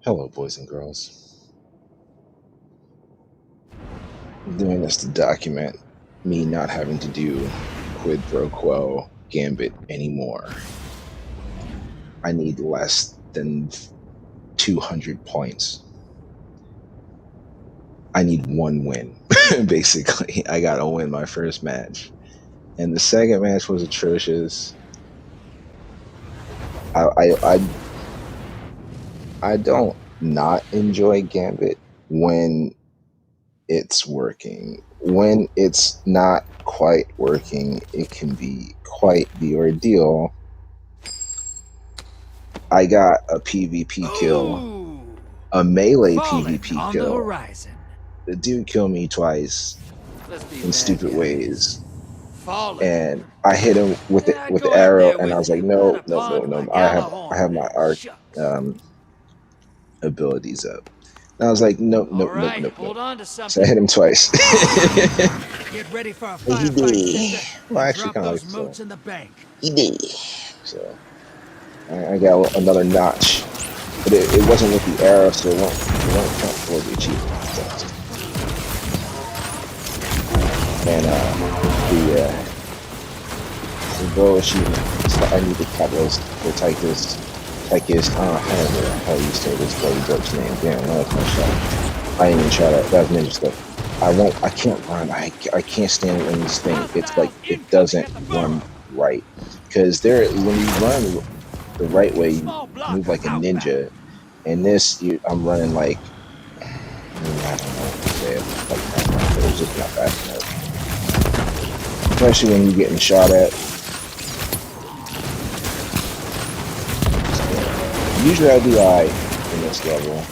Hello, boys and girls. I'm doing this to document me not having to do quid pro quo gambit anymore. I need less than 200 points. I need one win, basically. I got to win my first match. And the second match was atrocious. I, I, I, I don't not enjoy gambit when it's working. When it's not quite working, it can be quite the ordeal. I got a PvP kill, Ooh, a melee falling PvP on the kill. horizon. The dude killed me twice Let's be in bad stupid guys. ways, Falling. and I hit him with And it I'd with the go out arrow, there and I with was like, you, and no, I no, no, pawned my no. I have Galahorn. my arc Shucks. abilities up. And I was like, nope, All nope, nope, right, nope, nope. hold on to So I something. hit him twice. Get ready for a And he firefight, did. sister, Well, and actually, drop kind of like those so. moats in the bank. He did. So I got another notch, but it wasn't with the arrow, so it won't count for the achievement. And the goal achievement. So I need the catalyst, the Tychus. I don't know how you say this bloody joke's name. Damn, that was my shot. I didn't even try that. That was ninja stuff. I can't run. I can't stand in this thing. It's like Hostiles it incoming doesn't at the run burrow. right. Because when you run the right way, you Small move blocker like a outbound. ninja. And I'm running like I don't know what to say. Like but it's just not fast enough. Especially when you're getting shot at. Usually I do alright in this level.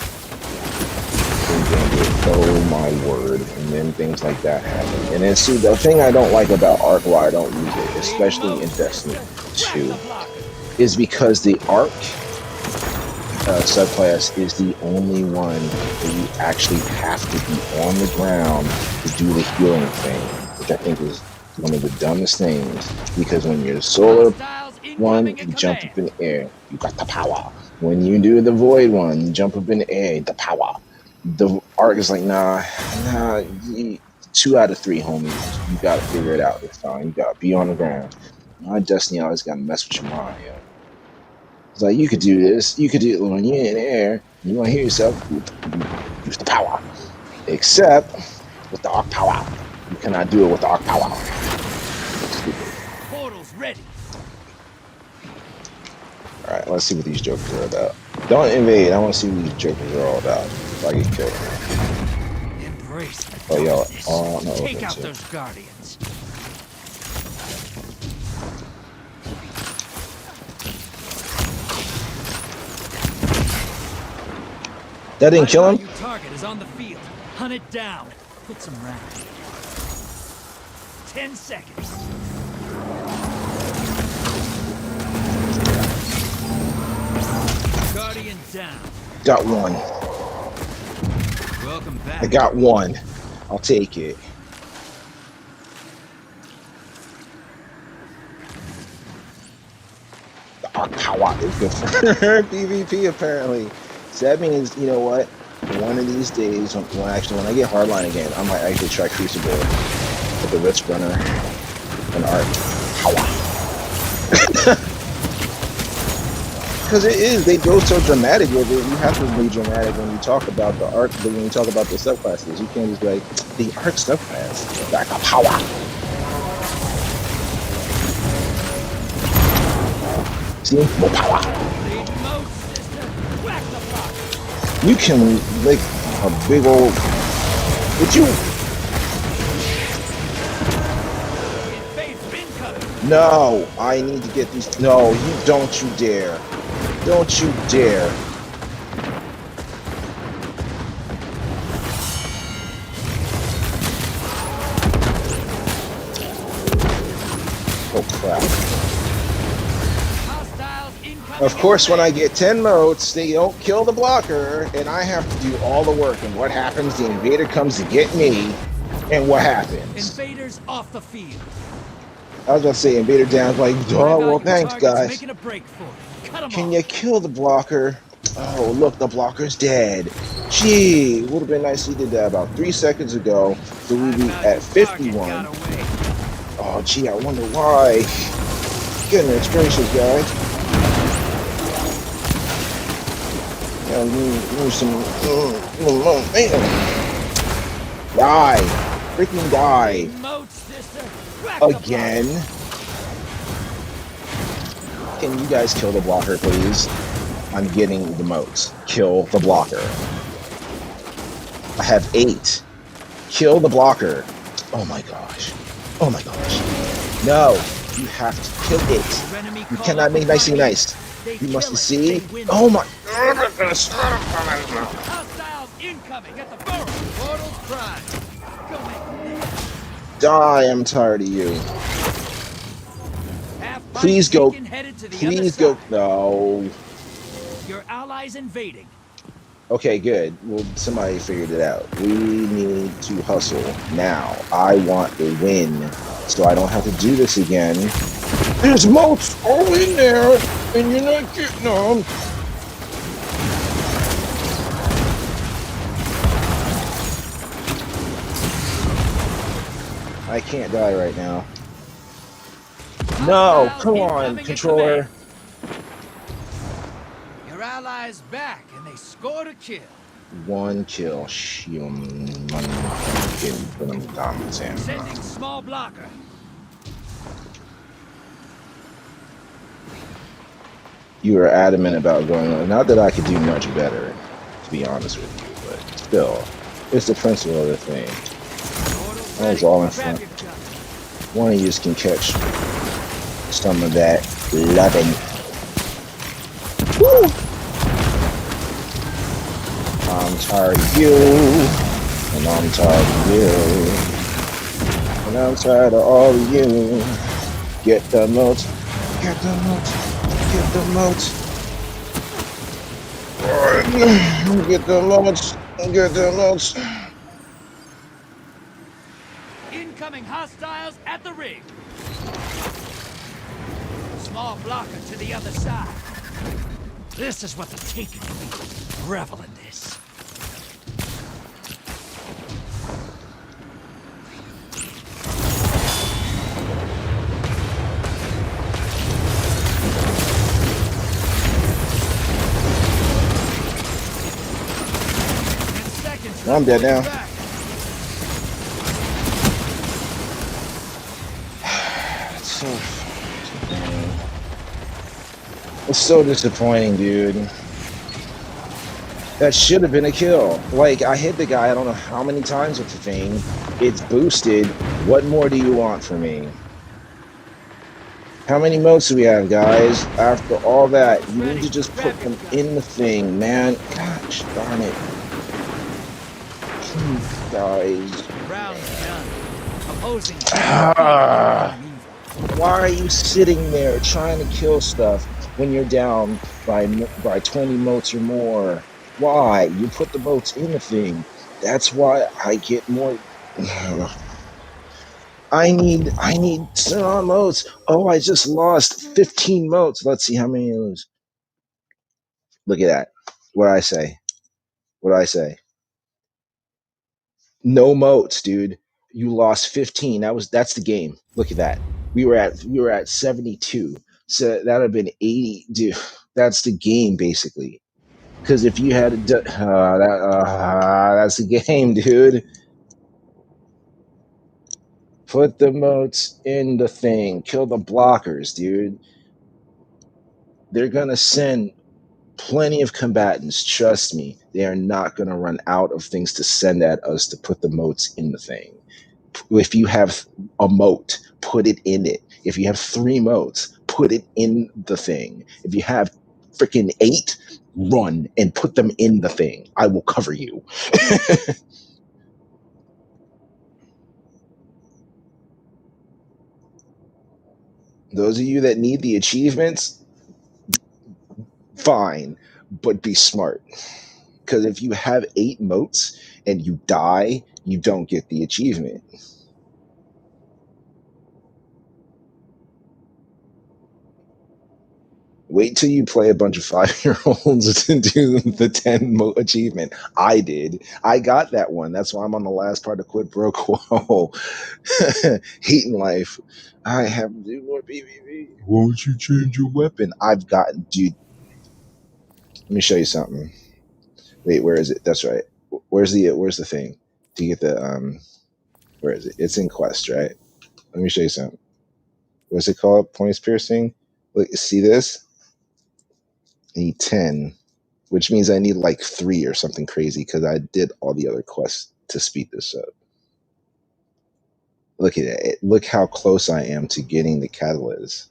Oh my word, and then things like that happen. And then see, the thing I don't like about Arc, why I don't use it, Need especially in moat, Destiny sister. Crack 2, the blocker. is because the Arc subclass is the only one where you actually have to be on the ground to do the healing thing, which I think is one of the dumbest things. Because when you're solar Hostiles one, incoming you at jump up command. in the air, you got the power. When you do the void one, you jump up in the air, the power. The arc is like, nah, 2 out of 3, homie. You gotta figure it out this time. You gotta be on the ground. My Destiny always gotta mess with your mind, yo. It's like you could do this, you could do it when you're in the air, you wanna hear yourself, use the power. Except with the arc power. You cannot do it with the arc power. Stupid. Portals ready. Alright, let's see what these jokers are about. Don't invade. I want to see what these jokers are all about before I get killed. Embrace the Oh, y'all. darkness. Oh, no, Take open out too. those guardians. That didn't kill him? High-value target is on the field. Hunt it down. Put some round. 10 seconds. Guardian down. Got one. Welcome back. I got one. I'll take it. The arc power is good for PvP, apparently. So that means, you know what? One of these days, when I get hardline again, I might actually try Crucible with the Risk Runner and arc power. Because it is, they go so dramatic with it. You have to be dramatic when you talk about the arc, but when you talk about the subclasses, you can't just be like, the arc subclass, like a power. See? More power. You can lick a big old. Would you? No, I need to get these. No, you don't you dare. Don't you dare. Oh crap. Of course, when I get 10 motes, they don't kill the blocker, and I have to do all the work. And what happens? The invader comes to get me, and what happens? Invaders off the field. I was about to say invader down, like, oh, well, thanks, guys. Making a break for it. Cut 'em Can off. you kill the blocker? Oh, look, the blocker's dead. Gee, would have been nice if he did that about 3 seconds ago. So we'd High be value at target got 51. away. Oh, gee, I wonder why. Goodness gracious, guys. Yeah, need some. Man. Die. Freaking die. Need moats, sister. Crack the blocker. Again. Can you guys kill the blocker, please? I'm getting the moats. Kill the blocker. I have 8. Kill the blocker. Oh my gosh. Oh my gosh. No. You have to kill it. Your enemy You caught cannot up make with my nicey heat. nice. They You must kill it. see. They win. Oh my. Hostiles incoming at the burrow. Portal's prime. Go make Die. I'm tired of you. half pipe Please go. taken, headed to the other Please side. go. No. Your allies invading. Okay, good. Well, somebody figured it out. We need to hustle now. I want a win, so I don't have to do this again. There's moats all in there, and you're not getting them. I can't die right now. No, Hostiles come on, incoming at controller. command. Your allies back, and they scored a kill. 1 kill. Sending small blocker. You were adamant about going on. Not that I could do much better, to be honest with you, but still, it's the principle of the thing. Portal's That was ready. all in Grab front. your gun. One of you can catch some of that loving. Woo! I'm tired of you, and I'm tired of you, and I'm tired of all of you. Get the moat, get the moat, get the moat. Get the moat, get the moat. Incoming hostiles at the ring. Small blocker to the other side. This is what the taken means. Revel in this. I'm dead now. It's so disappointing, dude. That should have been a kill. Like, I hit the guy, I don't know how many times with the thing. It's boosted. What more do you want from me? How many modes do we have, guys? After all that, you need to just put them in the thing, man. Gosh darn it. Please, guys. Round's done. Opposing. Why are you sitting there trying to kill stuff when you're down by 20 motes or more? Why? You put the motes in the thing. That's why I get more. I need some motes. Oh, I just lost 15 motes. Let's see how many I lose. Look at that. What I say? What I say? No motes, dude. You lost 15. That's the game. Look at that. We were at 72. So that would have been 80. Dude, that's the game basically. Because if you had that's the game, dude. Put the motes in the thing. Kill the blockers, dude. They're gonna send plenty of combatants. Trust me. They are not gonna run out of things to send at us to put the motes in the thing. If you have a moat, put it in it. If you have 3 moats, put it in the thing. If you have freaking 8, run and put them in the thing. I will cover you. Those of you that need the achievements, fine, but be smart. Because if you have 8 moats and you die, you don't get the achievement. Wait till you play a bunch of 5-year-olds to do the 10 achievement. I did. I got that one. That's why I'm on the last part of Quid Pro Quo. Hating life. I have to do more PvP. Won't you change your weapon? I've gotten, dude. Let me show you something. Wait, where is it? That's right. Where's the thing? To get the where is it? It's in Quest, right? Let me show you something. What's it called? Points piercing. Look, see this? I need 10, which means I need like 3 or something crazy because I did all the other quests to speed this up. Look at it. Look how close I am to getting the catalyst.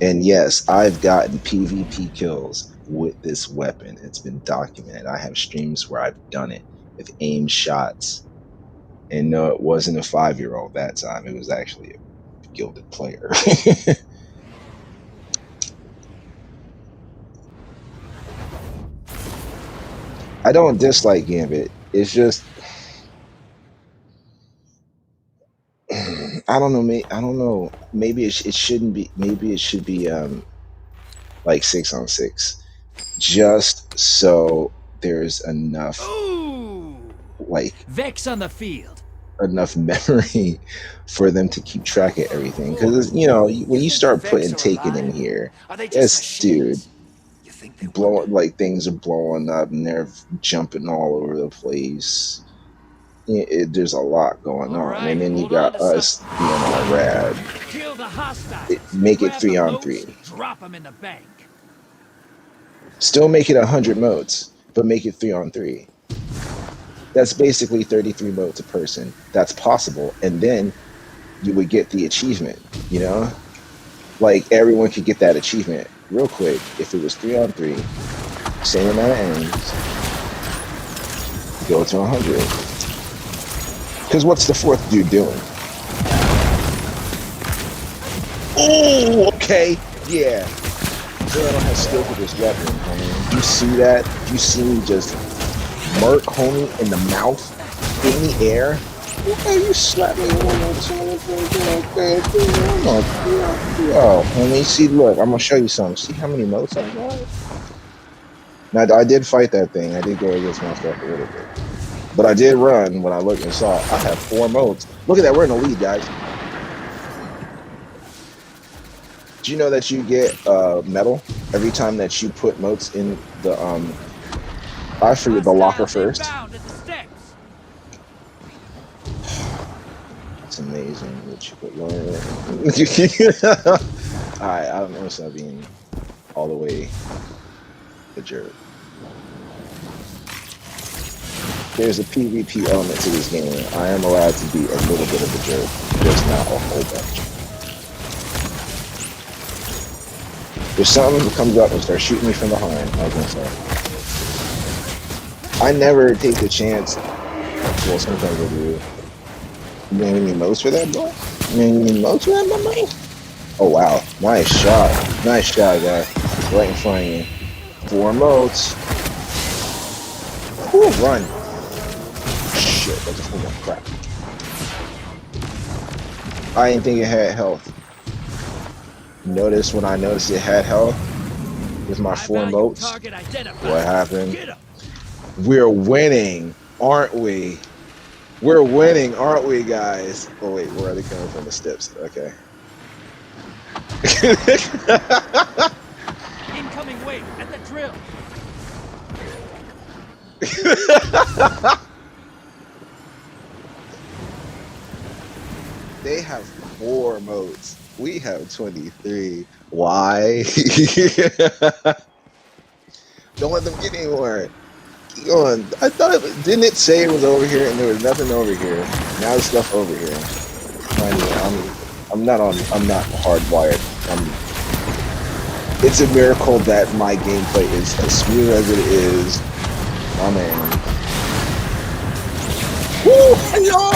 And yes, I've gotten PvP kills with this weapon. It's been documented. I have streams where I've done it with aimed shots. And no, it wasn't a 5-year-old that time. It was actually a gilded player. I don't dislike Gambit. It's just I don't know. I don't know. Maybe it shouldn't be. Maybe it should be like 6-on-6, just so there's enough Ooh! like Vex on the field. enough memory for them to keep track of everything. Because when you think the start Vex putting are taking in alive? here, Are they just it's dude machines? You think they work? blowing like things are blowing up and they're jumping all over the place. There's a lot going All on, right, and then you hold on got to some. us being all rad. Kill the hostiles. Make it Grab the three on moats. three. Drop them in the bank. Still make it 100 motes, but make it 3-on-3. That's basically 33 motes a person. That's possible, and then you would get the achievement. Like everyone could get that achievement real quick if it was 3-on-3. Same amount of enemies. Go to 100. Because what's the fourth dude doing? Oh, okay, yeah. So I don't have skill for this weapon, homie. You see that? You see me just murk homie in the mouth, in the air? Okay, you slap me one more time. Okay, oh, homie, see, look, I'm gonna show you something. See how many motes I got? Now, I did fight that thing. I did go against myself a little bit. But I did run when I looked and saw I have 4 motes. Look at that, we're in the lead, guys. Do you know that you get medal every time that you put motes in the I forget the locker first? It's amazing what you put one in it. Alright, I don't know, stop being all the way a jerk. There's a PvP element to this game. I am allowed to be a little bit of a jerk, just not a whole bunch. If something comes up and starts shooting me from behind, I was gonna say. I never take the chance. Well, sometimes I do. You gonna give me most for that, boy? You gonna give me most for that, my man? Oh, wow. Nice shot. Nice shot, guy. Right in front of you. 4 motes. Whew, run. Shit, that's a whole lot of crap. I didn't think it had health. Notice when I noticed it had health with my 4 motes, what happened? We're winning, aren't we? We're winning, aren't we, guys? Oh wait, where are they coming from? The steps. Okay. Incoming wave at the drill. They have 4 modes. We have 23. Why? Don't let them get anywhere. Keep going. I thought didn't it say it was over here and there was nothing over here. Now there's stuff over here. I'm not hardwired. It's a miracle that my gameplay is as smooth as it is. My man. Woo! Hello!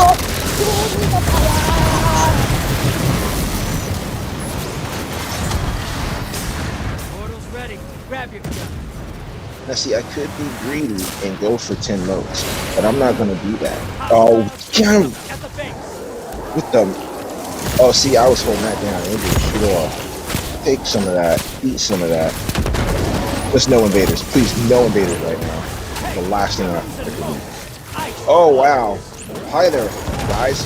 Portal's ready. Grab your gun. Now see, I could be greedy and go for 10 motes, but I'm not gonna do that. Oh, get him! With them. Oh, see, I was holding that down. It just shoot off. Take some of that. Eat some of that. There's no invaders. Please, no invaders right now. The last thing I freaking need. Oh, wow. Hi there, guys.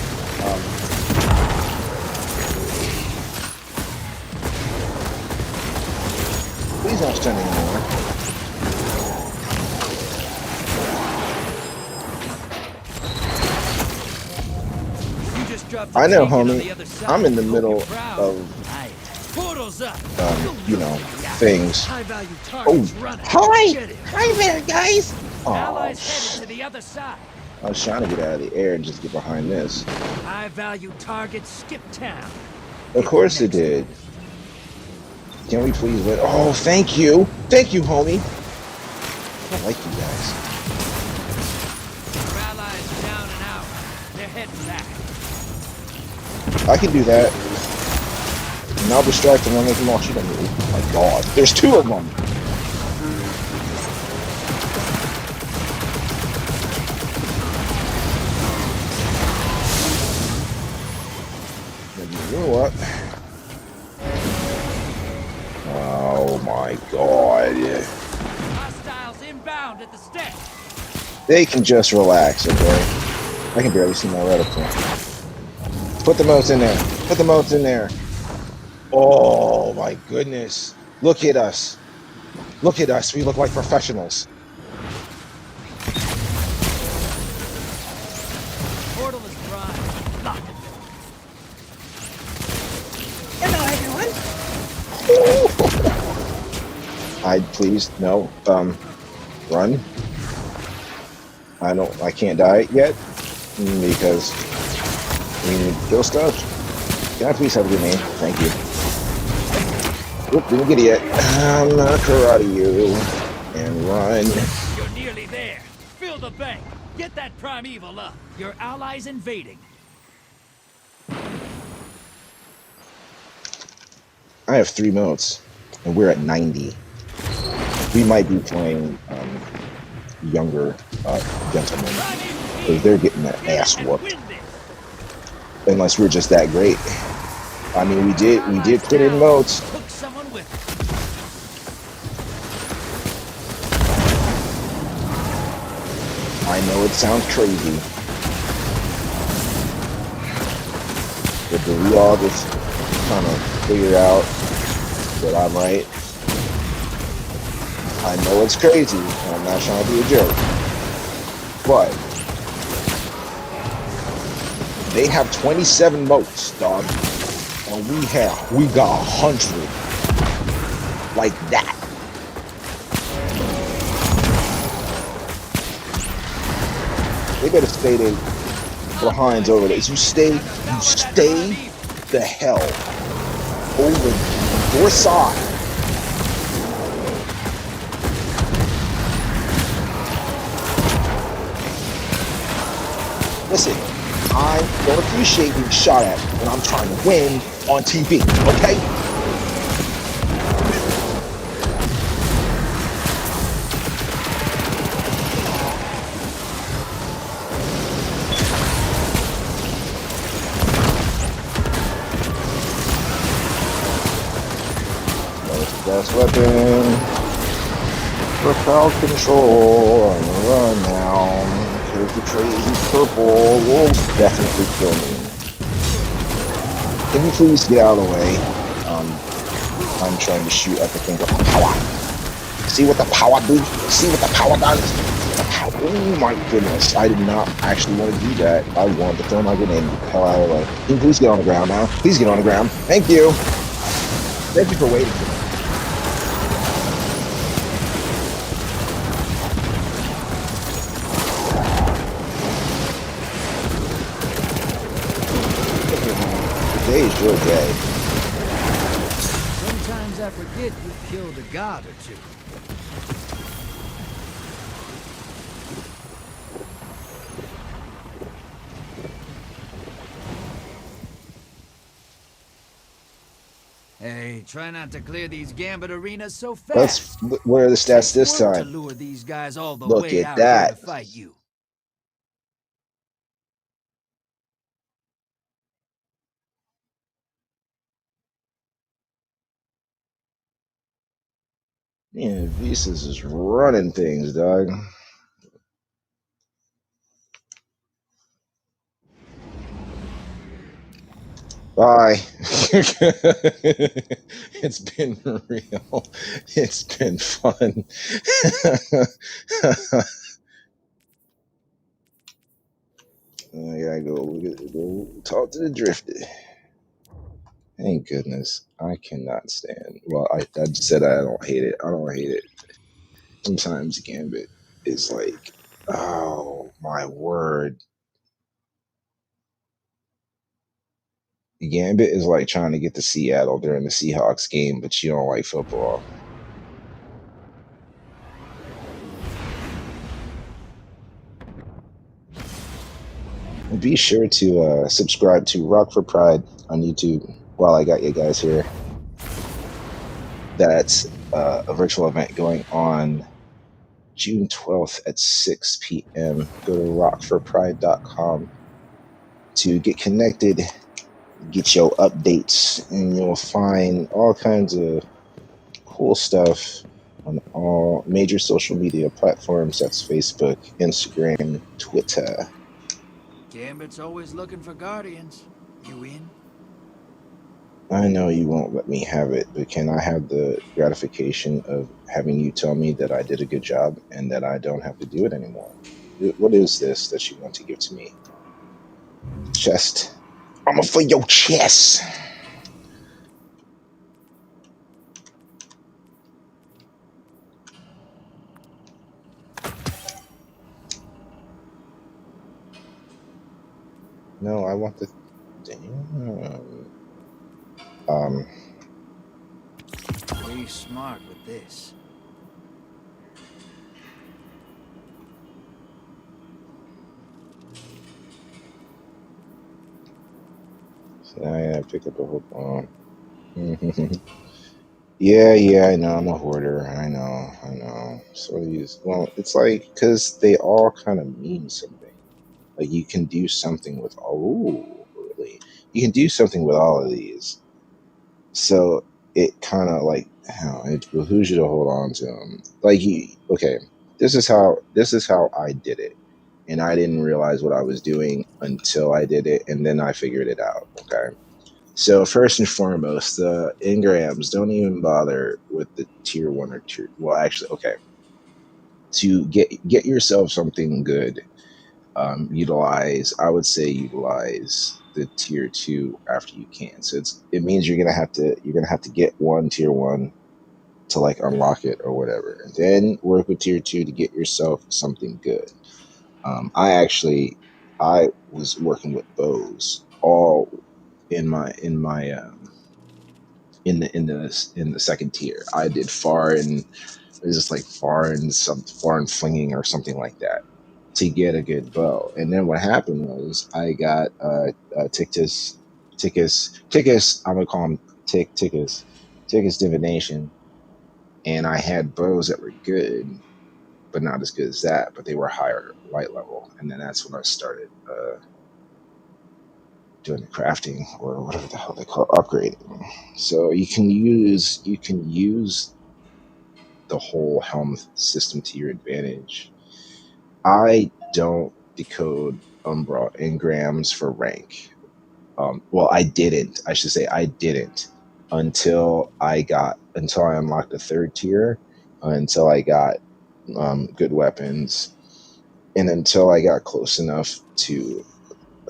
Please don't stun anymore. I know, homie. I'm in the middle of, you know, things. Oh, hi! Hi there, guys! Oh, Allies headed to the other side. I was trying to get out of the air and just get behind this. High-value target skip town. Of course it did. Can we please win? Oh, thank you! Thank you, homie! I like you guys. Your allies are down and out. They're heading back. I can do that. And I'll distract them and make them all shoot at me. Oh my god. There's two of them! You know what? Oh my god. Hostiles inbound at the steps. They can just relax, okay? I can barely see my reticle. Put the motes in there. Put the motes in there. Oh my goodness. Look at us. Look at us. We look like professionals. Portal is dry. Lock it. Hello, everyone. Please, no. Run. I can't die yet. Because we need to kill stuff. Can I please have a grenade? Thank you. Oop, didn't get it yet. I'm gonna karate you. And run. You're nearly there. Fill the bank. Get that primeval up. Your allies invading. I have 3 motes. And we're at 90. We might be playing younger gentlemen. Because they're getting their ass whooped. Unless we're just that great. I mean, we did put in motes. Hook someone with it. I know it sounds crazy. But do we all just kind of figure out that I'm right? I know it's crazy, and I'm not trying to be a jerk. But they have 27 motes, dog. And we got 100. Like that. They better stay behind over there. You stay the hell over your side. Listen, I don't appreciate being shot at when I'm trying to win on TV, okay? Best weapon for crowd control. I'm gonna run now. Because the crazy purple will definitely kill me. Can you please get out of the way? I'm trying to shoot at the thing with the power. See what the power do? See what the power does? The power. Oh my goodness. I did not actually want to do that. I wanted to throw my grenade and get the hell out of the way. Can you please get on the ground now? Please get on the ground. Thank you. Thank you for waiting for me. Today's your day. Sometimes I forget you killed a god or two. Hey, try not to clear these gambit arenas so fast. Where are the stats this To time? lure these guys all the Look way at out here that. to fight you. Yeah, Visas is running things, dog. Bye. It's been real. It's been fun. I gotta go talk to the drifter. Thank goodness. I cannot stand. Well, I just said I don't hate it. I don't hate it. Sometimes Gambit is like, oh my word. Gambit is like trying to get to Seattle during the Seahawks game, but you don't like football. And be sure to subscribe to Rock for Pride on YouTube while I got you guys here. That's a virtual event going on June 12th at 6 p.m. Go to rockforpride.com to get connected, get your updates, and you'll find all kinds of cool stuff on all major social media platforms. That's Facebook, Instagram, Twitter. Gambit's always looking for guardians. You in? I know you won't let me have it, but can I have the gratification of having you tell me that I did a good job and that I don't have to do it anymore? What is this that you want to give to me? Chest. I'm for your chest. No, I want the. Damn. Um. Be smart with this. So now I gotta pick up a whole bomb. Yeah, I know. I'm a hoarder. I know. So these, well, it's like because they all kind of mean something. Like you can do something with all. Oh, really? You can do something with all of these. So it kind of like, it behooves you to hold on to them. Like you, okay, this is how I did it, and I didn't realize what I was doing until I did it, and then I figured it out. Okay. So first and foremost, the engrams, don't even bother with the tier one or tier. Well, actually, okay. To get yourself something good, utilize the tier two after you can. So it means you're gonna have to get one tier one to like unlock it or whatever, and then work with tier two to get yourself something good. I was working with bows all in my in the second tier. I did far and it was just like foreign flinging or something like that to get a good bow. And then what happened was I got Tickus. I'm gonna call him Tickus divination, and I had bows that were good, but not as good as that. But they were higher light level, and then that's when I started doing the crafting or whatever the hell they call it, upgrading. So you can use the whole helm system to your advantage. I don't decode Umbra engrams for rank. Well, I didn't. I should say I didn't until I unlocked the third tier, until I got good weapons, and until I got close enough to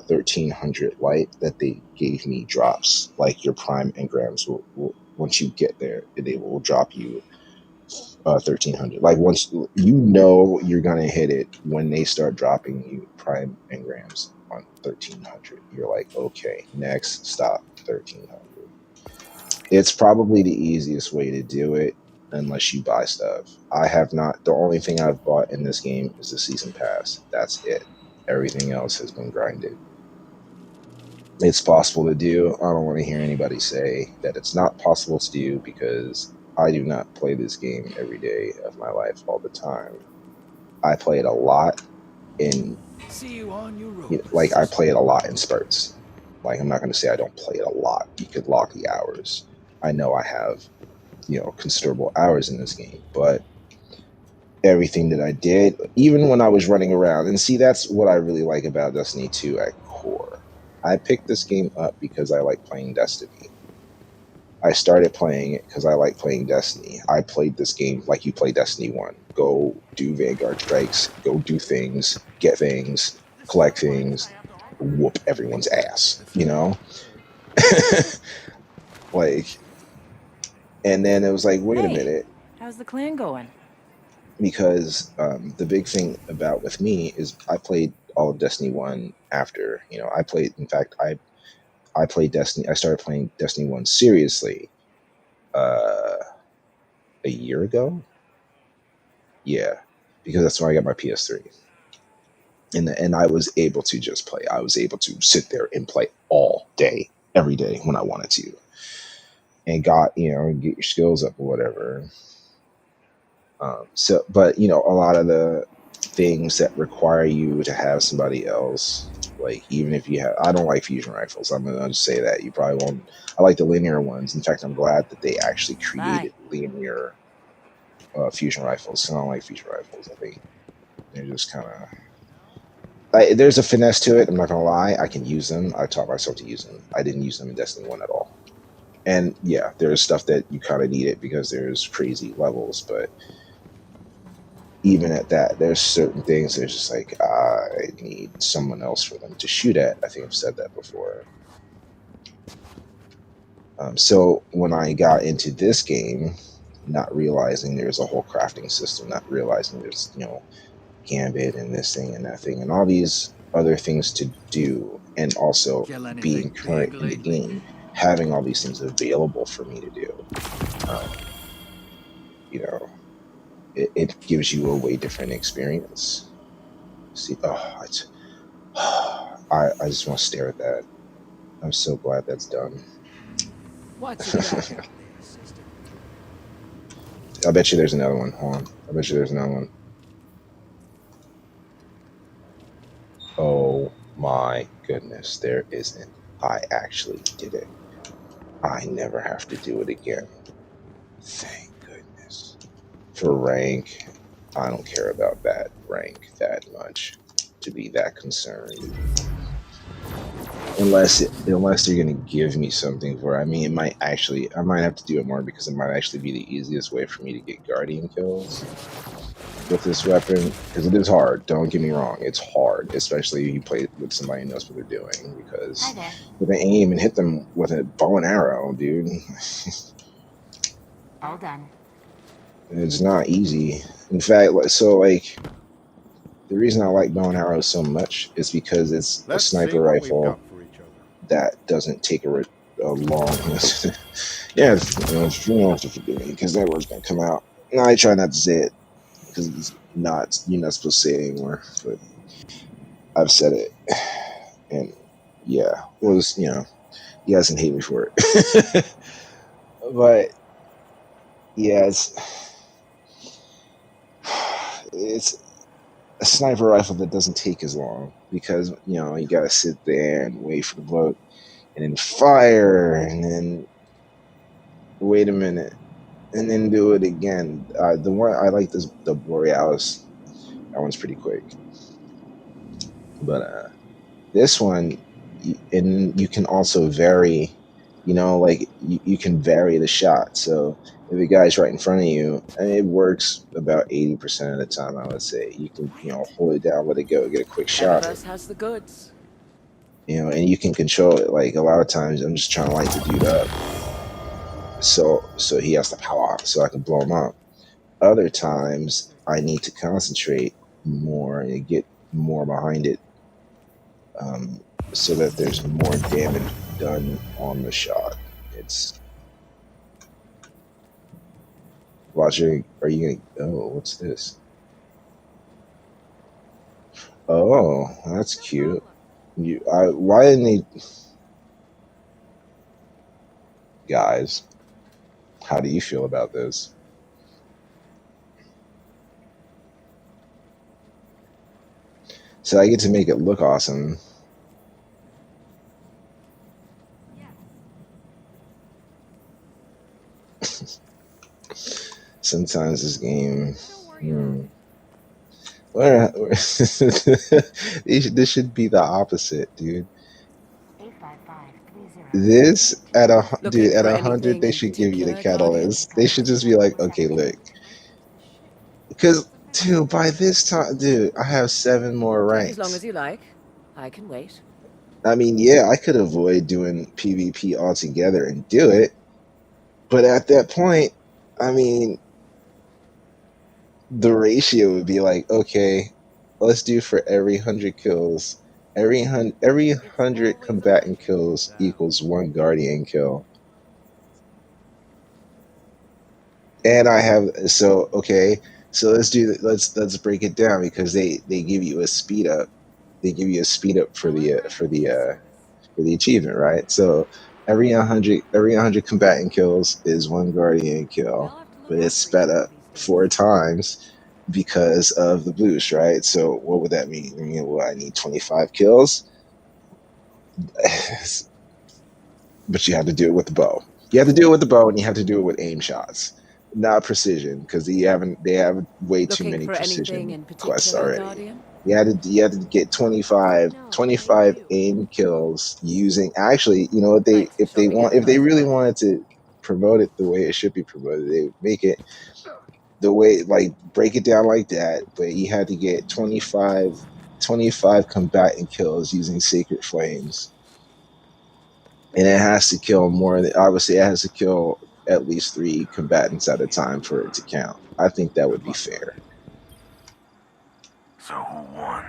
1300 light that they gave me drops like your prime engrams will once you get there they will drop you 1300. Like once you're gonna hit it when they start dropping you prime engrams on 1300. You're like, okay, next stop 1300. It's probably the easiest way to do it unless you buy stuff. I have not. The only thing I've bought in this game is the season pass. That's it. Everything else has been grinded. It's possible to do. I don't want to hear anybody say that it's not possible to do because I do not play this game every day of my life all the time. I play it a lot in, See you on your like I ropers. play it a lot in spurts. Like I'm not going to say I don't play it a lot. You could log the hours. I know I have considerable hours in this game. But everything that I did, even when I was running around, and see, that's what I really like about Destiny 2 at core. I picked this game up because I like playing Destiny. I started playing it because I like playing Destiny. I played this game like you play Destiny 1. Go do Vanguard strikes, go do things, get things, collect things, whoop everyone's ass, like, and then it was like, wait a Hey, minute, how's the clan going? because the big thing about with me is I played all of Destiny 1 after, I played, in fact, I played Destiny, I started playing Destiny 1 seriously uh, a year ago. Yeah, because that's when I got my PS3. And I was able to just play. I was able to sit there and play all day, every day when I wanted to, and get your skills up or whatever. But a lot of the things that require you to have somebody else, like even if you have, I don't like fusion rifles. I'm gonna just say that you probably won't. I like the linear ones. In fact, I'm glad that they actually Bye. created linear fusion rifles. I don't like fusion rifles. I think they're just kind of. There's a finesse to it. I'm not gonna lie. I can use them. I taught myself to use them. I didn't use them in Destiny 1 at all. And yeah, there's stuff that you kind of need it because there's crazy levels. But even at that, there's certain things that's just like I need someone else for them to shoot at. I think I've said that before. So when I got into this game, not realizing there's a whole crafting system, not realizing there's Gambit and this thing and that thing and all these other things to do, and also Kill being anything current big in the lately? game, having all these things available for me to do, um, you know, it gives you a way different experience. See, I just want to stare at that. I'm so glad that's done. What's it back out there, sister? I bet you there's another one. Hold on. I bet you there's another one. Oh my goodness, there isn't. I actually did it. I never have to do it again. Thank goodness. For rank, I don't care about that rank that much to be that concerned. Unless they're gonna give me something for it. I mean, I might have to do it more because it might actually be the easiest way for me to get guardian kills with this weapon, because it is hard. Don't get me wrong, it's hard, especially if you play with somebody who knows what they're doing. Hi Because there. with an aim and hit them with a bow and arrow, dude, All done. it's not easy. In fact, like the reason I like bow and arrow so much is because it's a Let's see sniper what we've rifle got for each other. that doesn't take a long. Yeah, you don't have to forgive me because that word's gonna come out. No, I try not to say it because you're not supposed to say it anymore. But I've said it, and yeah, it was you guys can hate me for it, but yeah, it's a sniper rifle that doesn't take as long because you got to sit there and wait for the bullet and then fire and then wait a minute and then do it again. The one I like this the Borealis. That one's pretty quick, but this one, and you can also vary. Like you can vary the shot. So if a guy's right in front of you, and it works about 80% of the time, I would say you can hold it down, let it go, get a quick shot. Erebus has the goods. And you can control it. Like a lot of times, I'm just trying to light the dude up, so he has to power, so I can blow him up. Other times, I need to concentrate more and get more behind it, um, so that there's more damage done on the shot. It's watching. Are you gonna? Oh, what's this? Oh, that's cute. Why didn't they, guys? How do you feel about this? So I get to make it look awesome. Sometimes this game. Don't worry about Hmm. it. This should be the opposite, dude. 85530. This at Looking dude at for 100, anything they in should give you the particular, Guardian? catalyst. They should just be like, okay, look, because dude, by this time, dude, I have 7 more Take as long ranks. as you like. I can wait. I mean, yeah, I could avoid doing PvP altogether and do it, but at that point, I mean, the ratio would be like, okay, let's do for every 100 kills, every hundred combatant kills equals 1 guardian kill. And I have so okay, so let's break it down because they give you a speed up. They give you a speed up for the achievement, right? So every 100 combatant kills is 1 guardian kill, I'll have to but look it's out for you sped one up of these days. 4 times because of the boost, right? So what would that mean? I mean, well, I need 25 kills, but you have to do it with the bow. You have to do it with the bow, and you have to do it with aim shots, not precision, because they have way too Looking many for anything precision in quests particular, already. Guardian? You had to get 25, No, but I 25 do. aim kills using actually, you know what they Thanks for showing if they interest, really Guardian. wanted to promote it the way it should be promoted, they would make it the way like break it down like that, but you had to get 25 combatant kills using sacred flames, and it has to kill more than obviously it has to kill at least 3 combatants at a time for it to count. I think that would Good be luck, fair. Guardian. So who won?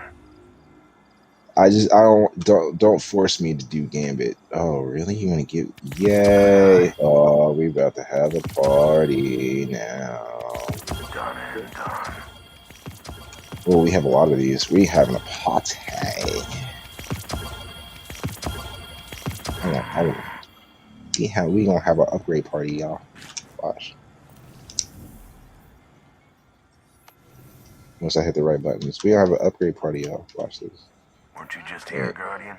I don't force me to do Gambit. Oh really? You want to give? Yay! Aye. Oh, we about to have a party now. Done and done. Oh, we have a lot of these. We having a party. We gonna have an upgrade party, y'all. Watch. Once I hit the right buttons, we have an upgrade party, y'all. Watch this. Weren't you just All here, right. Guardian?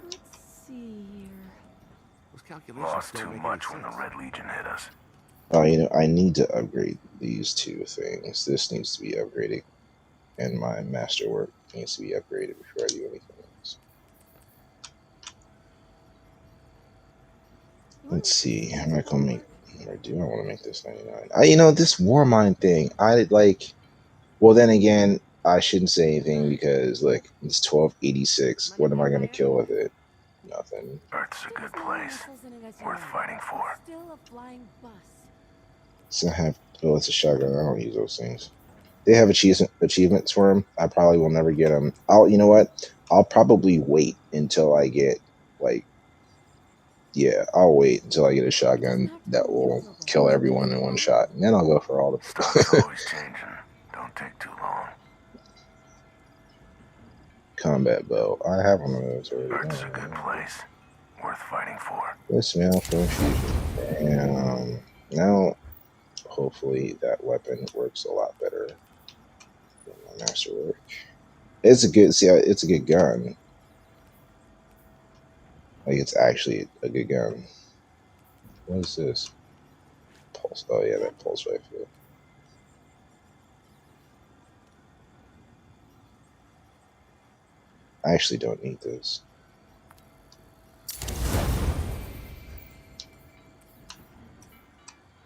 Let's see here. Those calculations Lost don't too make much any when the sense. Red Legion hit us. Oh, I need to upgrade these 2 things. This needs to be upgraded, and my masterwork needs to be upgraded before I do anything else. Let's see. I'm not gonna make. Or do I want to make this 99? This Warmind thing. I like. Well, then again, I shouldn't say anything because like it's 1286. What am I gonna kill with it? Nothing. Earth's a good place. Worth fighting for. Still a flying bus. So I have. Oh, it's a shotgun. I don't use those things. They have achievements for them. I probably will never get them. You know what? I'll probably wait until I get like, yeah, I'll wait until I get a shotgun that will kill everyone in one shot, and then I'll go for all Stuff's the always changing. Don't take too long. combat bow. I have one of those already. Earth's a good place. Worth fighting for. Let's smell for infusion. And now, hopefully, that weapon works a lot better than my masterwork. It's a good. See, it's a good gun. Like it's actually a good gun. What is this? Pulse. Oh yeah, that pulse rifle. I actually don't need this.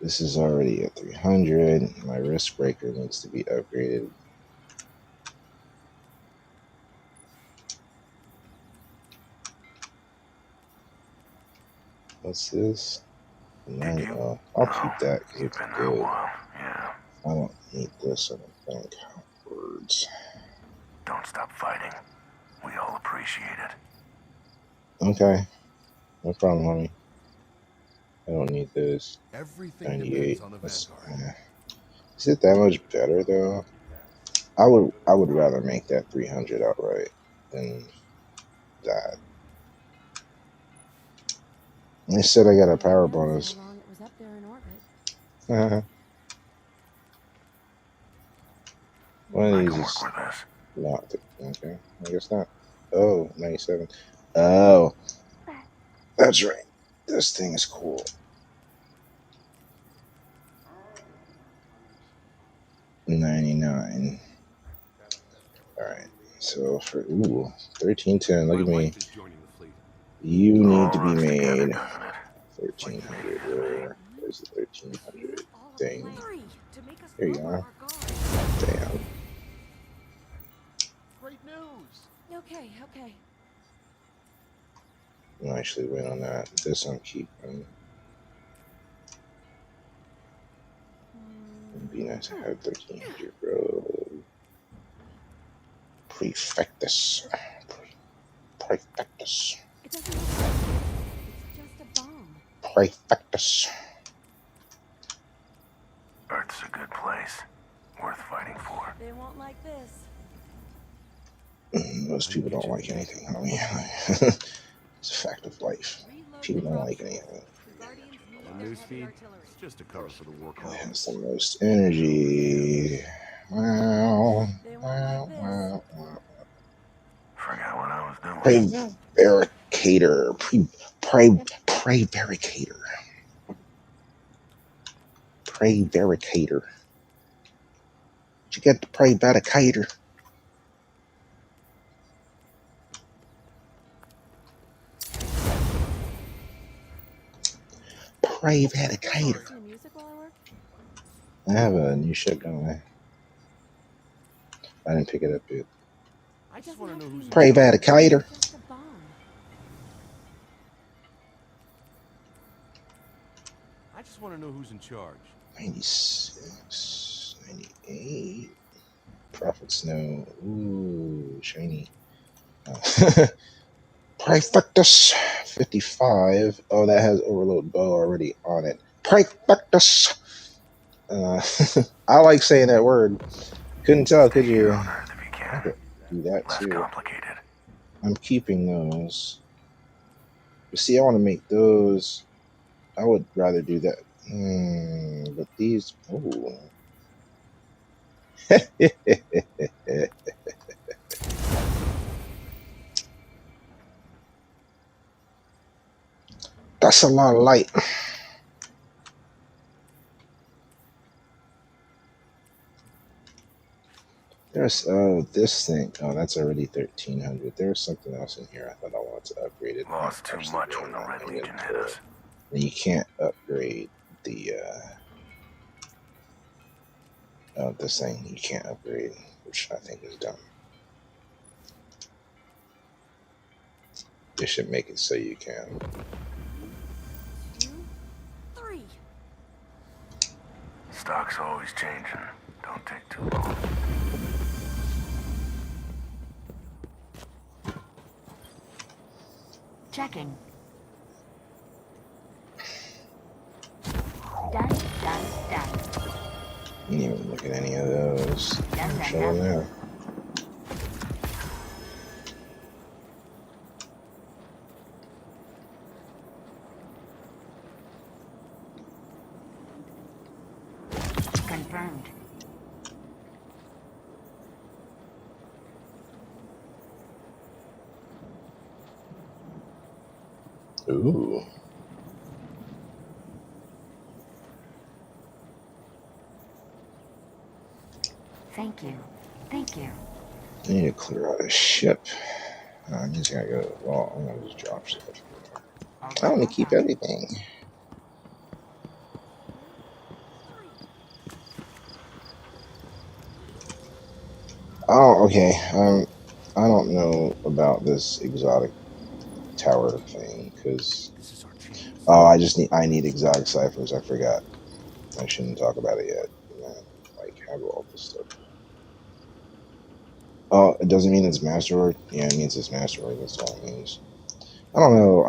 This is already at 300. My wrist breaker needs to be upgraded. What's this? Did you? I'll No. keep that because You've it's been there a good. while. Yeah. I don't need this, I don't think. Words. Don't stop fighting. We all appreciate it. Okay. No problem, homie. I don't need this. Everything 98. depends on the That's, Vanguard. is it that much better though? I would rather make that 300 outright than that. They said I got a power bonus. How long it was up there in orbit. One of I these can work is with this. not. Okay, I guess not. Oh, 97. Oh, that's right. This thing is cool. 99. Alright. So for 1310, look My at me. wife is joining the fleet. You It need all to be runs together, made doesn't it? 1300. Where's the 1300 All of a thing? plan. Three to make us There you lower are. our guard. Damn. Great news. Okay, okay. I'll actually wait on that. This I'm keeping. It'd be nice to have 1300, bro. Prefectus. Prefectus. It doesn't look like it's just a bomb. Prefectus. Earth's a good place. Worth fighting for. They won't like this. Most I people get don't you. like anything, homie. It's a fact of life. Reload People the don't drop like ships. anything. The Guardians need One their news heavy feed. artillery. It's just a cover for the war It column. has the most energy. Wow. They won't like Wow. this. Wow. Wow. Forgot what I was doing. Prevaricator. Prevaricator. Prevaricator. Did you get the prevaricator? Prevaricator. Listen to music while I work? I have a new ship going. I didn't pick it up yet. I just want to know who's in Pray charge. Vaticator. It's just a bomb. I just want to know who's in charge. 96, 98. Prophet Snow. Ooh, shiny. Prefectus 55. Oh, that has overload bow already on it. Prefectus. I like saying that word. Couldn't tell, Stay could here you? on Earth if you I can. could do that Less too. complicated. I'm keeping those. But see, I want to make those. I would rather do that. But these. Oh. That's a lot of light. There's this thing. Oh, that's already 1300. There's something else in here. I thought I wanted to upgrade it. Lost too Actually, much go when the around Red and Legion get hit to us. it. And you can't upgrade the this thing. You can't upgrade, which I think is dumb. They should make it so you can. 2, 3. Stock's always changing. Don't take too long. Checking. Done. You didn't even look at any of those. Done. Show them now. Confirmed. Ooh. Thank you. I need to clear out a ship. I'm just gonna go. Well, I'm gonna just drop stuff. I want to keep everything. Oh, okay. I don't know about this exotic tower thing because This is our chance. I need exotic ciphers. I forgot. I shouldn't talk about it yet. Like have all this stuff. Oh, it doesn't mean it's masterwork. Yeah, it means it's masterwork. That's all it means. I don't know.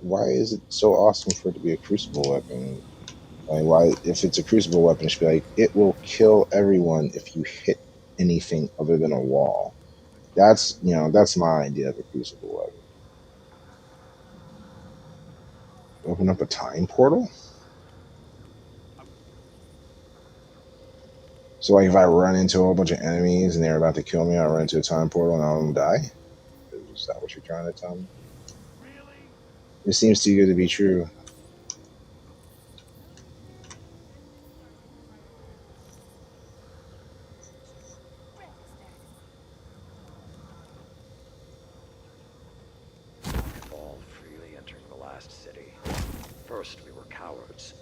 Why is it so awesome for it to be a crucible weapon? Like, why, if it's a crucible weapon, it should be like, it will kill everyone if you hit anything other than a wall. That's my idea of a crucible weapon. Open up a time portal? So, like, if I run into a whole bunch of enemies and they're about to kill me, I run into a time portal and I'll die? Is that what you're trying to tell me? It seems too good to be true. last city. First we were cowards,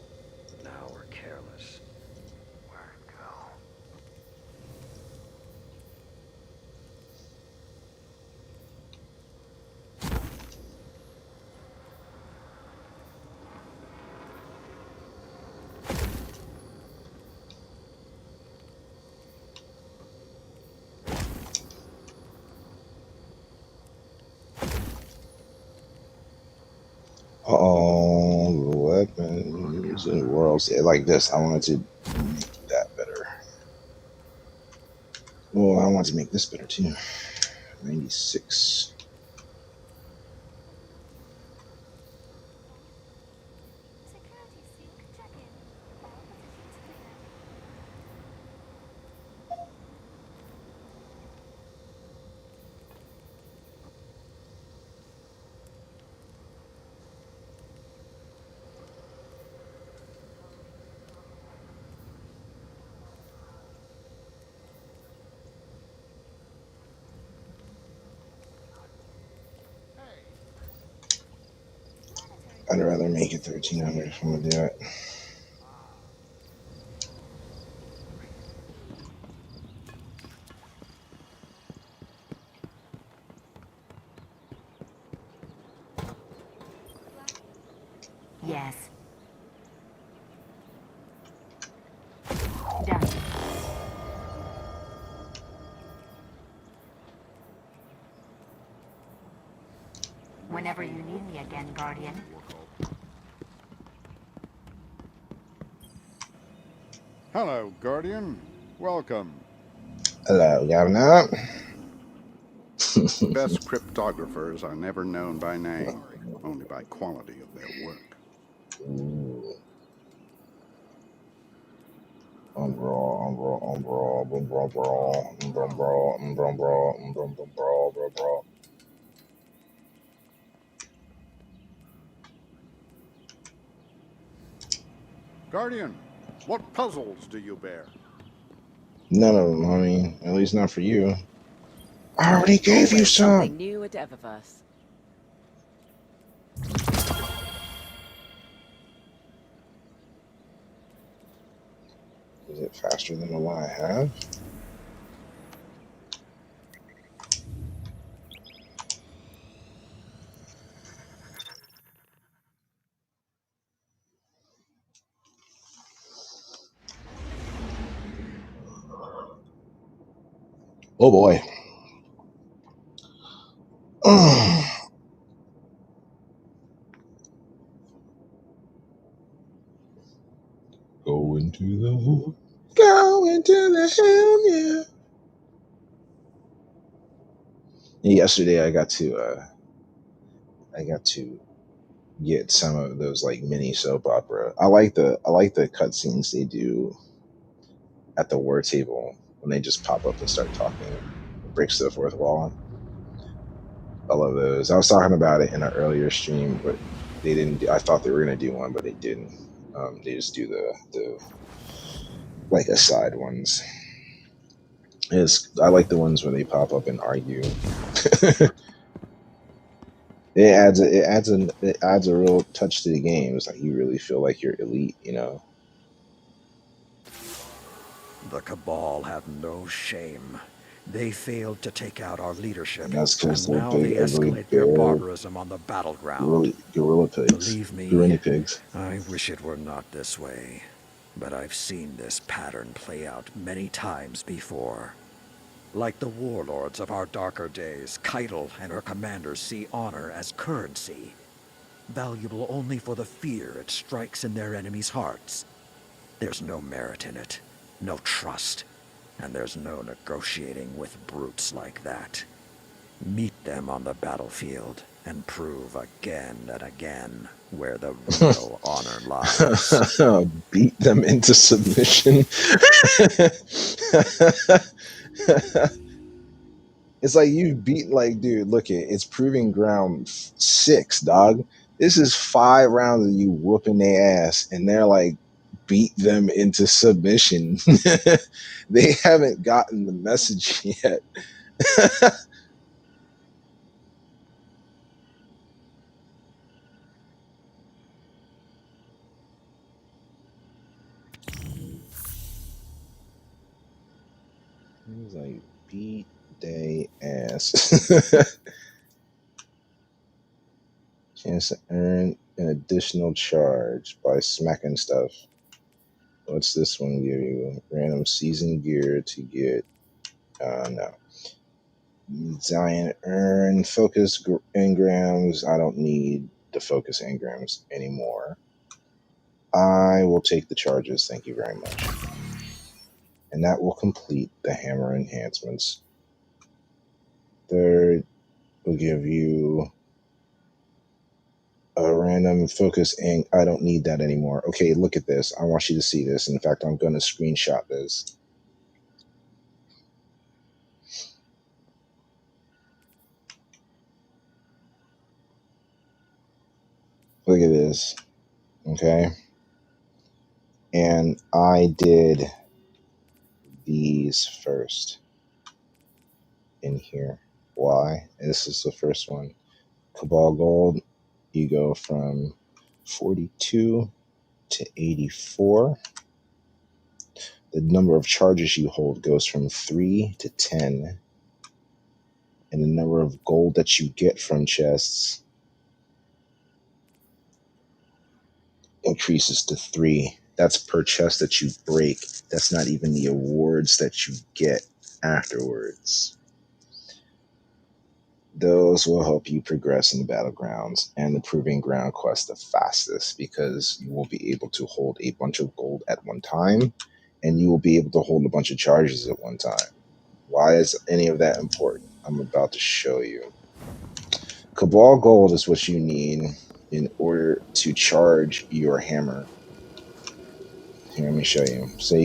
now we're careless. Where'd it go? Oh, weapons and worlds like this. I wanted to make that better. Oh, I want to make this better too. 96. Security sync check-in. All positions clear. I'd rather make it 1300 if I'm gonna do it. Yes. Done. Whenever you need me again, Guardian. Hello, Guardian. Welcome. Hello, Governor. The best cryptographers are never known by name, only by quality of their work. Ooh. Umbra. Guardian, what puzzles do you bear? None of them, honey. At least not for you. I already gave you Always some. something new at Eververse. Is it faster than the one I have? Oh boy. Go into the hole. Go into the hell, yeah. Yesterday I got to get some of those like mini soap opera. I like the cutscenes they do at the war table when they just pop up and start talking, breaks the fourth wall. I love those. I was talking about it in an earlier stream, but they didn't. I thought they were gonna do one, but they didn't. They just do the like aside ones. I like the ones where they pop up and argue. It adds a real touch to the game. It's like you really feel like you're elite, you know. The Cabal have no shame. They failed to take out our leadership, And that's because and they're now big, they ugly escalate their bear barbarism on the battleground. gorilla pigs, Believe me, gorilla pigs. I wish it were not this way. But I've seen this pattern play out many times before. Like the warlords of our darker days, Keitel and her commanders see honor as currency, valuable only for the fear it strikes in their enemies' hearts. There's no merit in it, no trust, and there's no negotiating with brutes like that. Meet them on the battlefield and prove again and again where the real honor lies. Beat them into submission. It's like you beat like, dude. Look it's proving ground 6, dog. This is 5 rounds of you whooping their ass, and they're like, beat them into submission. They haven't gotten the message yet. He's like, beat they ass. Chance to earn an additional charge by smacking stuff. What's this one give you? Random season gear to get. No. Zion earn focus engrams. I don't need the focus engrams anymore. I will take the charges. Thank you very much. And that will complete the hammer enhancements. Third will give you a random focus ink. I don't need that anymore. Okay, look at this. I want you to see this. In fact, I'm going to screenshot this. Look at this. Okay. And I did these first in here. Why? This is the first one. Cabal Gold, you go from 42 to 84. The number of charges you hold goes from 3 to 10. And the number of gold that you get from chests increases to 3. That's per chest that you break. That's not even the awards that you get afterwards. Those will help you progress in the battlegrounds and the proving ground quest the fastest, because you will be able to hold a bunch of gold at one time, and you will be able to hold a bunch of charges at one time. Why is any of that important? I'm about to show you. Cabal Gold is what you need in order to charge your hammer. Here, let me show you. So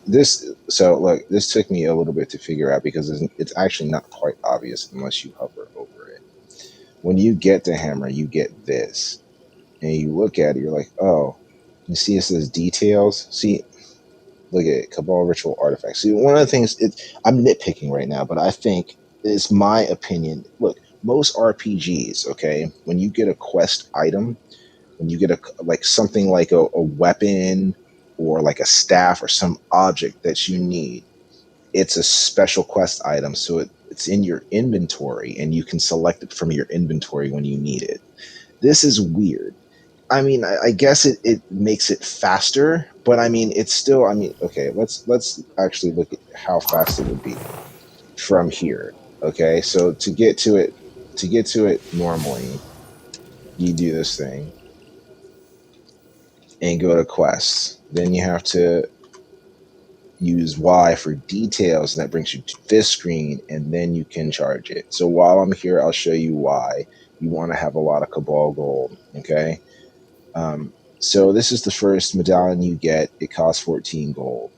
this. So look, this took me a little bit to figure out, because it's actually not quite obvious unless you hover over it. When you get the hammer, you get this, and you look at it, you're like, oh, you see it says details. See, look at it, Cabal Ritual Artifacts. See, one of the things, I'm nitpicking right now, but I think it's my opinion. Look, most RPGs, okay, when you get a quest item, when you get like something like a weapon or like a staff or some object that you need, it's a special quest item, so it's in your inventory, and you can select it from your inventory when you need it. This is weird. I mean, I guess it makes it faster, but I mean, it's still. I mean, okay, let's actually look at how fast it would be from here. Okay, so to get to it normally, you do this thing and go to quests. Then you have to use Y for details, and that brings you to this screen, and then you can charge it. So while I'm here, I'll show you why you want to have a lot of Cabal Gold. Okay. So this is the first medallion you get. It costs 14 gold.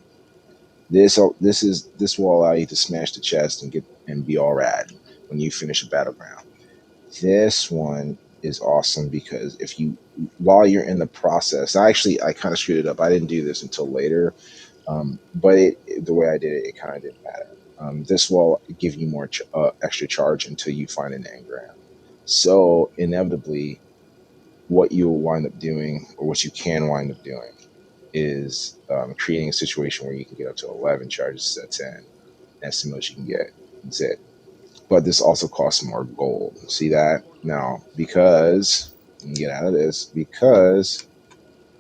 This will allow you to smash the chest and be all rad when you finish a battleground. This one is awesome because while you're in the process, I kind of screwed it up. I didn't do this until later, but the way I did it, it kind of didn't matter. This will give you more extra charge until you find an engram. So inevitably, what you'll wind up doing, or what you can wind up doing, is creating a situation where you can get up to 11 charges at 10. That's the most you can get. That's it. But this also costs more gold. See that? Now, because, let me get out of this, because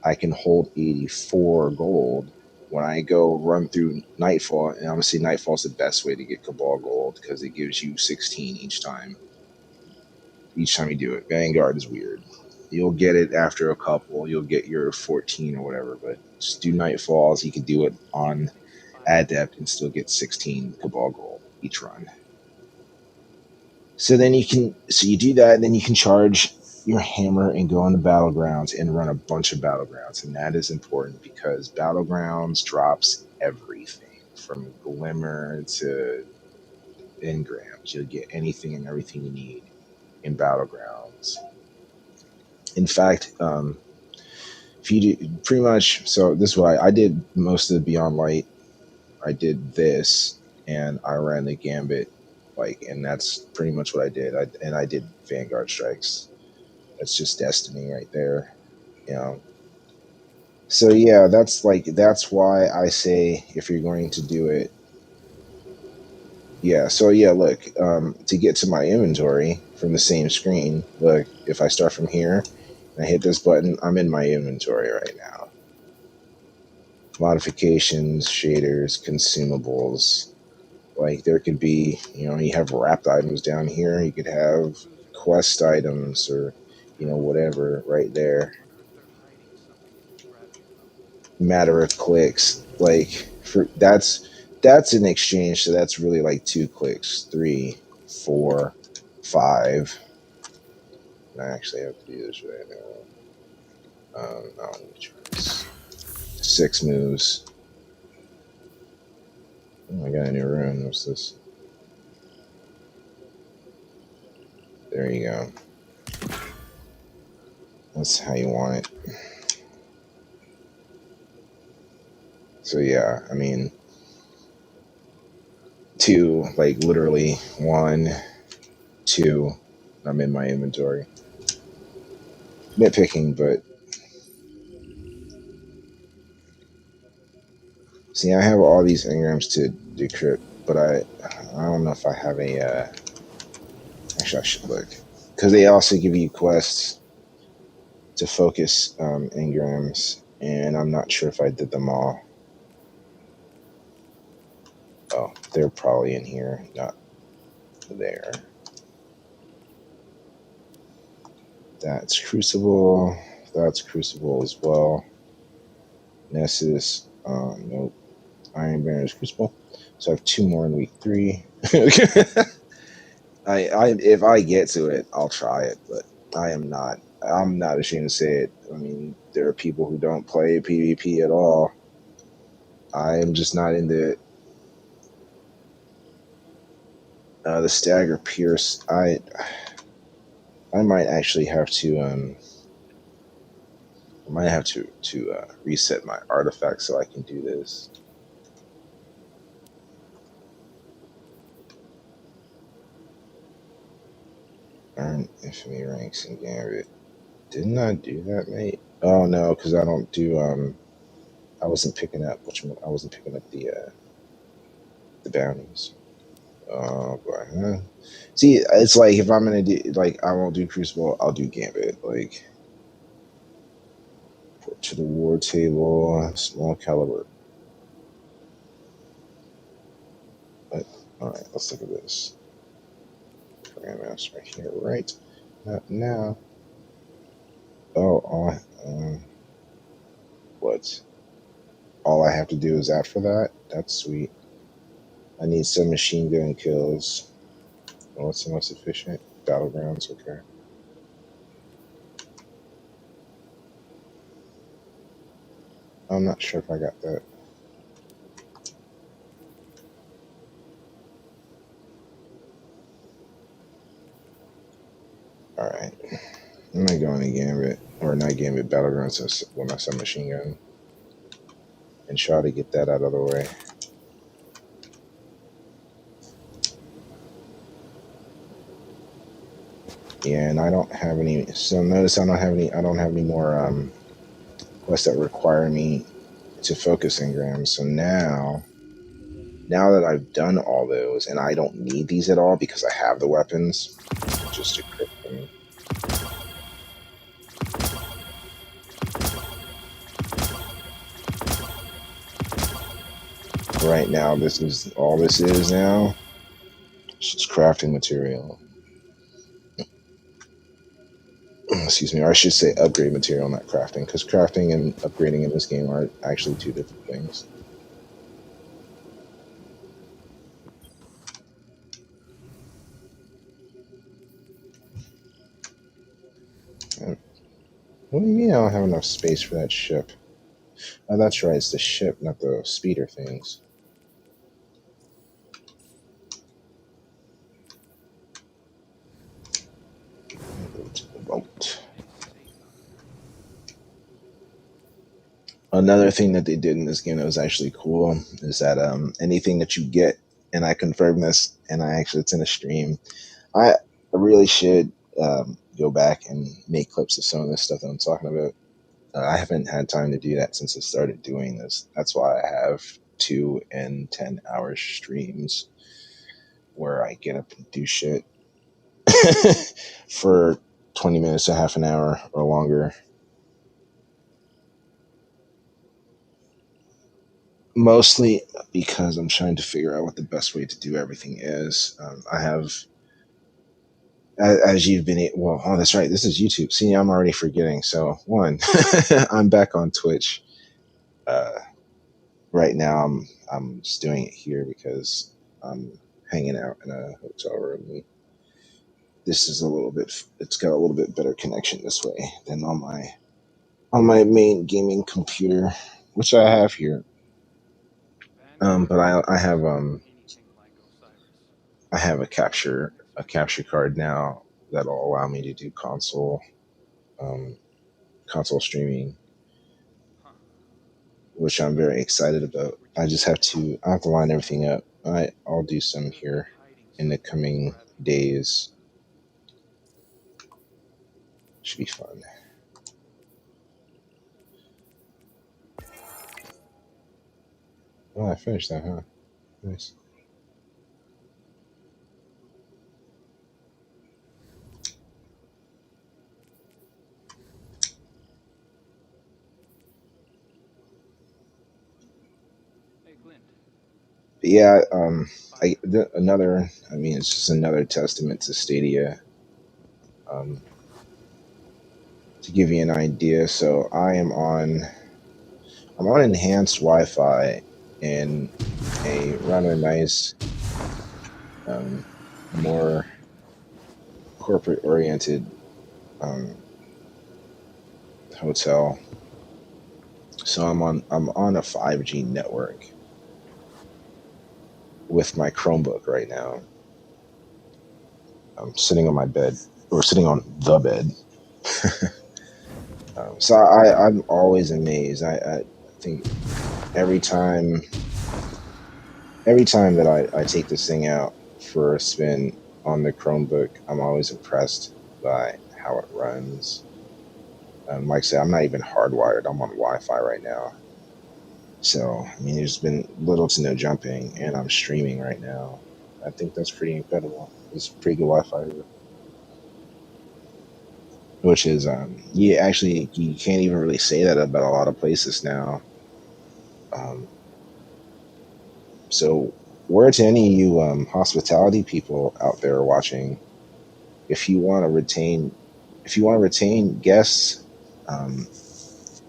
I can hold 84 gold when I go run through Nightfall, and obviously Nightfall is the best way to get Cabal Gold because it gives you 16 each time. Each time you do it. Vanguard is weird. You'll get it after a couple. You'll get your 14 or whatever, but just do Nightfalls. You can do it on Adept and still get 16 Cabal Gold each run. So you do that, and then you can charge your hammer and go on the battlegrounds and run a bunch of battlegrounds. And that is important because battlegrounds drops everything from glimmer to engrams. You'll get anything and everything you need in battlegrounds. In fact, if you do pretty much, so this is why I did most of the Beyond Light. I did this, and I ran the Gambit, and that's pretty much what I did. I did Vanguard Strikes. That's just destiny right there, you know. So yeah, that's why I say if you're going to do it, Yeah, so yeah, look, to get to my inventory from the same screen, look, if I start from here and I hit this button, I'm in my inventory right now. Modifications, shaders, consumables. Like there could be, you have wrapped items down here. You could have quest items or, whatever right there. Matter of clicks. Like for that's an exchange, so that's really like 2 clicks, 3, 4, 5. I actually have to do this right now. I don't need to try this. 6 moves. Oh, I got a new rune. What's this? There you go. That's how you want it. So yeah, I mean, 2, like literally 1, 2. I'm in my inventory. Nitpicking, but see, I have all these engrams to decrypt, but I don't know if I have a. Actually, I should look because they also give you quests to focus engrams, and I'm not sure if I did them all. Oh, they're probably in here, not there. That's Crucible. That's Crucible as well. Nessus. Nope. Iron Banner's Crucible. So I have 2 more in week 3. If I get to it, I'll try it, but I'm not ashamed to say it. I mean, there are people who don't play PvP at all. I'm just not into it. The Stagger Pierce. I might actually have to reset my artifact so I can do this. Earn infamy ranks in Gambit. Didn't I do that, mate? Oh no, because I don't do I wasn't picking up I wasn't picking up the bounties. Oh boy. Huh? See, it's like if I'm gonna do like I won't do Crucible, I'll do Gambit. Like port to the war table, small caliber. But all right, let's look at this. Grandmaster right here, right? Not now. Oh, what? All I have to do is after that? That's sweet. I need some machine gun kills. Oh, what's the most efficient? Battlegrounds, okay. I'm not sure if I got that. Alright. I'm gonna go into Gambit, or not Gambit, Battlegrounds with my submachine gun. And try to get that out of the way. Yeah, and I don't have any. So notice I don't have any more quests that require me to focus engrams. So now that I've done all those, and I don't need these at all because I have the weapons, just equip them. Right now, this is all this is now. It's just crafting material. Excuse me, or I should say upgrade material, not crafting, because crafting and upgrading in this game are actually 2 different things. What do you mean I don't have enough space for that ship? Oh, that's right, it's the ship, not the speeder things. Go to the boat. Another thing that they did in this game that was actually cool is that anything that you get, and I confirmed this, and it's in a stream. I really should go back and make clips of some of this stuff that I'm talking about. I haven't had time to do that since I started doing this. That's why I have 2 and 10 hour streams. where I get up and do shit for 20 minutes to half an hour or longer. Mostly because I'm trying to figure out what the best way to do everything is. I have, as you've been, well, oh, that's right. This is YouTube. See, I'm already forgetting. So, one, I'm back on Twitch. Uh, right now, I'm just doing it here because I'm hanging out in a hotel room. This is a little bit. It's got a little bit better connection this way than on my main gaming computer, which I have here. But I have a capture card now that'll allow me to do um, console streaming, which I'm very excited about. I have to line everything up. I'll do some here in the coming days. Should be fun. Oh, I finished that, huh? Nice. But yeah, another. I mean, it's just another testament to Stadia. Um, to give you an idea, so I'm on enhanced Wi-Fi in a rather nice, more corporate-oriented hotel. So I'm on a 5G network with my Chromebook right now. I'm sitting on my bed or sitting on the bed. So I'm always amazed. I think every time that I take this thing out for a spin on the Chromebook, I'm always impressed by how it runs. Like I said, I'm not even hardwired. I'm on Wi-Fi right now. So, I mean, there's been little to no jumping, and I'm streaming right now. I think that's pretty incredible. It's pretty good Wi-Fi here. Which is, you can't even really say that about a lot of places now. Um, so, word to any of you hospitality people out there watching, if you want to retain guests, um,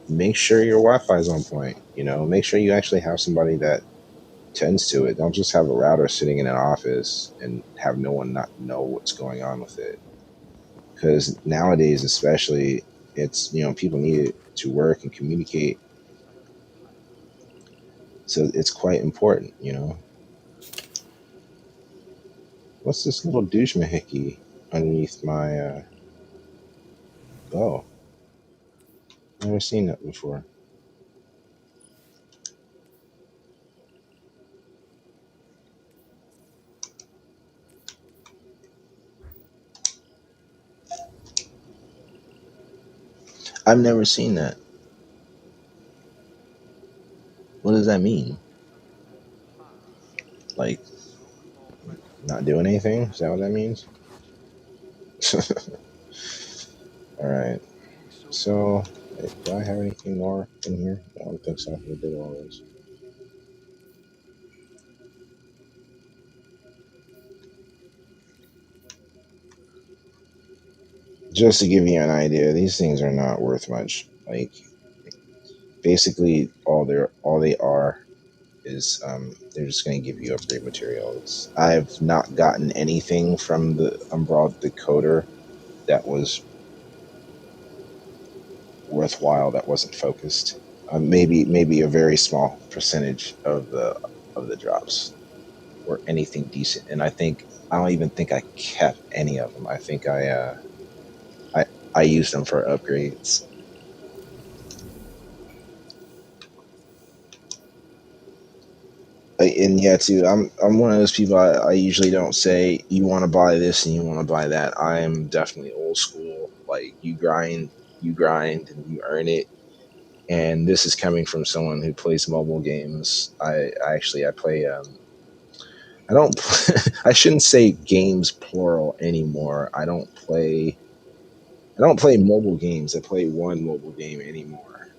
make sure your Wi-Fi is on point. Make sure you actually have somebody that tends to it. Don't just have a router sitting in an office and have no one not know what's going on with it. Because nowadays, especially, it's people need it to work and communicate. So it's quite important. What's this little douche mahickey underneath my? Oh, never seen that before. I've never seen that. What does that mean? Like not doing anything? Is that what that means? All right. So, do I have anything more in here? I don't think so. We did all this. Just to give you an idea, these things are not worth much. Like, basically, all they are is they're just going to give you upgrade materials. I've not gotten anything from the Umbral decoder that was worthwhile. That wasn't focused. Maybe a very small percentage of the drops or anything decent. And I don't even think I kept any of them. I think I used them for upgrades. And yeah, too, I'm one of those people. I usually don't say you want to buy this and you want to buy that. I am definitely old school. Like you grind, and you earn it. And this is coming from someone who plays mobile games. I I don't. I shouldn't say games plural anymore. I don't play mobile games. I play one mobile game anymore.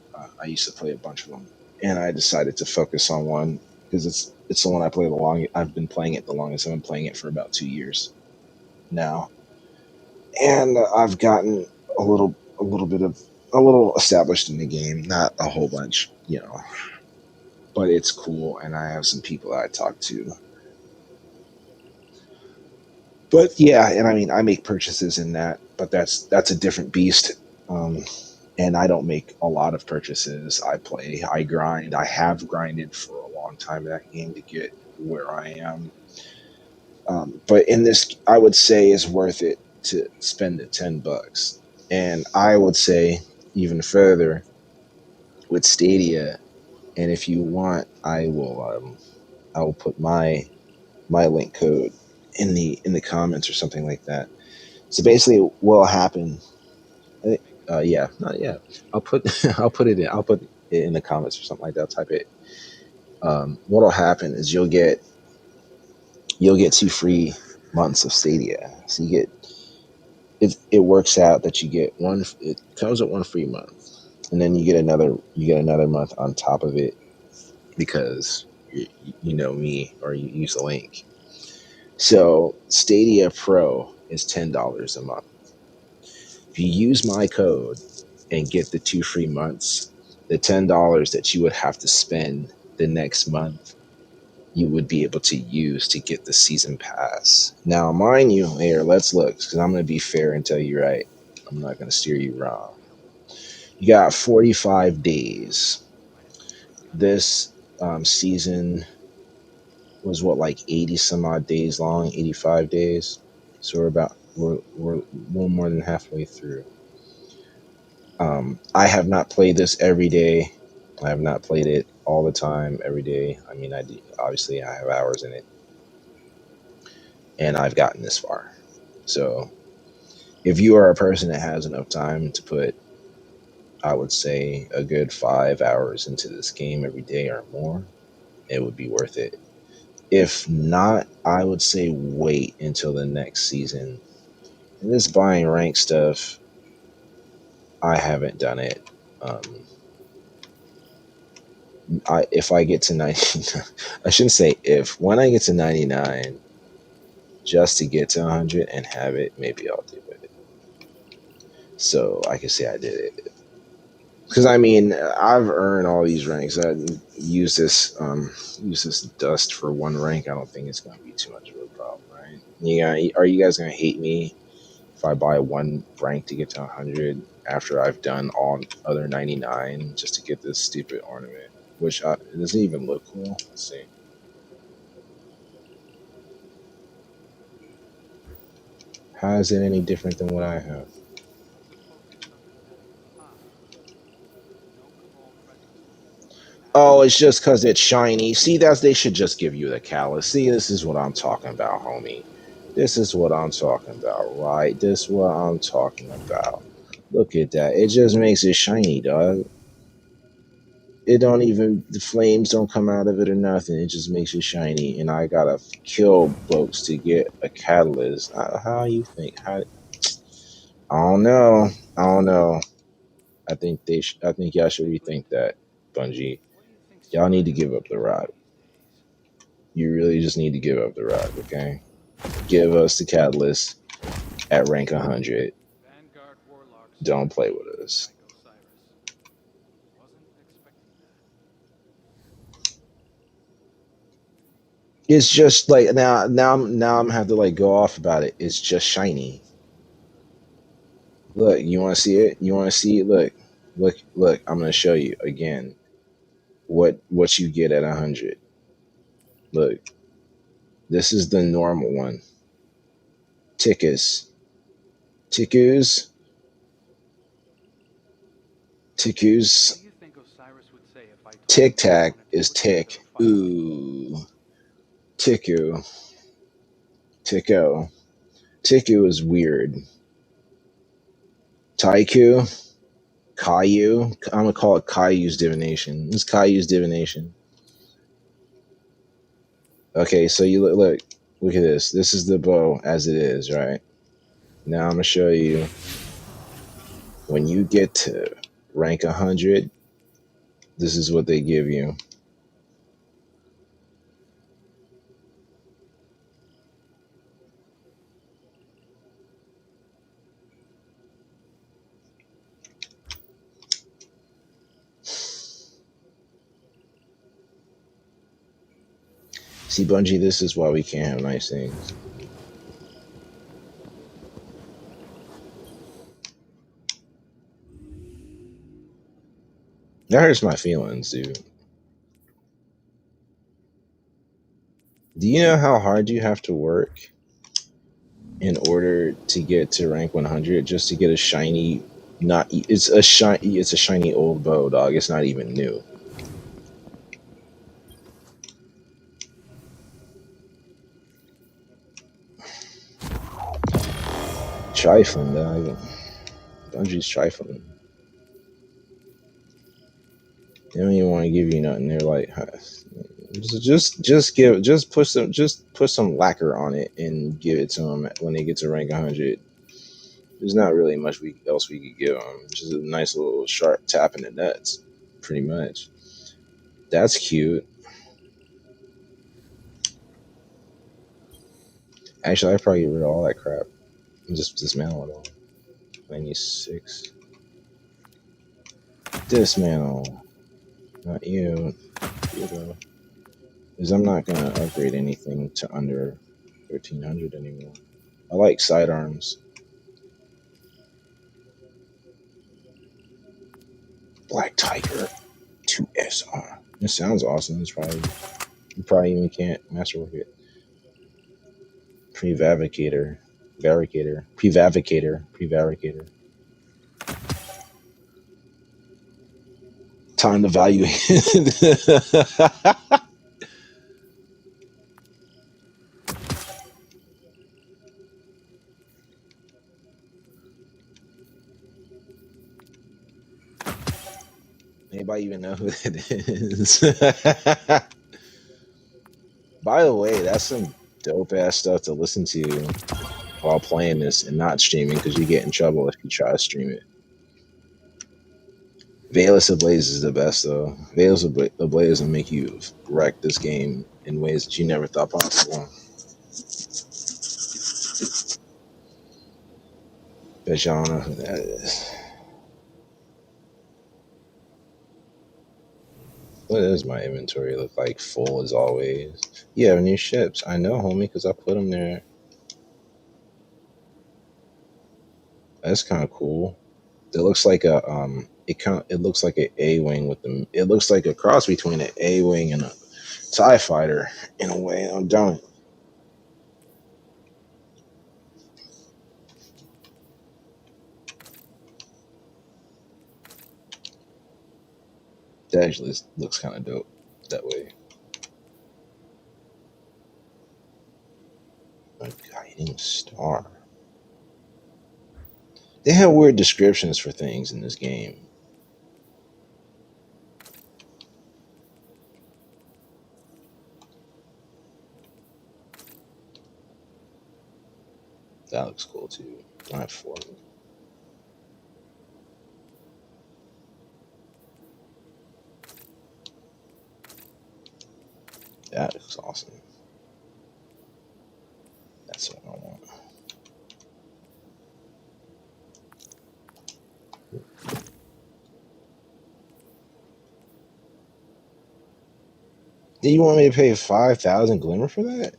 I used to play a bunch of them, and I decided to focus on one because it's the one I play the longest. I've been playing it the longest. I've been playing it for about 2 years now, and I've gotten a little established in the game. Not a whole bunch, but it's cool, and I have some people that I talk to. But yeah, and I mean, I make purchases in that, but that's a different beast. Um, and I don't make a lot of purchases. I grind. I have grinded for a long time in that game to get where I am. But in this, I would say is worth it to spend the $10. And I would say even further with Stadia. And if you want, I will put my link code in the comments or something like that. So basically, what'll happen? Yeah, not yeah. I'll put I'll put it in. I'll put it in the comments or something like that. I'll type it. What'll happen is you'll get 2 free months of Stadia. So you get it works out that you get one. It comes with 1 free month, and then you get another month on top of it because you know me or you use the link. So Stadia Pro is $10 a month. If you use my code and get the 2 free months, the $10 that you would have to spend the next month, you would be able to use to get the season pass. Now, mind you, here, let's look, because I'm going to be fair and tell you right. I'm not going to steer you wrong. You got 45 days. This season was what, like 80 some odd days long, 85 days. So we're a little more than halfway through. I have not played this every day. I have not played it all the time, every day. I mean, obviously I have hours in it, and I've gotten this far. So, if you are a person that has enough time to put, I would say, a good 5 hours into this game every day or more, it would be worth it. If not, I would say wait until the next season. And this buying rank stuff, I haven't done it. If I get to 90, I shouldn't say if. When I get to 99, just to get to 100 and have it, maybe I'll do it. So I can say I did it. Because I mean, I've earned all these ranks. I use this dust for one rank. I don't think it's gonna be too much of a problem, right? Are you guys gonna hate me if I buy one rank to get to 100 after I've done all other 99 just to get this stupid ornament, which it doesn't even look cool? Let's see. How is it any different than what I have? Oh, it's just because it's shiny. See, they should just give you the callus. See, this is what I'm talking about, homie. This is what I'm talking about, right? This is what I'm talking about. Look at that. It just makes it shiny, dog. It don't even, the flames don't come out of it or nothing. It just makes it shiny. And I gotta kill folks to get a catalyst. How you think? I don't know. I don't know. I think y'all should rethink that, Bungie. Y'all need to give up the rock. You really just need to give up the rock, okay? Give us the catalyst at rank 100. Don't play with us. It's just like now I'm have to like go off about it. It's just shiny. Look, you want to see it? You want to see it? Look. I'm gonna show you again what you get at 100. Look, this is the normal one. Tickus, tickus, tickus. Tic tac is tick. Ooh, ticku, ticko. Ticku is weird. Taiku, Caillou. I'm gonna call it Caillou's divination. It's Caillou's divination. Okay, so you look at this. This is the bow as it is, right? Now I'm gonna show you when you get to rank 100. This is what they give you. See, Bungie, this is why we can't have nice things. That hurts my feelings, dude. Do you know how hard you have to work in order to get to rank 100 just to get a shiny? Not it's a shiny. It's a shiny old bow, dog. It's not even new. Trifling, dog. Bungie's trifling. They don't even want to give you nothing. They're like, huh, just put some lacquer on it and give it to them when they get to rank 100. There's not really much else we could give them. Just a nice little sharp tap in the nuts, pretty much. That's cute. Actually, I probably get rid of all that crap and just dismantle it all. 96. Dismantle. Not you. Weirdo. Because I'm not going to upgrade anything to under 1300 anymore. I like sidearms. Black Tiger 2SR. It sounds awesome. It's probably you probably even can't masterwork it. Prevaricator. Prevaricator. Time to value. Anybody even know who that is? By the way, that's some dope ass stuff to listen to while playing this and not streaming because you get in trouble if you try to stream it. Veilus Ablaze is the best though. Veilus Ablaze will make you wreck this game in ways that you never thought possible. Bet y'all don't know who that is. What does my inventory look like? Full as always. You have new ships. I know, homie, because I put them there. That's kind of cool. It looks like a it looks like an A-wing with them. It looks like a cross between an A-wing and a TIE fighter in a way. I'm done. That actually looks kind of dope that way. A guiding star. They have weird descriptions for things in this game. That looks cool too. Not for me. That looks awesome. That's what I want. Do you want me to pay 5,000 glimmer for that?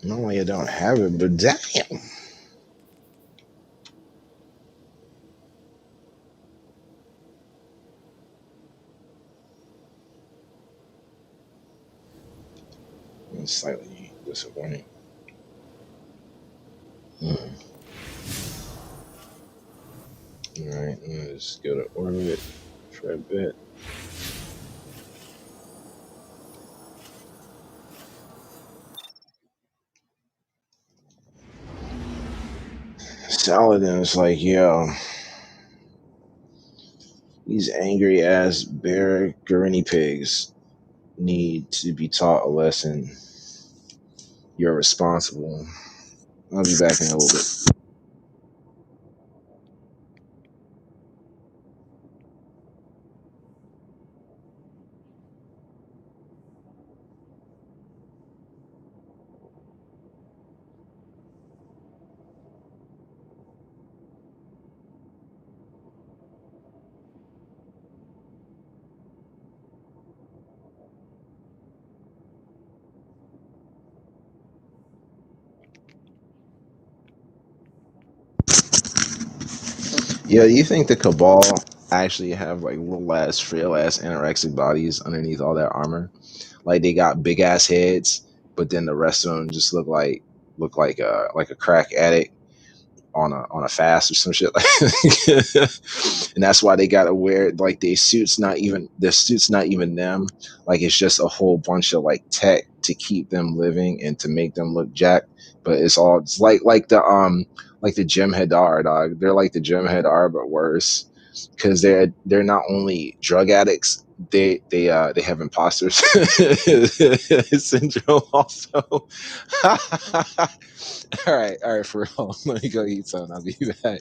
No, you don't have it, but damn. It's slightly disappointing. Alright, let's go to orbit for a bit. Saladin's like, yo, these angry ass bear guinea pigs need to be taught a lesson. You're responsible. I'll be back in a little bit. Yeah, do you think the Cabal actually have like little ass, frail ass, anorexic bodies underneath all that armor? Like they got big ass heads, but then the rest of them just look like a crack addict on a fast or some shit. And that's why they gotta wear like their suits not even them. Like it's just a whole bunch of like tech to keep them living and to make them look jacked. But it's like the Jim Hadar dog. They're like the Jim Hadar but worse. Because they're not only drug addicts, they have imposter syndrome also. All right, for real. Let me go eat something. I'll be back.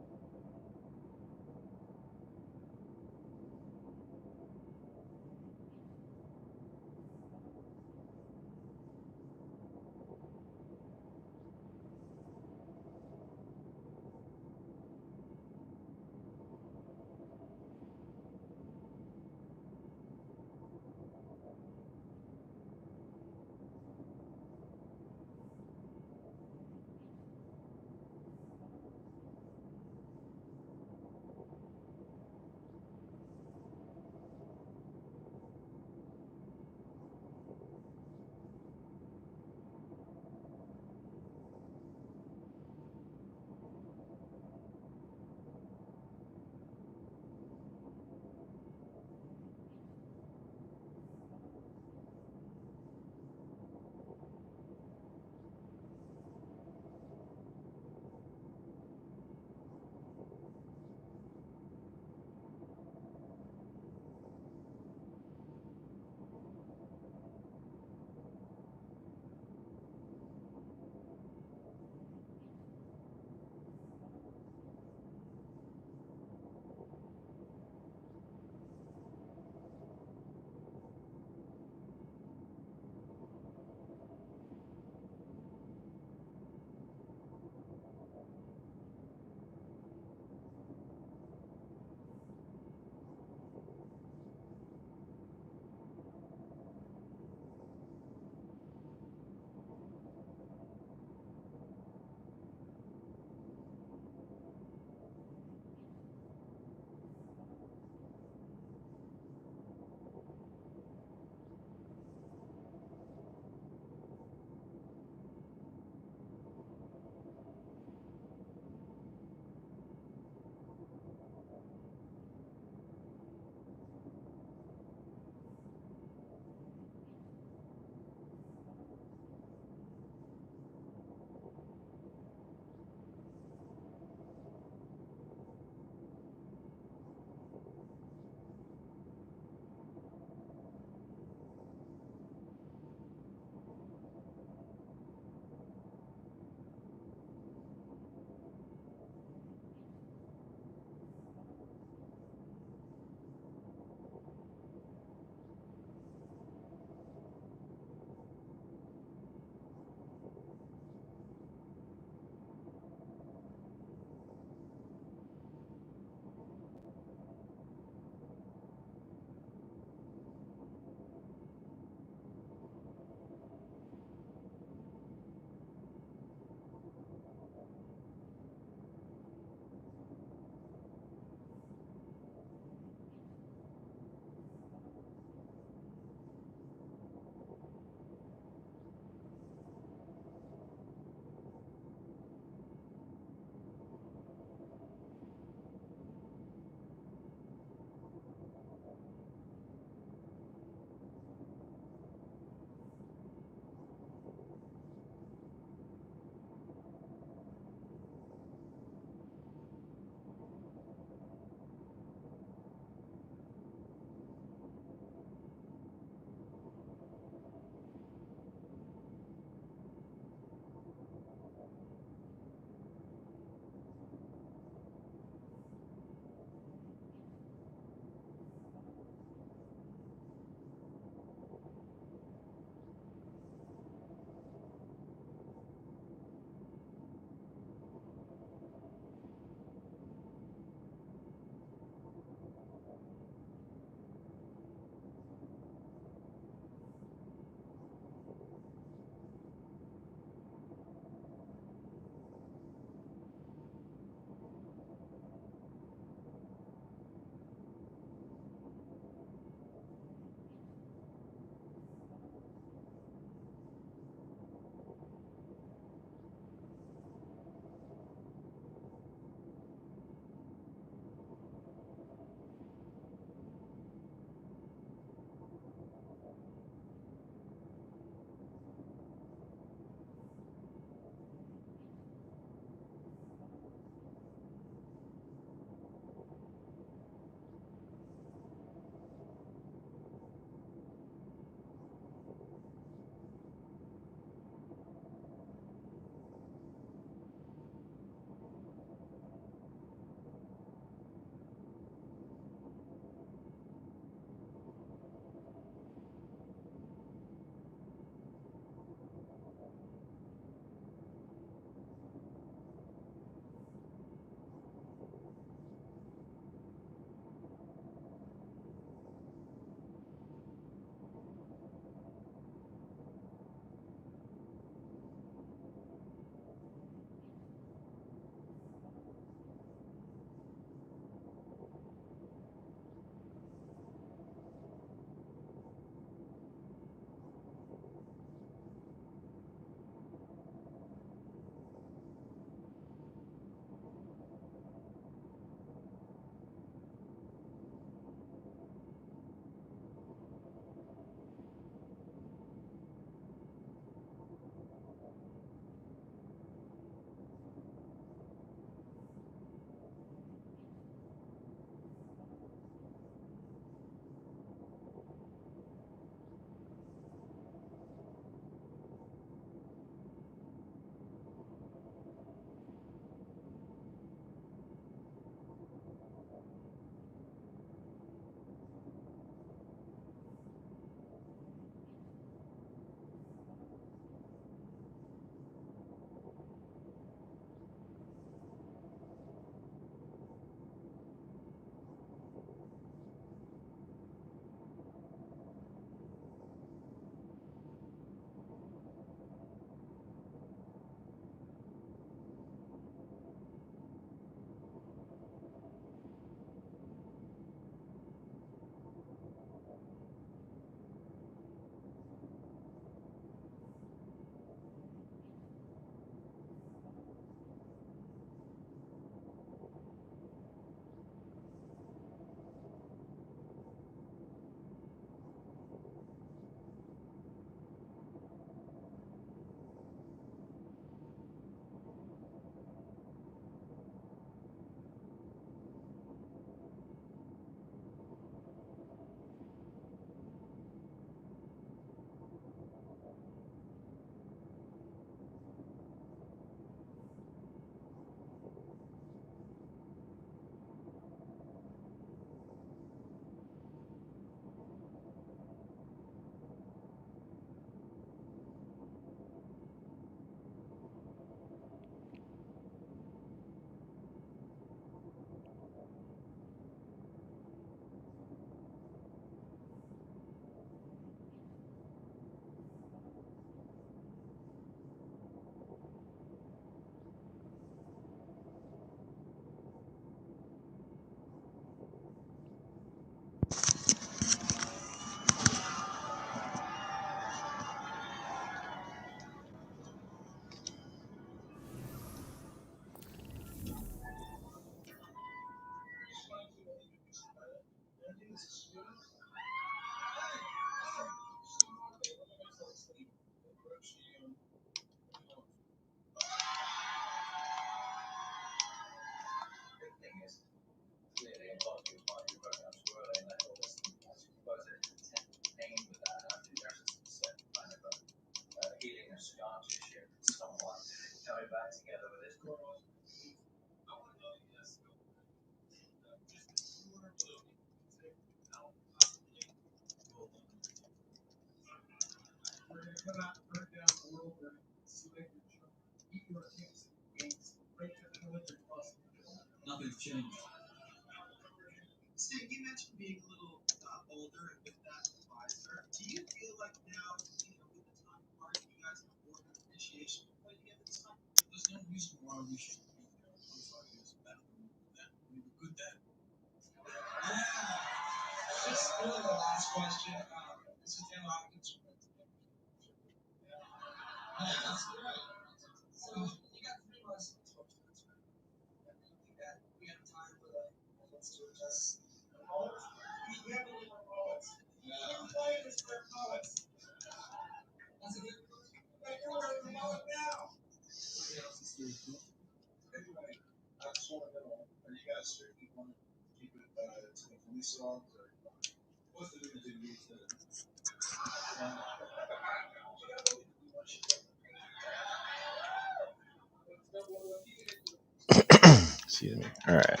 Excuse me. All right.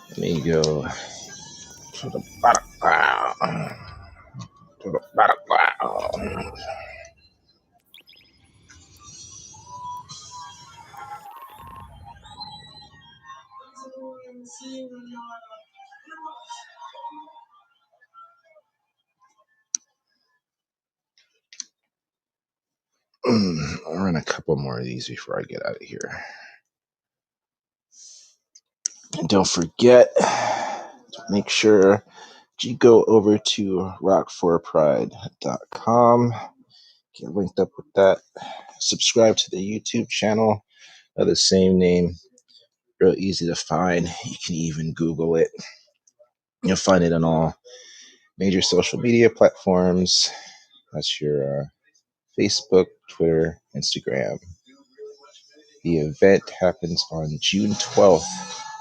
Let me go to the battleground. To the battleground. I'll run a couple more of these before I get out of here. And don't forget to make sure you go over to rock4pride.com. Get linked up with that. Subscribe to the YouTube channel of the same name. Real easy to find. You can even Google it. You'll find it on all major social media platforms. That's your Facebook, Twitter, Instagram. The event happens on June 12th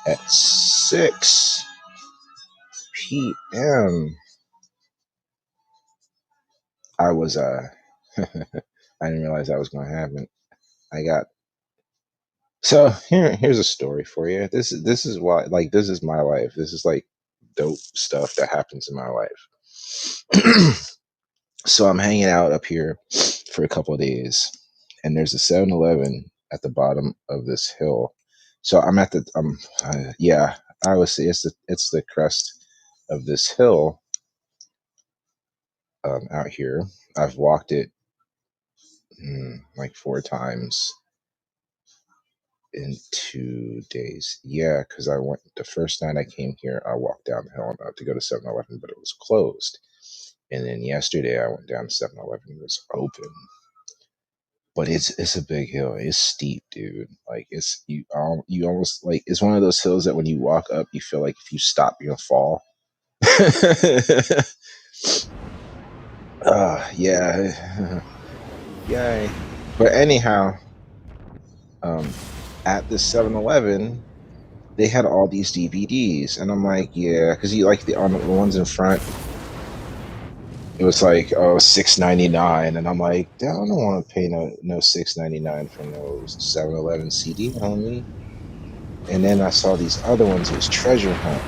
at 6 p.m. I was I didn't realize that was going to happen. So here's a story for you. This is why, like, this is my life. This is like dope stuff that happens in my life. So I'm hanging out up here for a couple of days, and there's a 7-Eleven at the bottom of this hill. So I'm at the yeah, I would say it's the crest of this hill out here. I've walked it like 4 times in 2 days. Yeah, because I went the first night I came here, I walked down the hill to go to 7-Eleven, but it was closed. And then yesterday I went down to 7-Eleven, it was open. But it's a big hill. It's steep, dude. Like you almost like it's one of those hills that when you walk up, you feel like if you stop, you're gonna fall. Yeah, yay. But anyhow, at the 7-Eleven, they had all these DVDs, and I'm like, yeah, because you like the ones in front. It was like $6.99, and I'm like, I don't want to pay no $6.99 for no 7-Eleven CD, homie. And then I saw these other ones. It was Treasure Hunt,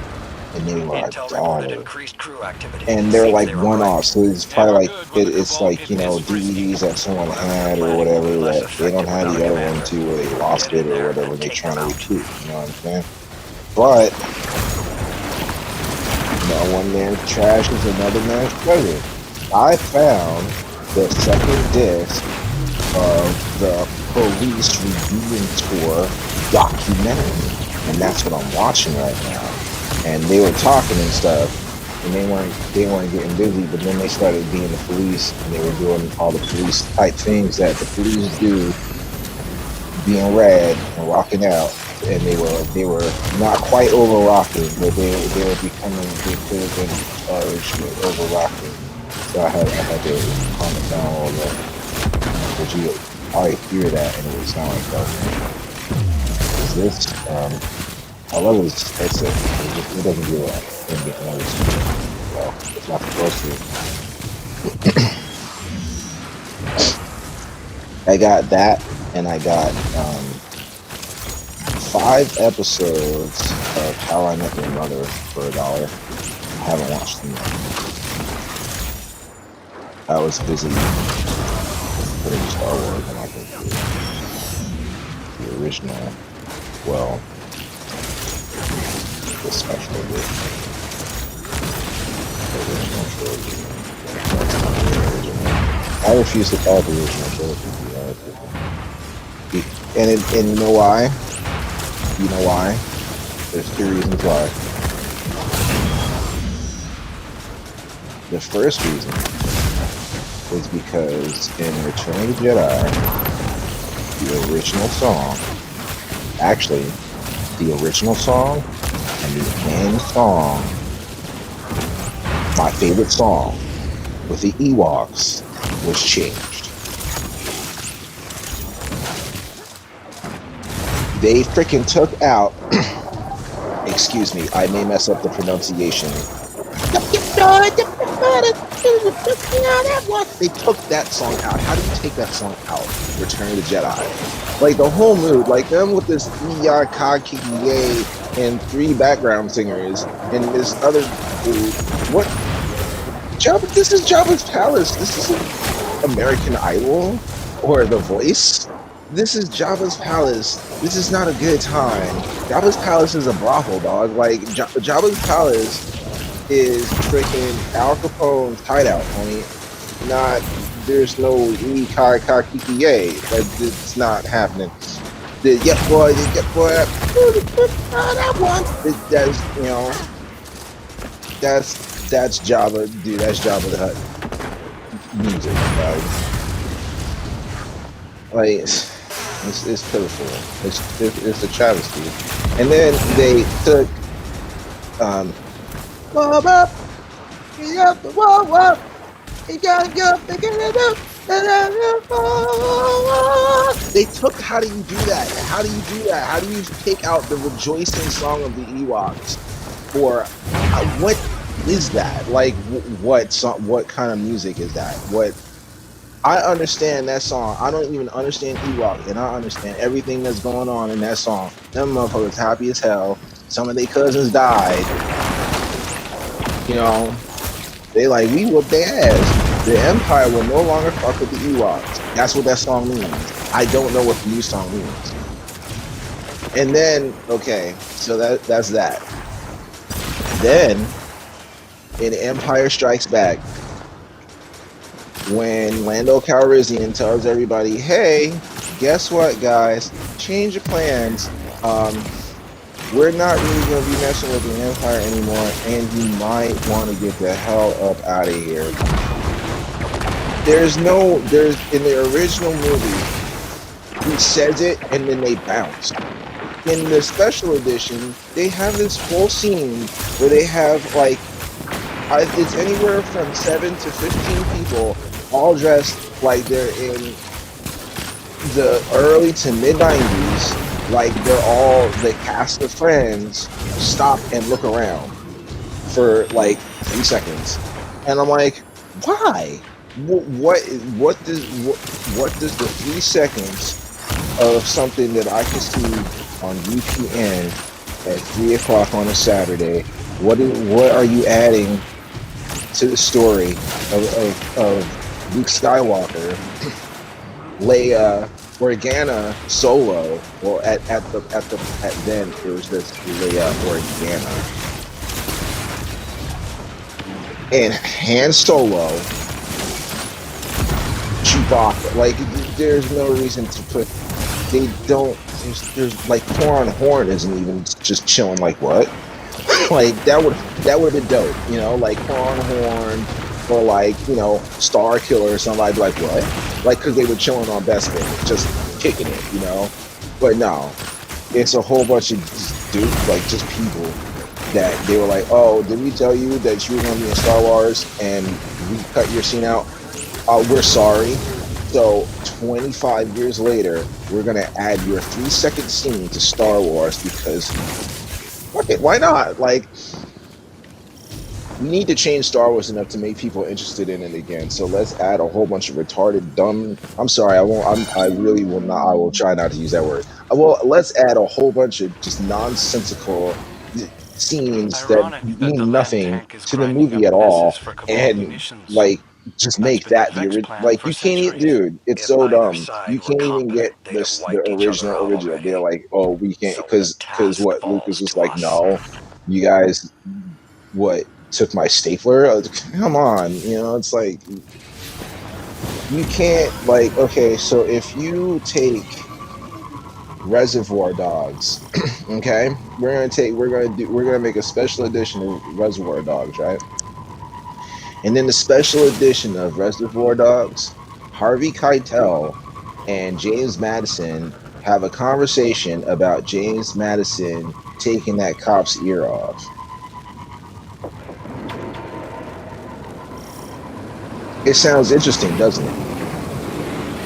and they were $1. Increased crew activity. And they're like one-off, so it's probably like Good. it's like DVDs that someone had or whatever that they don't have the other one too, or they lost it or whatever. They're trying to recoup. You know what I'm saying? But one man's trash is another man's treasure. I found the second disc of the Police Reunion Tour documentary, and that's what I'm watching right now. And they were talking and stuff, and they weren't getting busy, but then they started being the police, and they were doing all the police type things that the police do, being rad and rocking out. And they were not quite over rocking, but they could have been charged with over rocking. So I had to calm it down a little bit. But you probably hear that and it would sound like that. Is this, I love his headset. It doesn't do that. Well, it's not supposed to. I got that, and I got 5 episodes of How I Met Your Mother for $1. I haven't watched them yet. I was busy putting Star Wars, and I think the original, well, the special edition, the original trilogy. I refuse to call it the original trilogy. And you know why? You know why? There's 2 reasons why. The first reason is because in Return of the Jedi, the original song, actually, the original song and the end song, my favorite song with the Ewoks, was changed. They freaking took out, excuse me, I may mess up the pronunciation. They took that song out. How do you take that song out? Return of the Jedi. Like the whole mood, like them with this Iya Kakiye and 3 background singers and this other dude. What? This is Jabba's palace. This isn't American Idol or The Voice. This is Jabba's palace. This is not a good time. Jabba's palace is a brothel, dog. Like Jabba's palace is freaking Al Capone's hideout, homie. Not, there's no Ikai Kakikiye. It's not happening. Yep boy, that one. That's, you know, that's Jabba, dude. That's Jabba the Hutt music, dog. Like, it's pitiful. It's a travesty. And then they took warm up, you have to warm up, you gotta go, they took, how do you do that? How do you do that? How do you take out the rejoicing song of the Ewoks? Or what is that? Like, what song, what kind of music is that? What? I understand that song. I don't even understand Ewok, and I understand everything that's going on in that song. Them motherfuckers happy as hell. Some of their cousins died. You know, they like, we whooped their ass. The Empire will no longer fuck with the Ewoks. That's what that song means. I don't know what the new song means. And then, okay, so that's that. Then, in Empire Strikes Back, when Lando Calrissian tells everybody, hey, guess what, guys? Change your plans. We're not really going to be messing with the Empire anymore, and you might want to get the hell up out of here. There's in the original movie, he says it, and then they bounce. In the special edition, they have this whole scene where they have, like, it's anywhere from 7 to 15 people all dressed like they're in the early to mid 90s, like they're all the cast of Friends, stop and look around for like 3 seconds, and I'm like, why? What does the 3 seconds of something that I can see on UPN at 3 o'clock on a Saturday? What are you adding to the story of Luke Skywalker, Leia, Organa, Solo? Well, at then it was just Leia, Organa, and Han Solo, Chewbacca. Like, there's no reason to put. They don't. There's like Thor on Horn isn't even just chilling. Like what? Like that would have been dope, you know, like Thor on Horn. Or like, you know, Star Killer or somebody, like what? Like, because they were chilling on Bespin, just kicking it, you know? But no, it's a whole bunch of dudes, like just people that they were like, "Oh, did we tell you that you were going to be in Star Wars and we cut your scene out? We're sorry." So 25 years later, we're going to add your 3-second scene to Star Wars because, okay, why not? Like, we need to change Star Wars enough to make people interested in it again. So let's add a whole bunch of retarded, dumb. I'm sorry, I won't. I really will not. I will try not to use that word. Well, let's add a whole bunch of just nonsensical scenes that Ironic that the mean land nothing tank is to the grinding movie up at all, misses for Cabal and munitions. like just That's make been the that the Vex original. plan Like for you can't even, centuries. dude. It's If so either dumb. You side were can't even get competent, they'd have the wiped each other original out original. They're already. like, oh, we can't So the because task what Lucas falls was to like, us. no, you guys what took my stapler. Come on, it's like you can't, like, okay, so if you take Reservoir Dogs, okay, we're gonna make a special edition of Reservoir Dogs, right? And then the special edition of Reservoir Dogs, Harvey Keitel and James Madison have a conversation about James Madison taking that cop's ear off. It sounds interesting, doesn't it?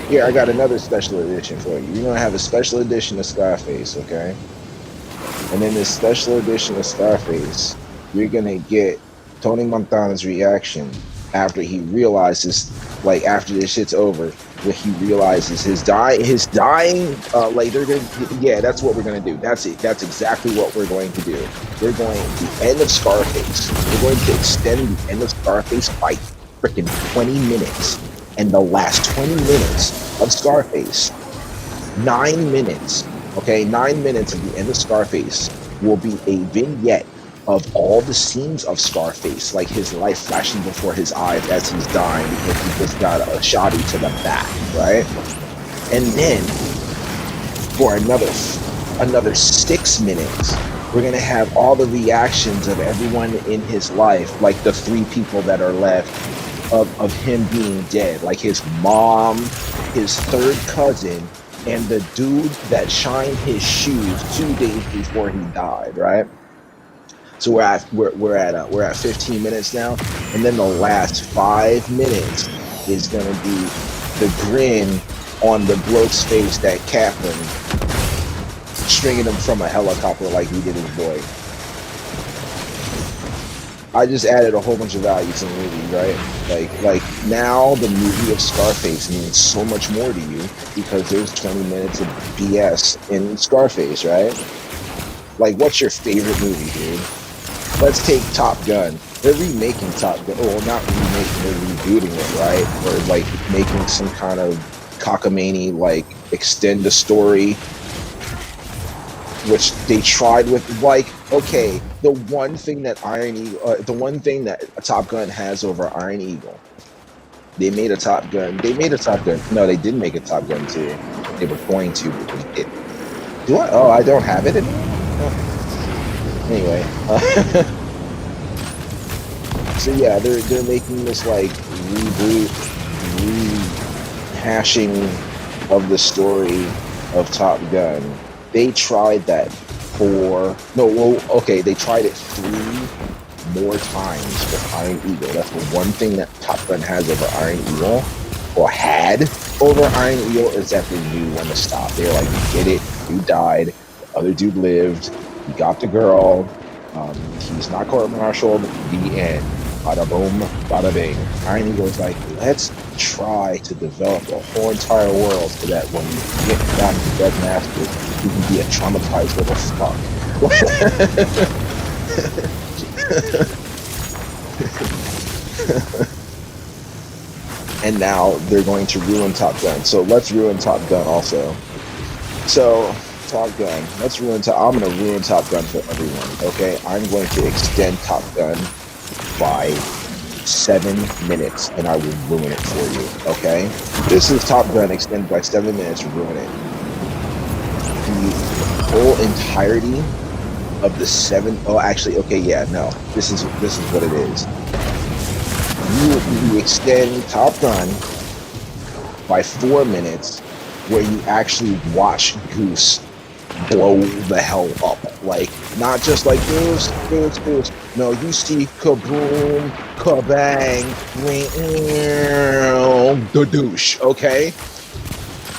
Here, I got another special edition for you. You're gonna have a special edition of Scarface, okay? And then this special edition of Scarface, you're gonna get Tony Montana's reaction after he realizes, like after this shit's over, when he realizes like they're gonna, yeah, that's what we're gonna do. That's it. That's exactly what we're going to do. We're going the end of Scarface. We're going to extend the end of Scarface by freaking 20 minutes, and the last 20 minutes of Scarface, 9 minutes. Okay, 9 minutes at the end of Scarface will be a vignette of all the scenes of Scarface, like his life flashing before his eyes as he's dying because he just got a shotty to the back, right? And then for another 6 minutes, we're gonna have all the reactions of everyone in his life, like the 3 people that are left of him being dead, like his mom, his 3rd cousin, and the dude that shined his shoes 2 days before he died, right? So we're at 15 minutes now, and then the last 5 minutes is gonna be the grin on the bloke's face that Kaplan stringing him from a helicopter like he did his boy. I just added a whole bunch of value to the movie, right? Like now the movie of Scarface means so much more to you because there's 20 minutes of BS in Scarface, right? Like, what's your favorite movie, dude? Let's take Top Gun. They're remaking Top Gun. Well, not remaking, they're rebooting it, right? Or like making some kind of cockamamie, like extend the story, which they tried with, like, okay, the one thing that Top Gun has over Iron Eagle, they made a Top Gun. No, they didn't make a Top Gun 2. They were going to, but they didn't. Do I? Oh, I don't have it anymore. Anyway, so yeah, they're making this like reboot, rehashing of the story of Top Gun. They tried that they tried it 3 more times with Iron Eagle. That's the one thing that Top Gun has over Iron Eagle, or had over Iron Eagle, is that they knew when to stop. They were like, "We did it. You died. The other dude lived. He got the girl. He's not court-martialed. The end. Bada boom, bada bing." Iron Eagle is like, let's try to develop a whole entire world so that when you get down to Dead Master, you can be a traumatized little fuck. And now they're going to ruin Top Gun. So let's ruin Top Gun also. So Top Gun, I'm going to ruin Top Gun for everyone, okay? I'm going to extend Top Gun by 7 minutes, and I will ruin it for you, okay? This is Top Gun extended by 7 minutes, ruin it. The whole entirety of the 7, oh, actually, okay, yeah, no. This is what it is. You extend Top Gun by 4 minutes, where you actually watch Goose blow the hell up. Like, Not just like this. No, you see kaboom, kabang, the douche, okay?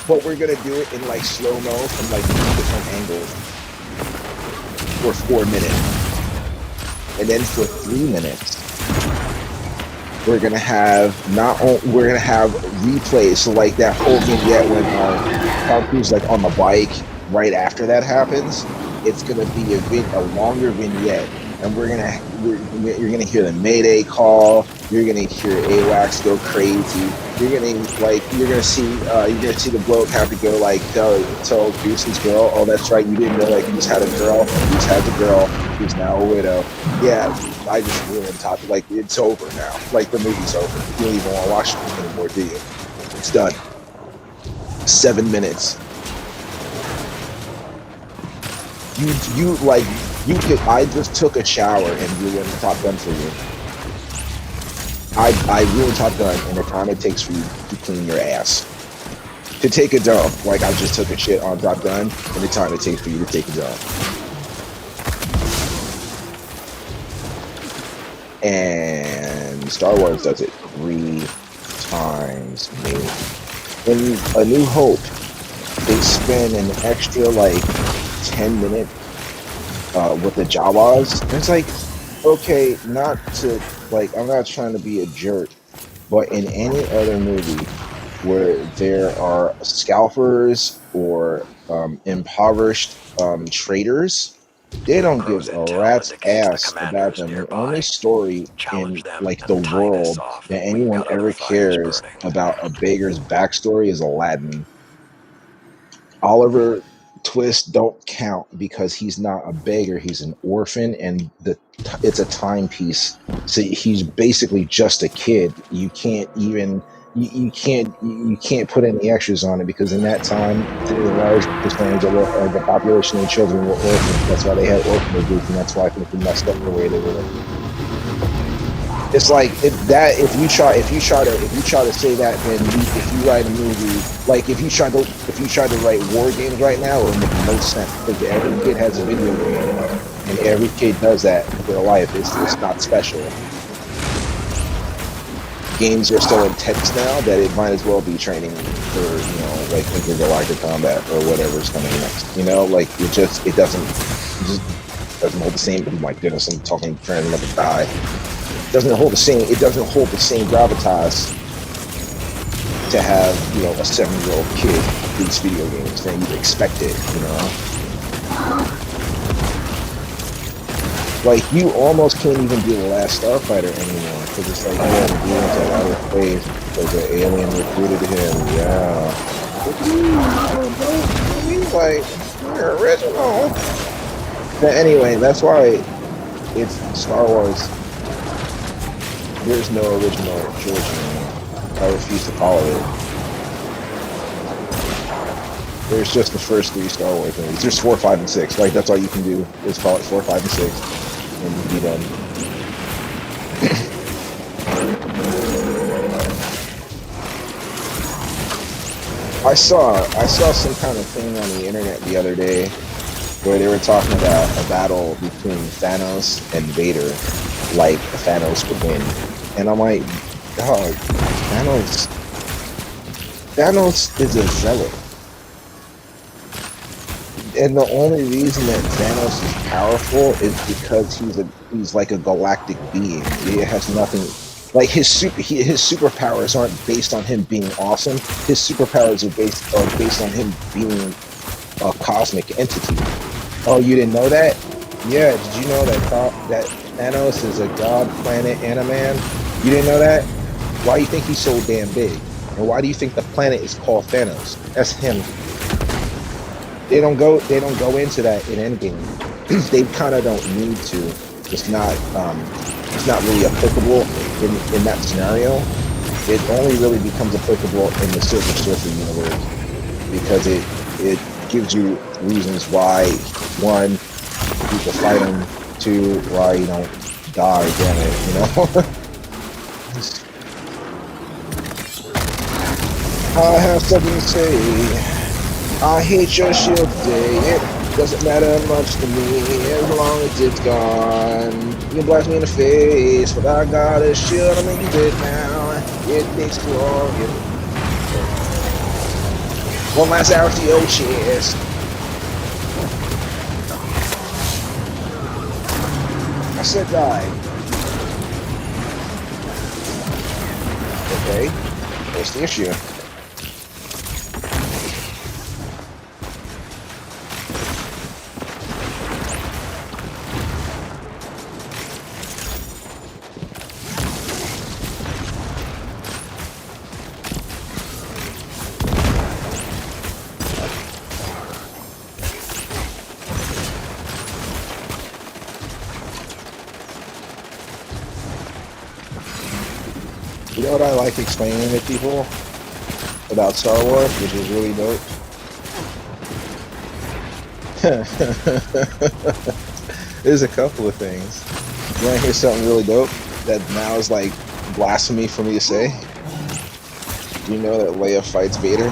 But we're gonna do it in like slow-mo from like 3 different angles for 4 minutes. And then for 3 minutes, we're gonna have replays. So like that whole vignette when Tom Cruise like on the bike right after that happens, it's gonna be a longer vignette, and you're gonna hear the Mayday call. You're gonna hear AWACS go crazy. You're gonna see the bloke have to go like tell Goose's girl, oh that's right, you didn't know like you just had a girl. You just had the girl. Who's now a widow. Yeah, I just ruined topic. Like it's over now. Like the movie's over. You don't even want to watch it anymore, do you? It's done. 7 minutes. I just took a shower and ruined Top Gun for you. I ruined Top Gun and the time it takes for you to clean your ass. To take a dump, like I just took a shit on Top Gun, and the time it takes for you to take a dump. And Star Wars does it 3 times, maybe. In A New Hope, they spend an extra like 10 minutes with the Jawas. And it's like, okay, not to like, I'm not trying to be a jerk, but in any other movie where there are scalpers or impoverished traders, they don't give a rat's ass about them. The only story in like the world that anyone ever cares about a beggar's backstory is Aladdin. Oliver Twist don't count because he's not a beggar, he's an orphan, and it's a timepiece. So he's basically just a kid. You can't even you can't put any extras on it because in that time the large percentage of the population of children were orphans. That's why they had orphanages, and that's why people messed up the way they were. It's like if you try to say that, then if you write a movie, like if you try to write war games right now, it would make no sense because every kid has a video game and every kid does that in their life. It's not special. Games are so intense now that it might as well be training for like intergalactic combat or whatever's coming next. Like it doesn't hold the same. Oh my goodness, I'm trying to never die. It doesn't hold the same gravitas to have a 7-year-old kid do these video games than you'd expect it. Like you almost can't even do The Last Starfighter anymore because it's like you have to do into outer space because the alien recruited him. Yeah. He's like, you're original. But anyway, that's why it's Star Wars. There's no original trilogy. I refuse to call it. There's just the first 3 Star Wars movies. There's 4, 5, and 6. Right? That's all you can do is call it 4, 5, and 6, and you'll be done. I saw some kind of thing on the internet the other day where they were talking about a battle between Thanos and Vader, like Thanos would win. And I'm like, dog, Thanos is a zealot. And the only reason that Thanos is powerful is because he's like a galactic being. It has nothing, like his superpowers aren't based on him being awesome. His superpowers are based on him being a cosmic entity. Oh, you didn't know that? Yeah, did you know that Thanos is a god, planet, and a man? You didn't know that? Why do you think he's so damn big? And why do you think the planet is called Thanos? That's him. They don't go into that in Endgame. They kind of don't need to. It's not really applicable in that scenario. It only really becomes applicable in the Silver Surfer universe because it gives you reasons why, 1, people fight him, 2, why you don't die, damn it, I have something to say. I hate your shield today. Doesn't matter much to me as long as it's gone. You can blast me in the face, but I got a shield. I'm making you dead now. It takes too long. One last arrow to the old chest. I said die. Okay, what's the issue? You know what I like explaining to people about Star Wars, which is really dope? There's a couple of things. You want to hear something really dope that now is like blasphemy for me to say? You know that Leia fights Vader?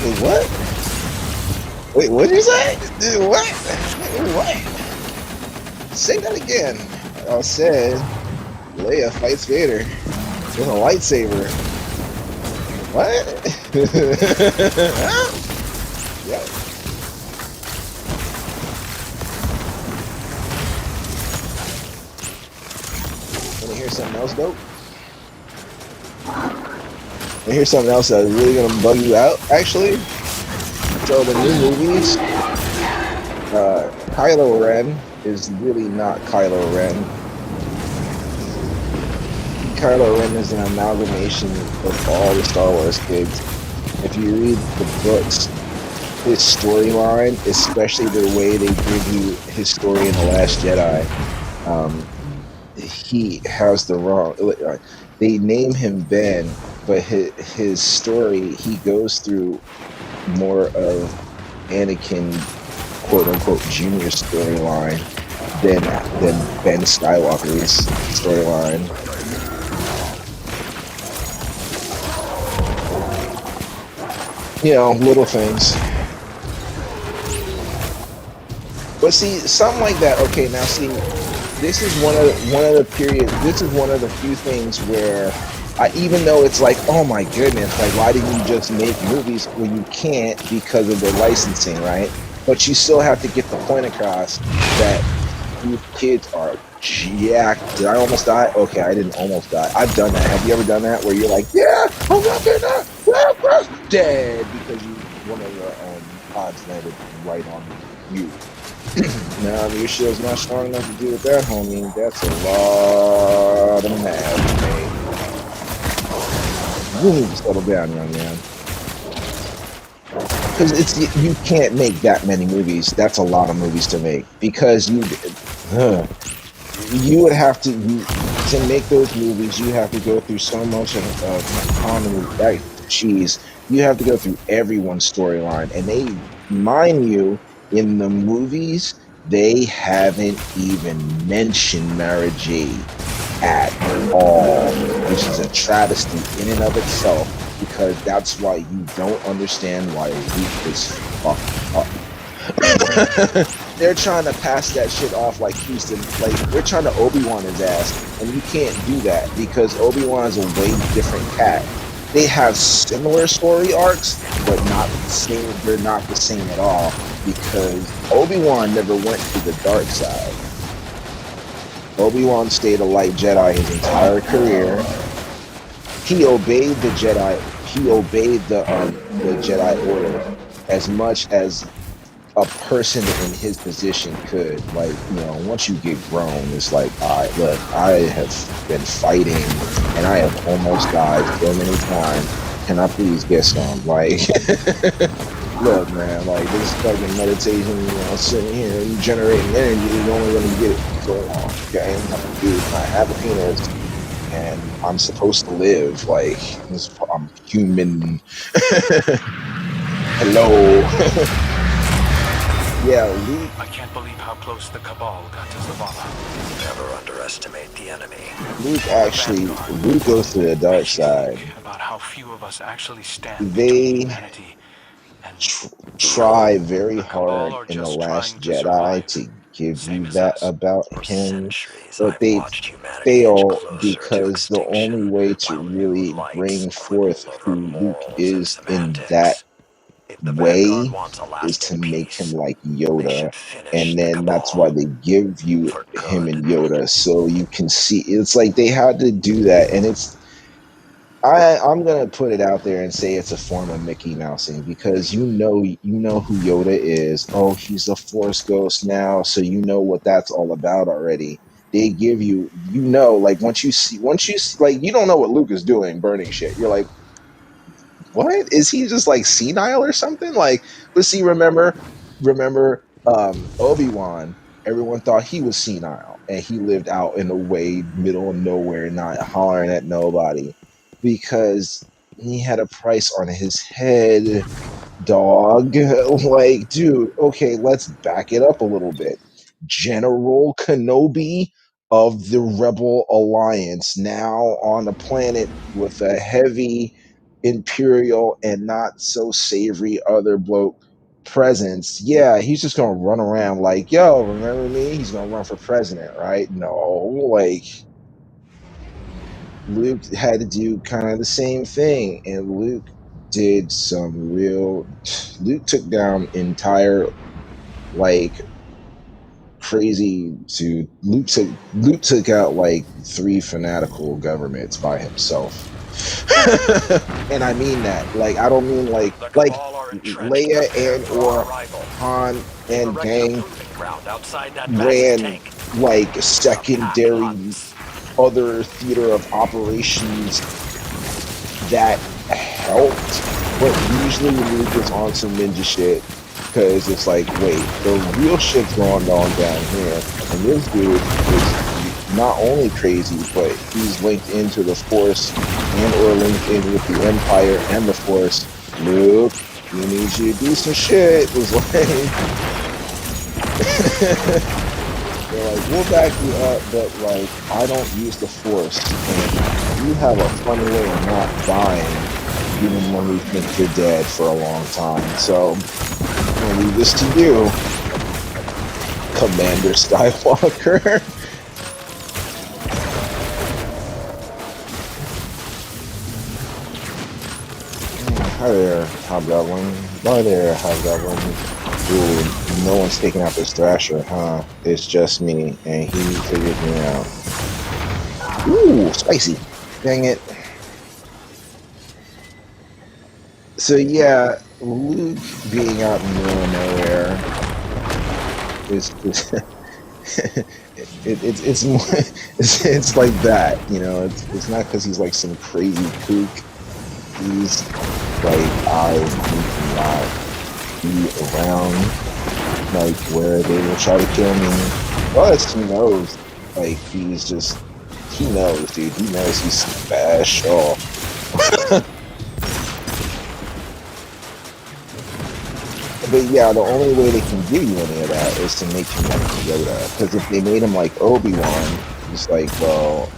Wait, what? Wait, what did you say? Dude, what? What? Say that again. I said Leia fights Vader with a lightsaber. What? Yeah. Wanna hear something else dope? Wanna hear something else that's really gonna bug you out, actually? So the new movies, Kylo Ren is really not Kylo Ren. Kylo Ren is an amalgamation of all the Star Wars kids. If you read the books, his storyline, especially the way they give you his story in The Last Jedi, he has the wrong. They name him Ben, but his story, he goes through more of Anakin, quote unquote, junior storyline than Ben Skywalker's storyline. You know, little things. But see, something like that. Okay, now see, this is one of the periods. This is one of the few things where, even though it's like, oh my goodness, like why didn't you just make movies when you can't because of the licensing, right? But you still have to get the point across that these kids are jacked. Did I almost die? Okay, I didn't almost die. I've done that. Have you ever done that where you're like, yeah, I'm not gonna dead because one of the odds landed right on you. Now your shield's not strong enough to deal with that, homie. That's a lot of math, man. You need to settle down, young man. Because you can't make that many movies. That's a lot of movies to make. Because you would have to make those movies. You have to go through so much of comedy, right? Jeez, you have to go through everyone's storyline, and they, mind you, in the movies, they haven't even mentioned Mara Jade at all, which is a travesty in and of itself, because that's why you don't understand why Luke is fucked up. They're trying to pass that shit off like Houston, like they're trying to Obi-Wan his ass, and you can't do that because Obi-Wan is a way different cat. They have similar story arcs, but not the same. They're not the same at all because Obi-Wan never went to the dark side. Obi-Wan stayed a light Jedi his entire career. He obeyed the Jedi. He obeyed the Jedi Order as much as a person in his position could. Like, you know, once you get grown, it's like, all right, look, I have been fighting and I have almost died so many times. Can I please get some? Like, look, man, like this fucking meditation, you know, sitting here and generating energy, you're only going to get it so long. Okay, I have a penis and I'm supposed to live. Like, I'm human. Hello. Yeah, Luke. I can't believe how close the Cabal got to Zavala. Never underestimate the enemy. Luke goes to the dark side. About how few of us actually stand between They humanity try very The Cabal hard are in The just Last trying to Jedi survive. to give Same you as that us. about For him, centuries, but I've they watched humanity inch fail closer to because the only extinction, way to while new really lights bring forth quibble over who Luke morals and is in that semantics. If the Vanguard way wants a is to lasting make him peace, like they Yoda, should finish and the then that's why Cabal. they give you For him good. and Yoda, so you can see. It's like they had to do that, and I'm gonna put it out there and say it's a form of Mickey Mousing because you know who Yoda is. Oh, he's a Force ghost now, so you know what that's all about already. They give like once you see, like you don't know what Luke is doing, burning shit. You're like, what is he just like senile or something? Like, but see, remember, Obi-Wan. Everyone thought he was senile, and he lived out in the way, middle of nowhere, not hollering at nobody, because he had a price on his head, dog. Like, dude, okay, let's back it up a little bit. General Kenobi of the Rebel Alliance, now on a planet with a heavy imperial and not so savory other bloke presence. Yeah, he's just gonna run around like, yo, remember me? He's gonna run for president, right? No, like Luke had to do kind of the same thing, and Luke did some real. Luke took down entire like crazy to Luke took out like 3 fanatical governments by himself. And I mean that. Like I don't mean The like Cabal are entrenched. Leia Prepare and for our or arrival. Han They've and erected a gang proving ground outside that massive ran tank. like The pack secondary hunts. other theater of operations that helped, but usually Luke is on some ninja shit because it's like, wait, the real shit's going on down here, and this dude is not only crazy, but he's linked into the Force and or linked in with the Empire and the Force. Luke, we need you to do some shit. It was like they're like, we'll back you up, but like I don't use the Force, and you have a funny way of not dying even when we think you're dead for a long time. So I'm gonna leave this to you, Commander Skywalker. Hi there, Hobgoblin. Hi there, Hobgoblin. Ooh, no one's taking out this Thrasher, huh? It's just me, and he figured me out. Ooh, spicy. Dang it. So yeah, Luke being out in the middle of nowhere is it's more it's like that, you know. It's not because he's like some crazy kook. He's like, I need to not be around like where they will try to kill me. Plus, he knows, like he knows, dude. He knows he's special. But yeah, the only way they can give you any of that is to make him like Yoda. Because if they made him like Obi-Wan, it's like, well,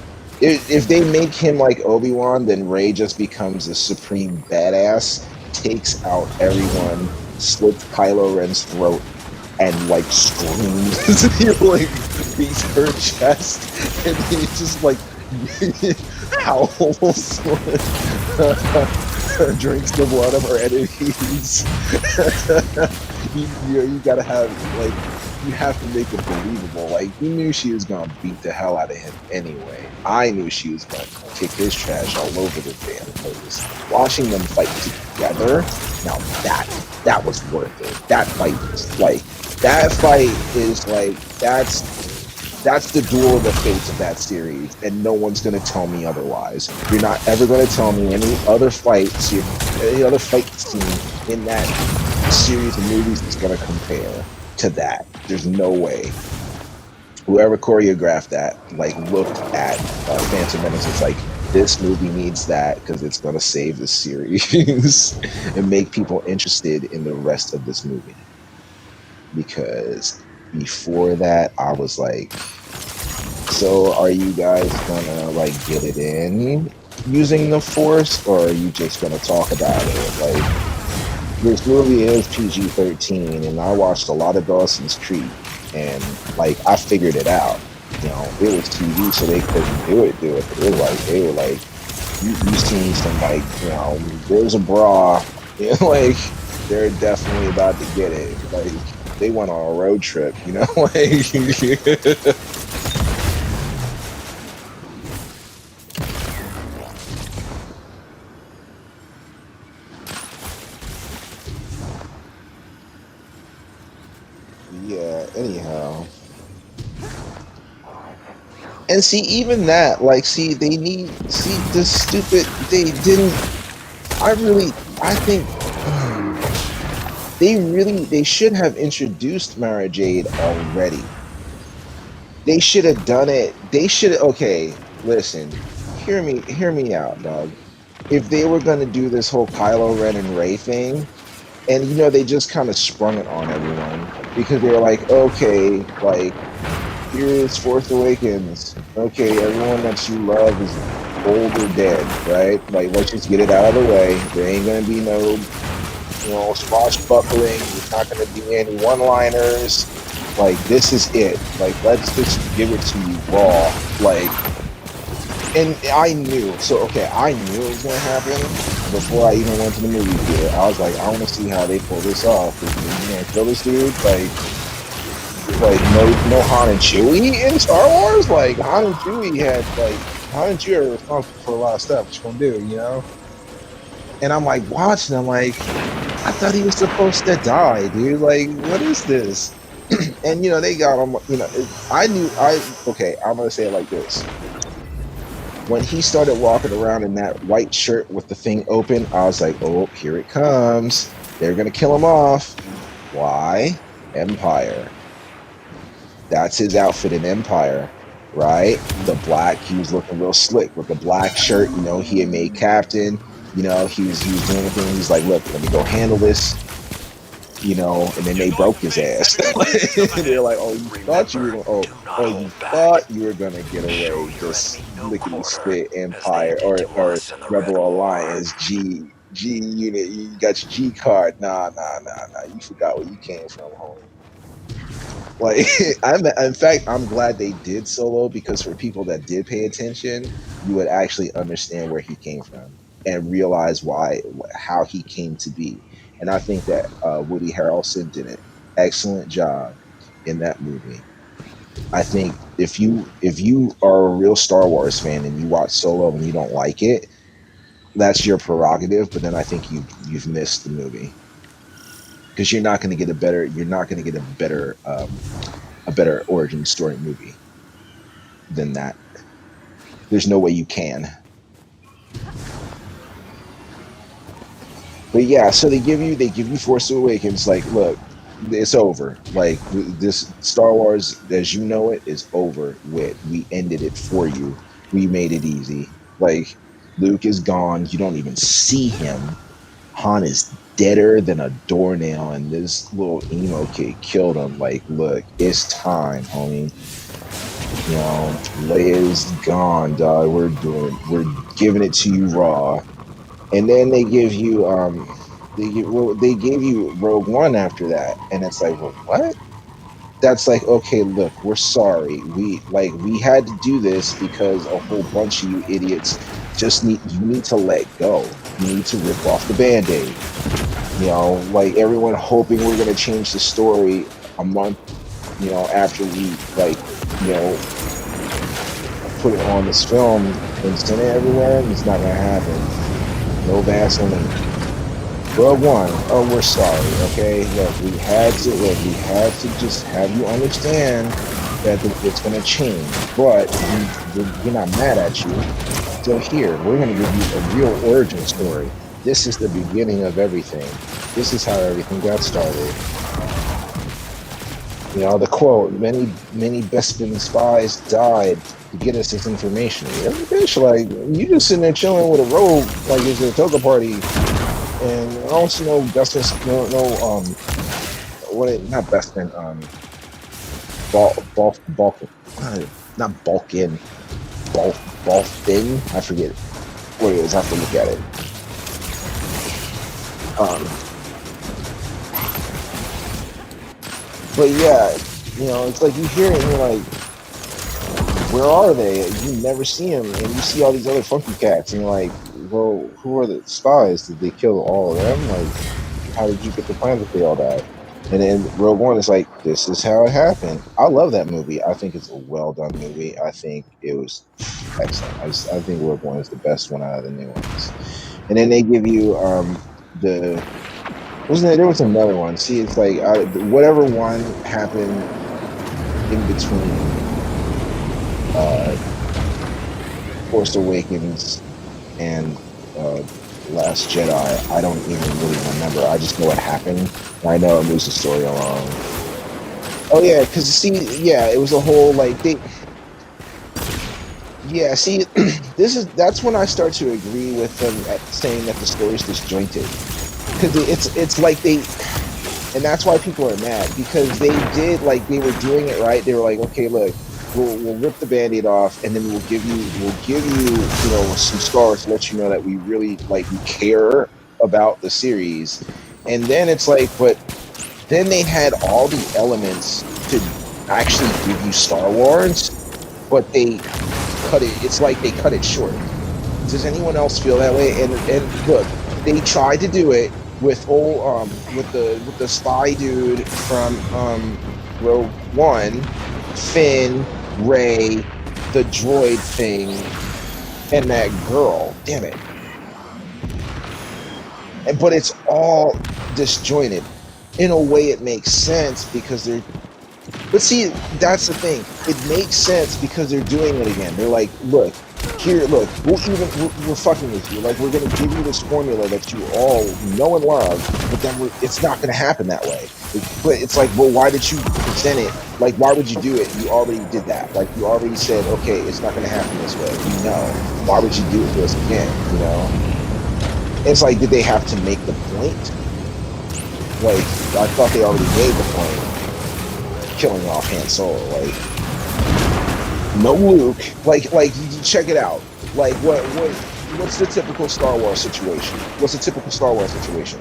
if they make him like Obi-Wan, then Rey just becomes a supreme badass, takes out everyone, slits Kylo Ren's throat, and like screams, he like beats her chest, and he just like howls, drinks the blood of her enemies. You gotta have like you have to make it believable. Like you knew she was gonna beat the hell out of him anyway. I knew she was gonna kick his trash all over the damn place. Watching them fight together, now that was worth it. That fight was like that fight is like that's the duel of the fates of that series, and no one's gonna tell me otherwise. You're not ever gonna tell me any other fight scene in that series of movies is gonna compare to that. There's no way. Whoever choreographed that, like, looked at Phantom Menace, it's like this movie needs that because it's gonna save the series and make people interested in the rest of this movie. Because before that, I was like, so are you guys gonna like get it in using the Force, or are you just gonna talk about it? Like, this movie is PG-13, and I watched a lot of Dawson's Creek, and like I figured it out. You know, it was TV, so they couldn't do it. But it was like they were like, you seen some like, you know, there's a bra, you know, like they're definitely about to get it. Like they went on a road trip, you know, like. Yeah, anyhow. And see, even that, like, see, they need, see, this stupid, they didn't, I think, they should have introduced Mara Jade already. They should have done it, okay, listen, hear me out, dog. If they were going to do this whole Kylo Ren and Rey thing, and, you know, they just kind of sprung it on everyone, because they were like, okay, like, here's Force Awakens. Okay, everyone that you love is old or dead, right? Like, let's just get it out of the way. There ain't gonna be no, you know, swashbuckling. There's not gonna be any one-liners. Like, this is it. Like, let's just give it to you raw. Like, and I knew. So, okay, I knew it was gonna happen before I even went to the movie theater. I was like, I want to see how they pull this off. Is you gonna kill this dude? Like no Han and Chewie in Star Wars? Like Han and Chewie are responsible for a lot of stuff. What you gonna do, you know? And I'm like watching, I'm like, I thought he was supposed to die, dude. Like, what is this? And you know, they got him, you know, okay, I'm gonna say it like this. When he started walking around in that white shirt with the thing open, I was like, oh, here it comes. They're gonna kill him off. Why? Empire. That's his outfit in Empire, right? The black, he was looking real slick with the black shirt. You know, he had made captain. You know, he was doing the thing. He's like, look, let me go handle this. You know, and then they broke his ass. They're like, oh, you thought you were gonna, you thought you were gonna get away just lickety spit Empire or Rebel Alliance G unit. You got your G card. Nah. You forgot where you came from, homie. Like, in fact, I'm glad they did Solo, because for people that did pay attention, you would actually understand where he came from and realize how he came to be. And I think that Woody Harrelson did an excellent job in that movie. I think if you are a real Star Wars fan and you watch Solo and you don't like it, that's your prerogative. But then I think you've missed the movie, because you're not going to get a better origin story movie than that. There's no way you can. But yeah, so they give you Force Awakens. Like, look, it's over. Like, this Star Wars as you know it is over with. We ended it for you. We made it easy. Like, Luke is gone. You don't even see him. Han is deader than a doornail, and this little emo kid killed him. Like, look, it's time, homie. You know, Leia's gone, dog. We're giving it to you raw. And then they give you they gave you Rogue One after that, and it's like, well, what? That's like, okay, look, we're sorry. We had to do this because a whole bunch of you idiots you need to let go. You need to rip off the Band-Aid. You know, like everyone hoping we're gonna change the story a month, you know, after we put it on this film and send it everywhere. It's not gonna happen. No Vaseline. Rogue One. Oh, we're sorry. Okay, look, we had to just have you understand that it's gonna change. But we're not mad at you. So here, we're gonna give you a real origin story. This is the beginning of everything. This is how everything got started. You know, the quote, many Bespin spies died to get us this information. Bitch, like, you just sitting there chilling with a robe, like it's a toga party, and I don't see no Bespin, not Bespin, not Balkan, Balfin, I forget what it is, I have to look at it. But yeah, it's like you hear it and you're like, where are they? You never see them, and you see all these other funky cats, and you're like, well, who are the spies? Did they kill all of them? Like, how did you get the plan that they all died? And then Rogue One is like, this is how it happened. I love that movie. I think it's a well done movie. I think it was excellent. I think Rogue One is the best one out of the new ones. And then they give you the wasn't there was another one. See, it's like whatever one happened in between uh Force Awakens and Last Jedi. I don't even really remember. I just know what happened. I know it moves the story along. Oh yeah, because see, yeah, it was a whole like they. Yeah, see, that's when I start to agree with them at saying that the story is disjointed because it's like they, and that's why people are mad because they did like they were doing it right. They were like, okay, look, we'll rip the band-aid off, and then we'll give you some scars to let you know that we really like we care about the series, and then it's like, but then they had all the elements to actually give you Star Wars, but they cut it. It's like they cut it short. Does anyone else feel that way? And look, they tried to do it with with the spy dude from Rogue One, Finn, Ray, the droid thing, and that girl. Damn it! But it's all disjointed. In a way, it makes sense because they're. But see, that's the thing. It makes sense because they're doing it again. They're like, look, we're fucking with you. Like, we're gonna give you this formula that you all know and love, but then it's not gonna happen that way. But it's like, well, why did you present it? Like, why would you do it? You already did that. Like, you already said, okay, it's not gonna happen this way. You know, why would you do it to us again? It's like, did they have to make the point? Like, I thought they already made the point. Killing off Han Solo, like no Luke, like you check it out. Like what's the typical Star Wars situation? What's the typical Star Wars situation?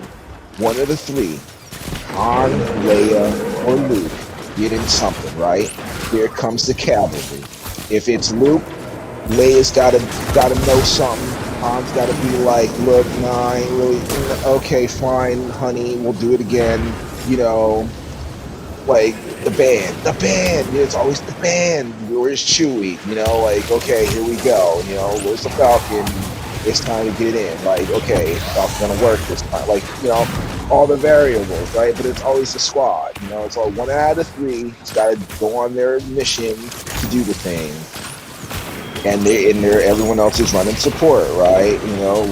One of the three, Han, Leia, or Luke, getting something, right? Here comes the cavalry. If it's Luke, Leia's gotta know something. Han's gotta be like, look, nah, I ain't really okay, fine, honey, we'll do it again, like the band. It's always the band. Where's Chewie? Like, okay, here we go. Where's the Falcon? It's time to get in. Like, okay, Falcon's gonna work this time. Like, all the variables, right? But it's always the squad. It's all one out of three. It's got to go on their mission to do the thing, and they're in there. Everyone else is running support, right?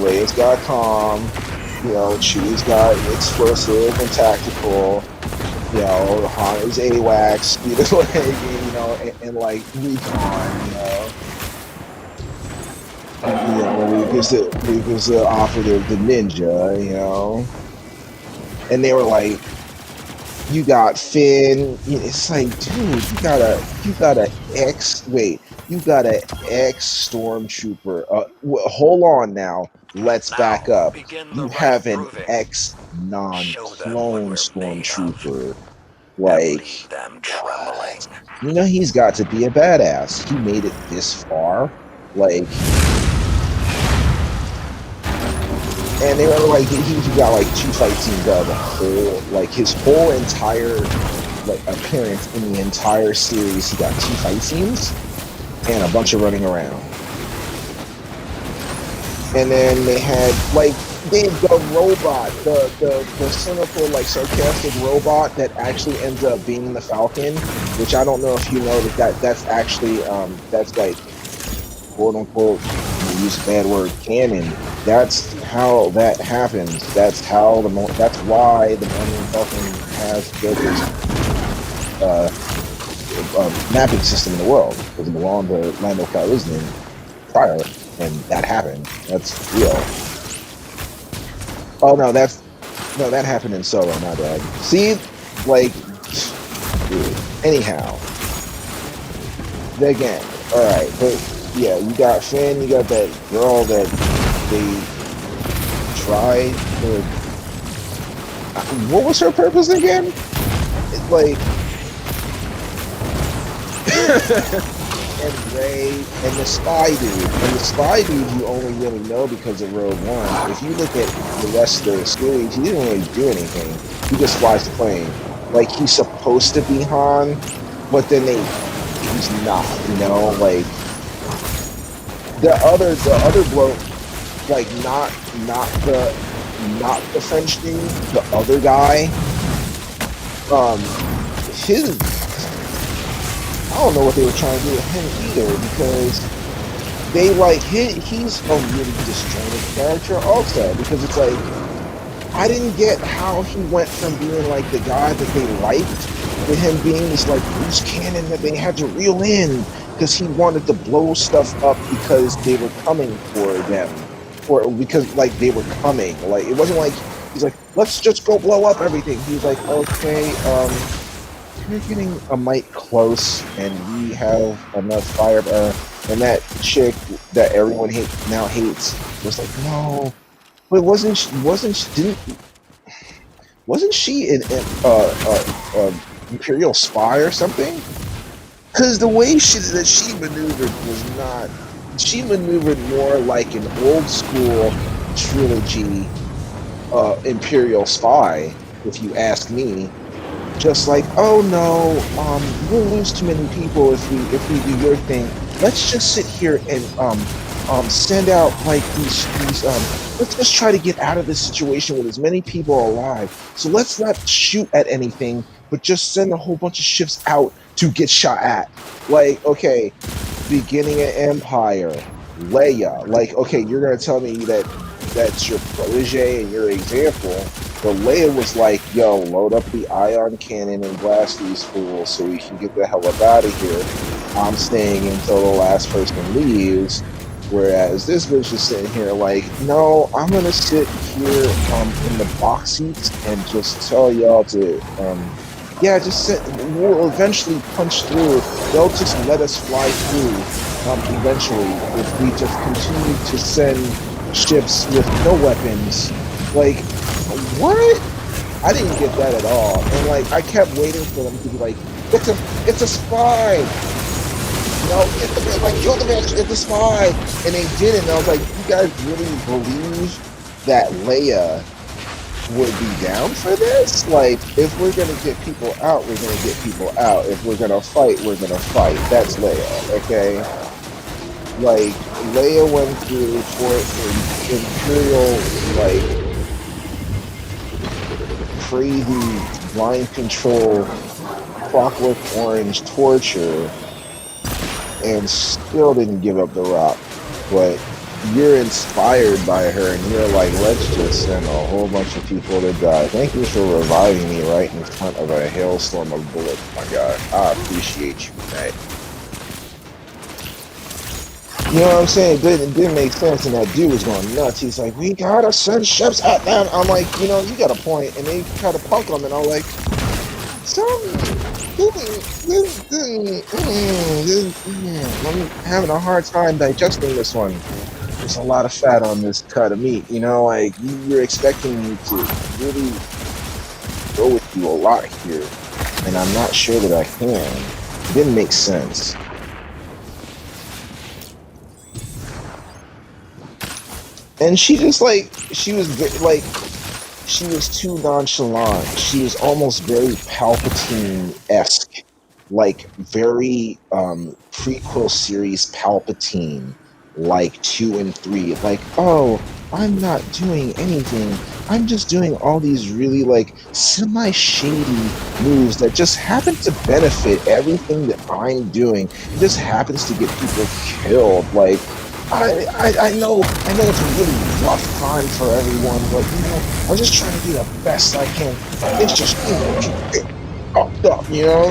Rey's got comm. Chewie's got explosive and tactical. Han is AWACS, and like recon, Luke is the operative, the ninja, and they were like, you got Finn. It's like, dude, you got a ex stormtrooper. Hold on now. Let's back up. You have an ex non-clone stormtrooper. Like, he's got to be a badass. He made it this far. Like, and they were like, he got like 2 fight scenes out of the whole, like his whole entire like appearance in the entire series. He got 2 fight scenes and a bunch of running around. And then they had like the robot, the cynical, like sarcastic robot that actually ends up being the Falcon, which I don't know if you know that's actually that's like quote unquote, use a bad word, canon. That's how that happens. That's why the Millennium Falcon has built his mapping system in the world, because it belonged to Lando Calrissian prior, and that happened. That's real. Oh no, that happened in Solo, my bad. See, like, dude. Anyhow, again, all right, but yeah, you got Finn, you got that girl that they tried to. What was her purpose again? Like, and Ray and the Spy Dude. And the Spy Dude you only really know because of Rogue One. If you look at the rest of the series, he didn't really do anything. He just flies the plane. Like, he's supposed to be Han, but then he's not, you know? Like, the other bloke, like, not the French dude, the other guy, his, I don't know what they were trying to do with him either, because they like he's a really disjointed character also, because it's like I didn't get how he went from being like the guy that they liked to him being this like loose cannon that they had to reel in because he wanted to blow stuff up because they were coming for them, or because like they were coming. Like it wasn't like he's like, let's just go blow up everything. He's like, okay, you're getting a mite close, and we have enough fire. And that chick that everyone now hates was like, no, but wasn't she an Imperial spy or something? Because the way that she maneuvered was not. She maneuvered more like an old school trilogy Imperial spy, if you ask me. Just like, oh no, we'll lose too many people if we do your thing. Let's just sit here and send out like these let's just try to get out of this situation with as many people alive. So let's not shoot at anything, but just send a whole bunch of ships out to get shot at. Like, okay, beginning of Empire, Leia. Like, okay, you're gonna tell me that that's your protege and your example. But Leia was like, yo, load up the ion cannon and blast these fools so we can get the hell up out of here. I'm staying until the last person leaves. Whereas this bitch is sitting here like, no, I'm going to sit here in the box seats and just tell y'all to, we'll eventually punch through. They'll just let us fly through eventually if we just continue to send ships with no weapons. Like, what? I didn't get that at all. And like I kept waiting for them to be like, it's a spy. No, kill the bitch, it's a spy. And they didn't. And I was like, you guys really believe that Leia would be down for this? Like, if we're gonna get people out, we're gonna get people out. If we're gonna fight, we're gonna fight. That's Leia, okay? Like, Leia went through for Imperial, like, crazy mind control, Clockwork Orange torture, and still didn't give up the rock. But you're inspired by her, and you're like, let's just send a whole bunch of people to die. Thank you for reviving me right in front of a hailstorm of bullets. My God, I appreciate you, mate. You know what I'm saying? It didn't make sense, and that dude was going nuts. He's like, we gotta send ships at them. I'm like, you know, you got a point. And they try to punk him, and I'm like, I'm having a hard time digesting this one. There's a lot of fat on this cut of meat. You know, like, you're expecting me to really go with you a lot here, and I'm not sure that I can. It didn't make sense. And she just like, she was too nonchalant. She was almost very Palpatine-esque, like very prequel series Palpatine, like 2 and 3. Like, oh, I'm not doing anything. I'm just doing all these really like semi-shady moves that just happen to benefit everything that I'm doing. It just happens to get people killed. Like, I know it's a really rough time for everyone, but you know, I'm just trying to do the best I can. It's just, you know, get fucked up, you know?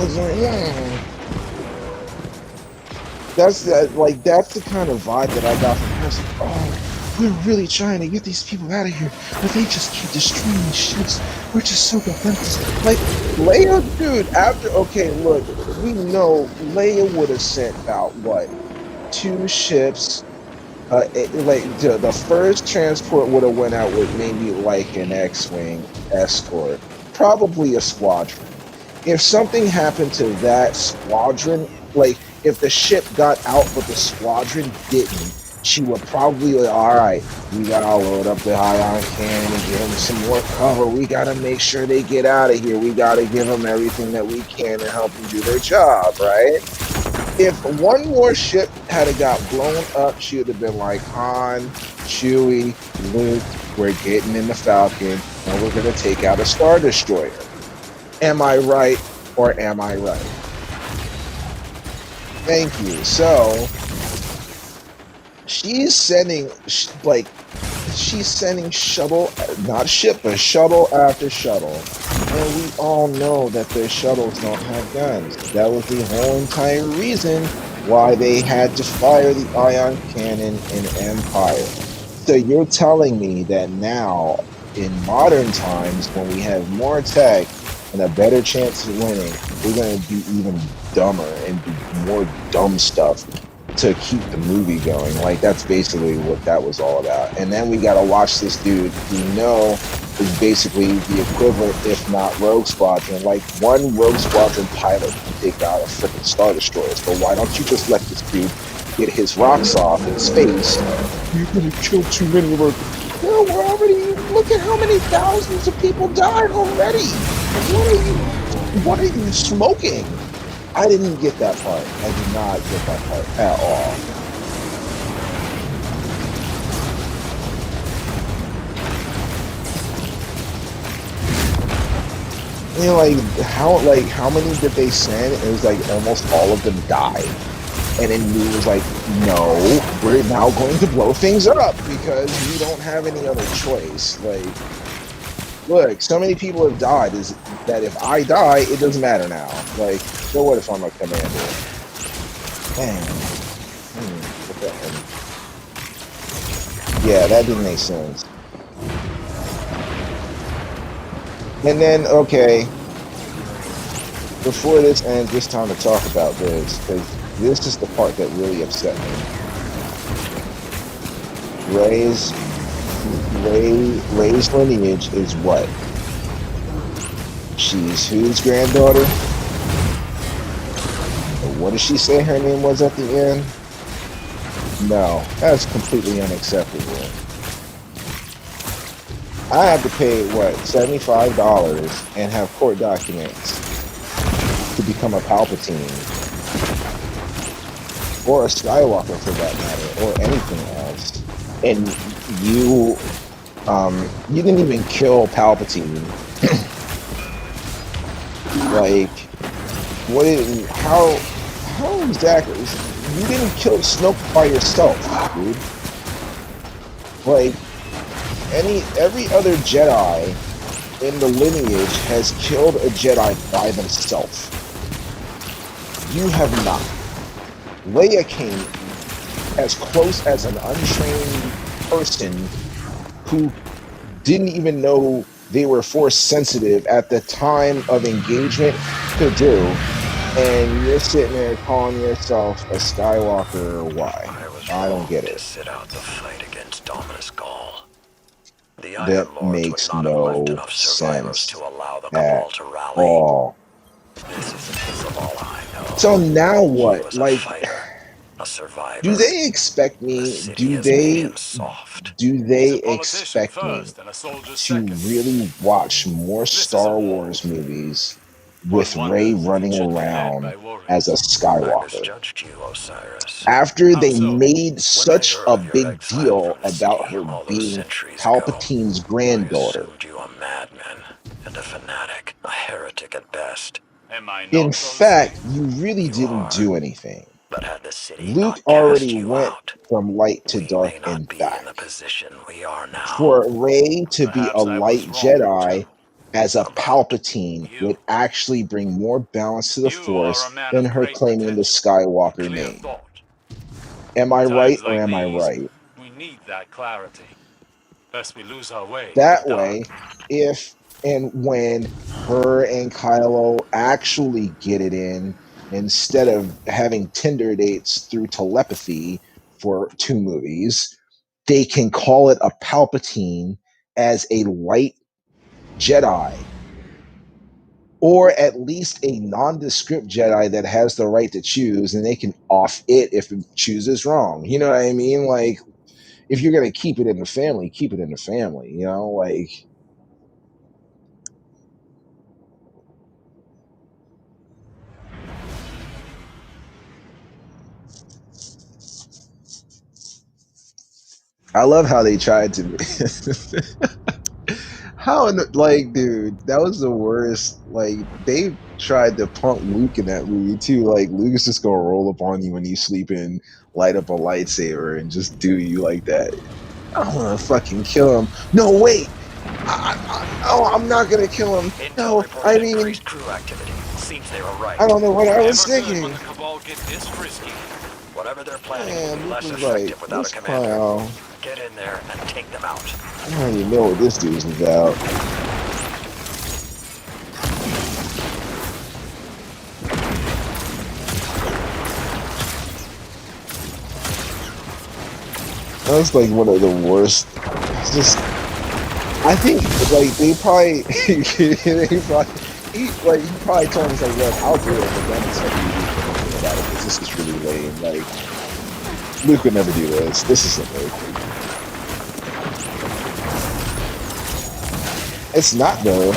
It's like, that's the kind of vibe that I got from her. It's like, oh, we're really trying to get these people out of here, but they just keep destroying these ships. We're just so defenseless. Like, Leia, dude, okay, look, we know Leia would have sent out, what, 2 ships. The first transport would have went out with maybe like an X-wing escort, probably a squadron. If something happened to that squadron Like, if the ship got out but the squadron didn't, she would probably like, all right, we gotta load up the ion cannon and give them some more cover. We gotta make sure they get out of here. We gotta give them everything that we can to help them do their job, right? If one more ship had got blown up, she would have been like, Han, Chewie, Luke, we're getting in the Falcon and we're gonna take out a Star Destroyer. Am I right or am I right? Thank you. So she's sending she's sending shuttle, not ship, but shuttle after shuttle. And we all know that their shuttles don't have guns. That was the whole entire reason why they had to fire the ion cannon in Empire. So you're telling me that now, in modern times, when we have more tech and a better chance of winning, we're going to be even dumber and do more dumb stuff to keep the movie going. Like, that's basically what that was all about. And then we got to watch this dude we know is basically the equivalent, if not Rogue Squadron. Like, one Rogue Squadron pilot can take out a freaking Star Destroyer. So why don't you just let this dude get his rocks off in space? You're gonna kill too many of our. No, we're already. Look at how many thousands of people died already. What are you smoking? I didn't get that part. I did not get that part at all. You know, how many did they send? It was like almost all of them died. And then New was like, no, we're now going to blow things up because we don't have any other choice. Like, look, so many people have died is that if I die, it doesn't matter now. Like, so what if I'm a commander? Dang. What the hell? Yeah, that didn't make sense. And then, okay, before this ends, it's time to talk about this, because this is the part that really upset me. Rey's lineage is what? She's whose granddaughter? What did she say her name was at the end? No, that's completely unacceptable. I have to pay, what, $75 and have court documents to become a Palpatine. Or a Skywalker for that matter, or anything else. And you didn't even kill Palpatine. Like, how exactly? You didn't kill Snoke by yourself, dude. Like, every other Jedi in the lineage has killed a Jedi by themselves. You have not. Leia came as close as an untrained person who didn't even know they were force sensitive at the time of engagement could do, and you're sitting there calling yourself a Skywalker. Why? I don't get it. Sit out the fight against Dominus Gaul. The Iron That Lords would makes not have left no enough survivors sense to allow the at Cabal to rally. all. This is a piece of all I know. So now He what? was Like, a fighter, a survivor. do they expect The me? city has made him soft. Do He's they a politician expect me first and a soldier to second. really watch more This is a Star war. Wars movies with One Rey wonders if it running should be led around by warriors. as a I Skywalker? misjudged you, Osiris. After How they so? made When I such a heard your big exile deal from the about city her all those being centuries ago, Palpatine's I granddaughter, assumed you a madman and a fanatic, a heretic at best. Am I in not those fact, things? you really You didn't are. do anything. But had the city Luke not already cast you went out, from light to we may dark not and be in back. the position we are now. For Rey to be a Perhaps I was light wrong, too. Jedi as a About Palpatine You. would actually bring more balance to the You are a Force man than of her great claiming the potential and Skywalker clear name. thought. Am In I right times or like am I these, right? we need that clarity, lest we lose our way in the That dark. way, if and when her and Kylo actually get it in, instead of having Tinder dates through telepathy for 2 movies, they can call it a Palpatine as a light Jedi or at least a nondescript Jedi that has the right to choose, and they can off it if it chooses wrong. You know what I mean? Like, if you're gonna keep it in the family, keep it in the family. You know, like I love how they tried to. How in the, like, dude, that was the worst. Like, they tried to punk Luke in that movie too. Like, Luke is just gonna roll up on you when you sleep and light up a lightsaber and just do you like that. I want to fucking kill him. No, wait. Oh, I'm not gonna kill him. Intel No, reported I mean, increased crew activity. Seems they were right. I don't know what I was Never good when thinking. the Cabal get this frisky. Whatever they're planning will be Man, Luke less was like, effective without a this commander. clown. Get in there and take them out. I don't even know what this dude's about. That was like one of the worst. It's just, I think like they probably, he probably told him, he's like, look, I'll do it, but then it's like, you do something about it because this is really lame. Like, Luke would never do this. This isn't Luke. It's not though.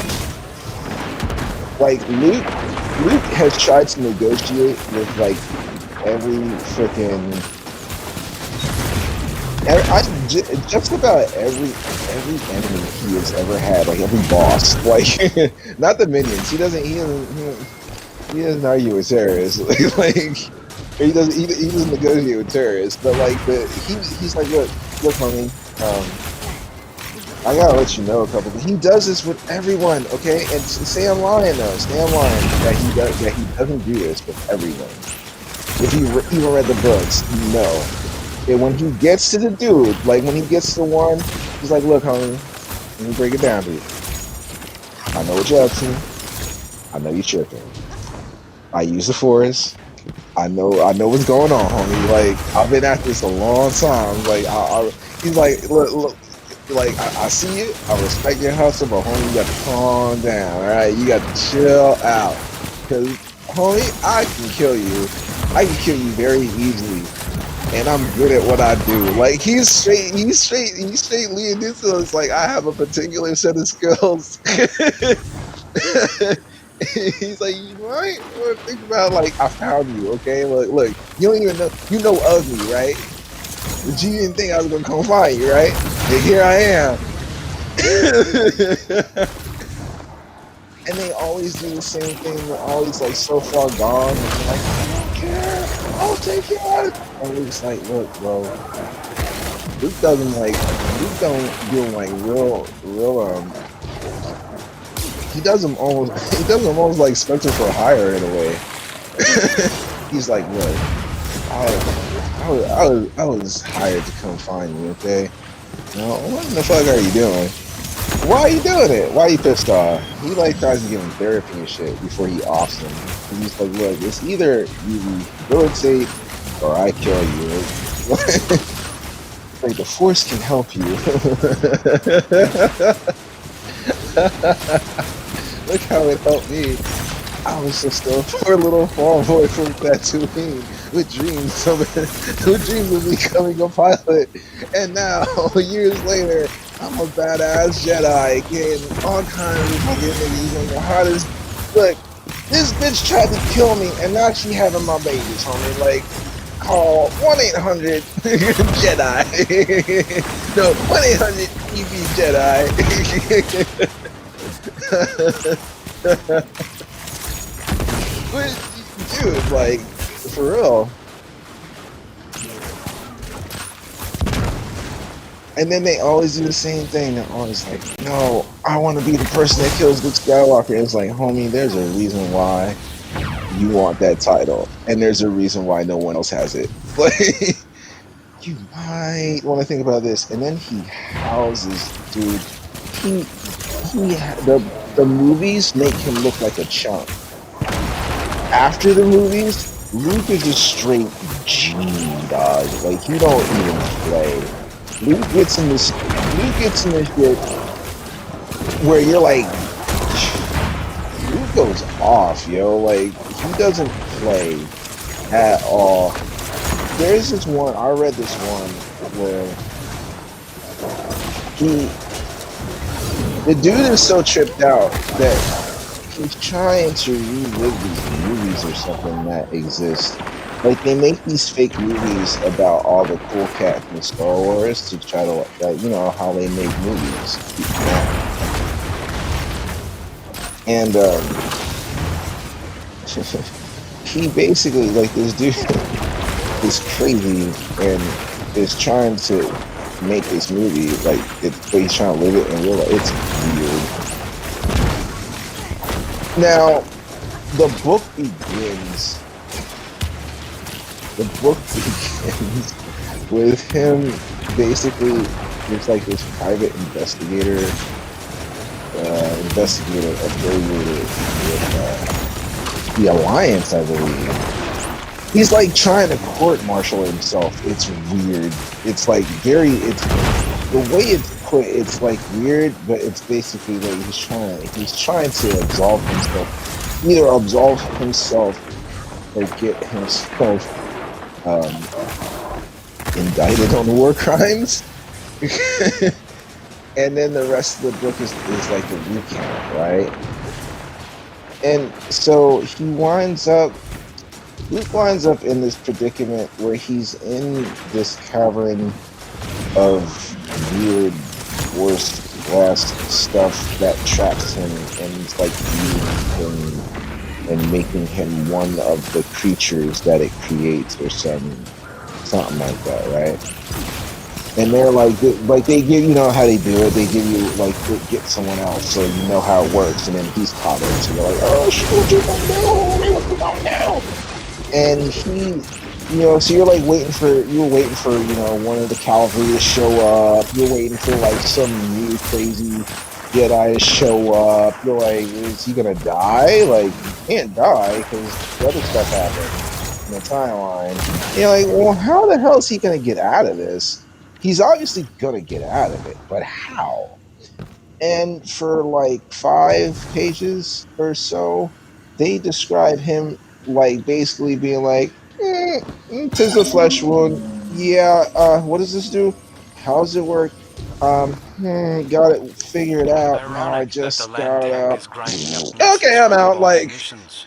Like Luke has tried to negotiate with like every freaking. Just about every enemy he has ever had, like every boss, like not the minions. He doesn't argue with terrorists, like he doesn't negotiate with terrorists. But like he's like, look, homie, I gotta let you know a couple things. He does this with everyone, okay? And stay in line though, stay in line that he doesn't do this with everyone. If you even read the books, you know. And when he gets to the dude, like when he gets to one, he's like, look, homie, let me break it down to you. I know what you're up to. I know you're tripping. I use the force. I know what's going on, homie. Like, I've been at this a long time. Like, he's like, look, like, I see it. I respect your hustle, but homie, you got to calm down, all right? You got to chill out. Because, homie, I can kill you. I can kill you very easily. And I'm good at what I do. Like he's straight leading this. So it's like I have a particular set of skills. He's like, you might want to think about like I found you, okay? Look, you don't even know you know of me, right? But you didn't think I was gonna come find you, right? And here I am. And they always do the same thing. They're always like so far gone. And they're like, I don't care. I'll take it out. And Luke's like, look, bro. Luke don't do like real. He does them almost like Spectre for hire in a way. He's like, look, I was hired to come find you, okay? Now, what the fuck are you doing? Why are you doing it? Why are you pissed off? He like tries to give him therapy and shit before he offs him. And he's like, look, it's either you rehabilitate or I kill you. Like the force can help you. Look how it helped me. I was just a poor little farm boy from Tatooine with dreams of becoming a pilot. And now, years later, I'm a badass Jedi getting all kinds of fucking niggas on the hardest. Look, this bitch tried to kill me, and now she having my babies, homie. Like, call 1-800 Jedi. No, 1-800 EV Jedi. But, dude, like, for real. And then they always do the same thing. They're always like, no, I want to be the person that kills Luke Skywalker. It's like, homie, there's a reason why you want that title. And there's a reason why no one else has it. Like, you might want to think about this. And then he houses, dude. The movies make him look like a chump. After the movies, Luke is just straight G, dog. Like, he don't even play. Luke gets in this shit where you're like, Luke goes off, yo. Like, he doesn't play at all. There's this one, I read this one where the dude is so tripped out that he's trying to relive these movies or something that exist. Like, they make these fake movies about all the cool cats in Star Wars to try to, like, you know, how they make movies. And, he basically, like, this dude is crazy and is trying to make this movie, like, but he's trying to live it in real life. It's weird. Now, the book begins with him basically, it's like this private investigator affiliated with the Alliance, I believe. He's like trying to court-martial himself. It's weird. It's like it's the way it's put. It's like weird, but it's basically like he's trying to absolve himself, either absolve himself or get himself indicted on war crimes. And then the rest of the book is like a recount, right? And so Luke winds up in this predicament where he's in this cavern of weird force glass stuff that traps him and is like eating him and making him one of the creatures that it creates or something like that, right? And they're like they give, you know how they do it. They give you like get someone else so you know how it works, and then he's caught in. So you're like, oh shoot, you don't know, what you don't know. And he, you know, so you're waiting for, you know, one of the cavalry to show up. You're waiting for like some new crazy Jedi to show up. You're like, is he gonna die? Like, he can't die because the other stuff happened in the timeline. And you're like, well, how the hell is he gonna get out of this? He's obviously gonna get out of it, but how? And for like 5 pages or so, they describe him like basically being like, 'tis the flesh wound. Yeah, what does this do? How does it work? Got it figured out. Now I Ironic that the just land tank gotta. is grinding up Okay, nests I'm for out. colony Like, missions.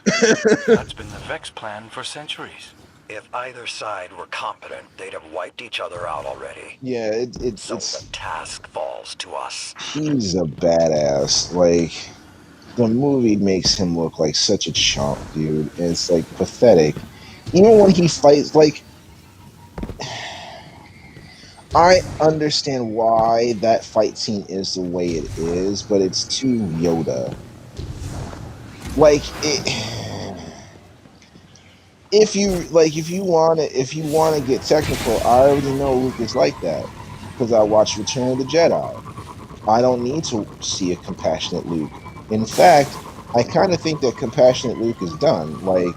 That's been the Vex plan for centuries. If either side were competent, they'd have wiped each other out already. yeah, So the task falls to us. he's a badass. Like, the movie makes him look like such a chump, dude. It's like pathetic. Even when he fights, like, I understand why that fight scene is the way it is, but it's too Yoda. Like, if you want to get technical, I already know Luke is like that because I watched Return of the Jedi. I don't need to see a compassionate Luke. In fact, I kind of think that compassionate Luke is done. Like,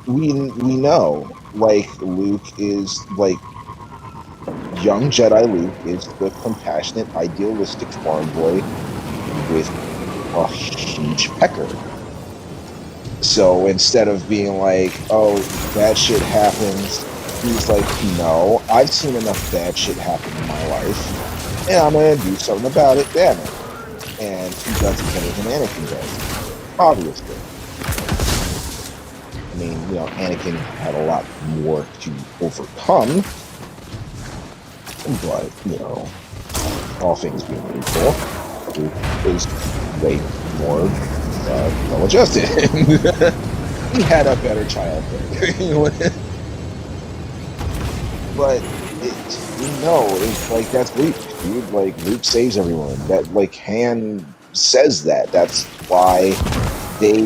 we know, like, Luke is like young Jedi Luke is the compassionate, idealistic farm boy with a huge pecker. So instead of being like, oh, bad shit happens, he's like, no, I've seen enough bad shit happen in my life, and I'm gonna do something about it, damn it. And he does it better than Anakin does, obviously. I mean, you know, Anakin had a lot more to overcome, but, you know, all things being equal, Luke is way more well-adjusted. He had a better childhood. But it's like, that's Luke, dude. Like, Luke saves everyone. That, like, Han says that. That's why they,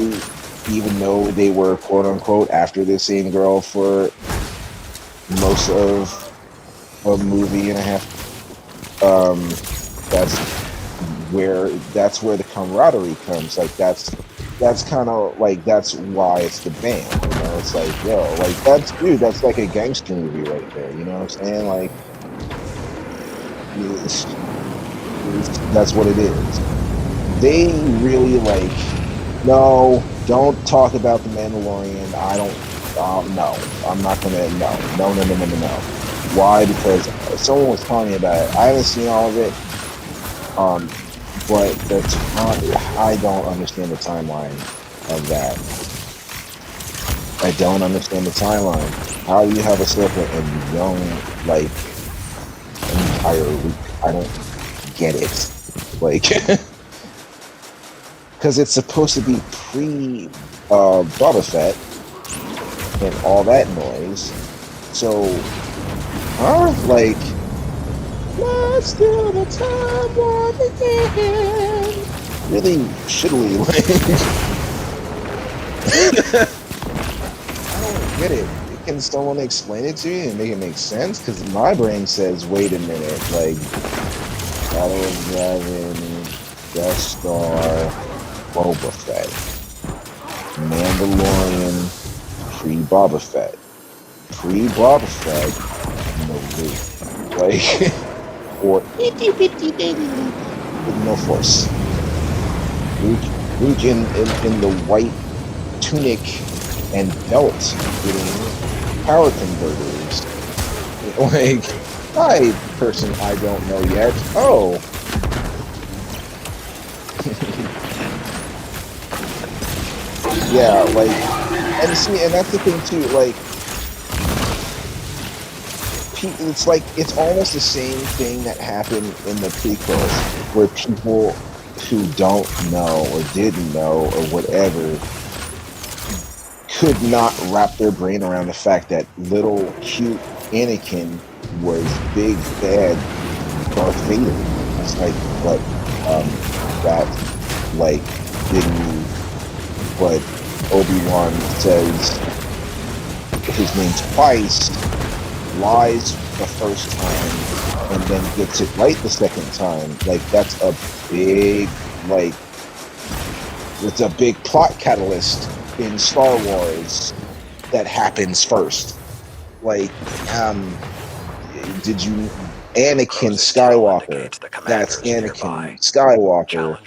even though they were quote unquote after the same girl for most of a movie and a half, that's where the camaraderie comes. Like, that's kind of like, that's why it's the band, you know. It's like, yo, like, that's like a gangster movie right there, you know what I'm saying? Like, that's what it is. They really, like, No, don't talk about the Mandalorian. I don't. No, I'm not gonna. No, no, no, no, no, no, no. Why? Because someone was telling me about it. I haven't seen all of it. But I don't understand the timeline of that. I don't understand the timeline. How do you have a serpent and you don't like an entire week? I don't get it. Like, because it's supposed to be pre Boba Fett and all that noise. So, huh? Like, let's do the time warp again. Really shittily, like. I don't get it. Can someone explain it to me and make it make sense? Because my brain says, wait a minute, like, Battle of Dragon, Death Star, Boba Fett, Mandalorian, pre-Boba Fett. Pre-Boba Fett, no Luke. Like, or itty bitty baby Luke with no force. Luke in the white tunic and belt getting power converters. Like, hi, person I don't know yet. Oh. Yeah, like, and see, and that's the thing too, like, it's like, it's almost the same thing that happened in the prequels, where people who don't know, or didn't know, or whatever, could not wrap their brain around the fact that little cute Anakin was big bad Darth Vader. It's like, but that like didn't. But Obi-Wan says his name twice, lies the first time, and then gets it right the second time. Like, that's a big, like, it's a big plot catalyst in Star Wars that happens first. Like, did you Anakin Skywalker? That's Anakin Skywalker,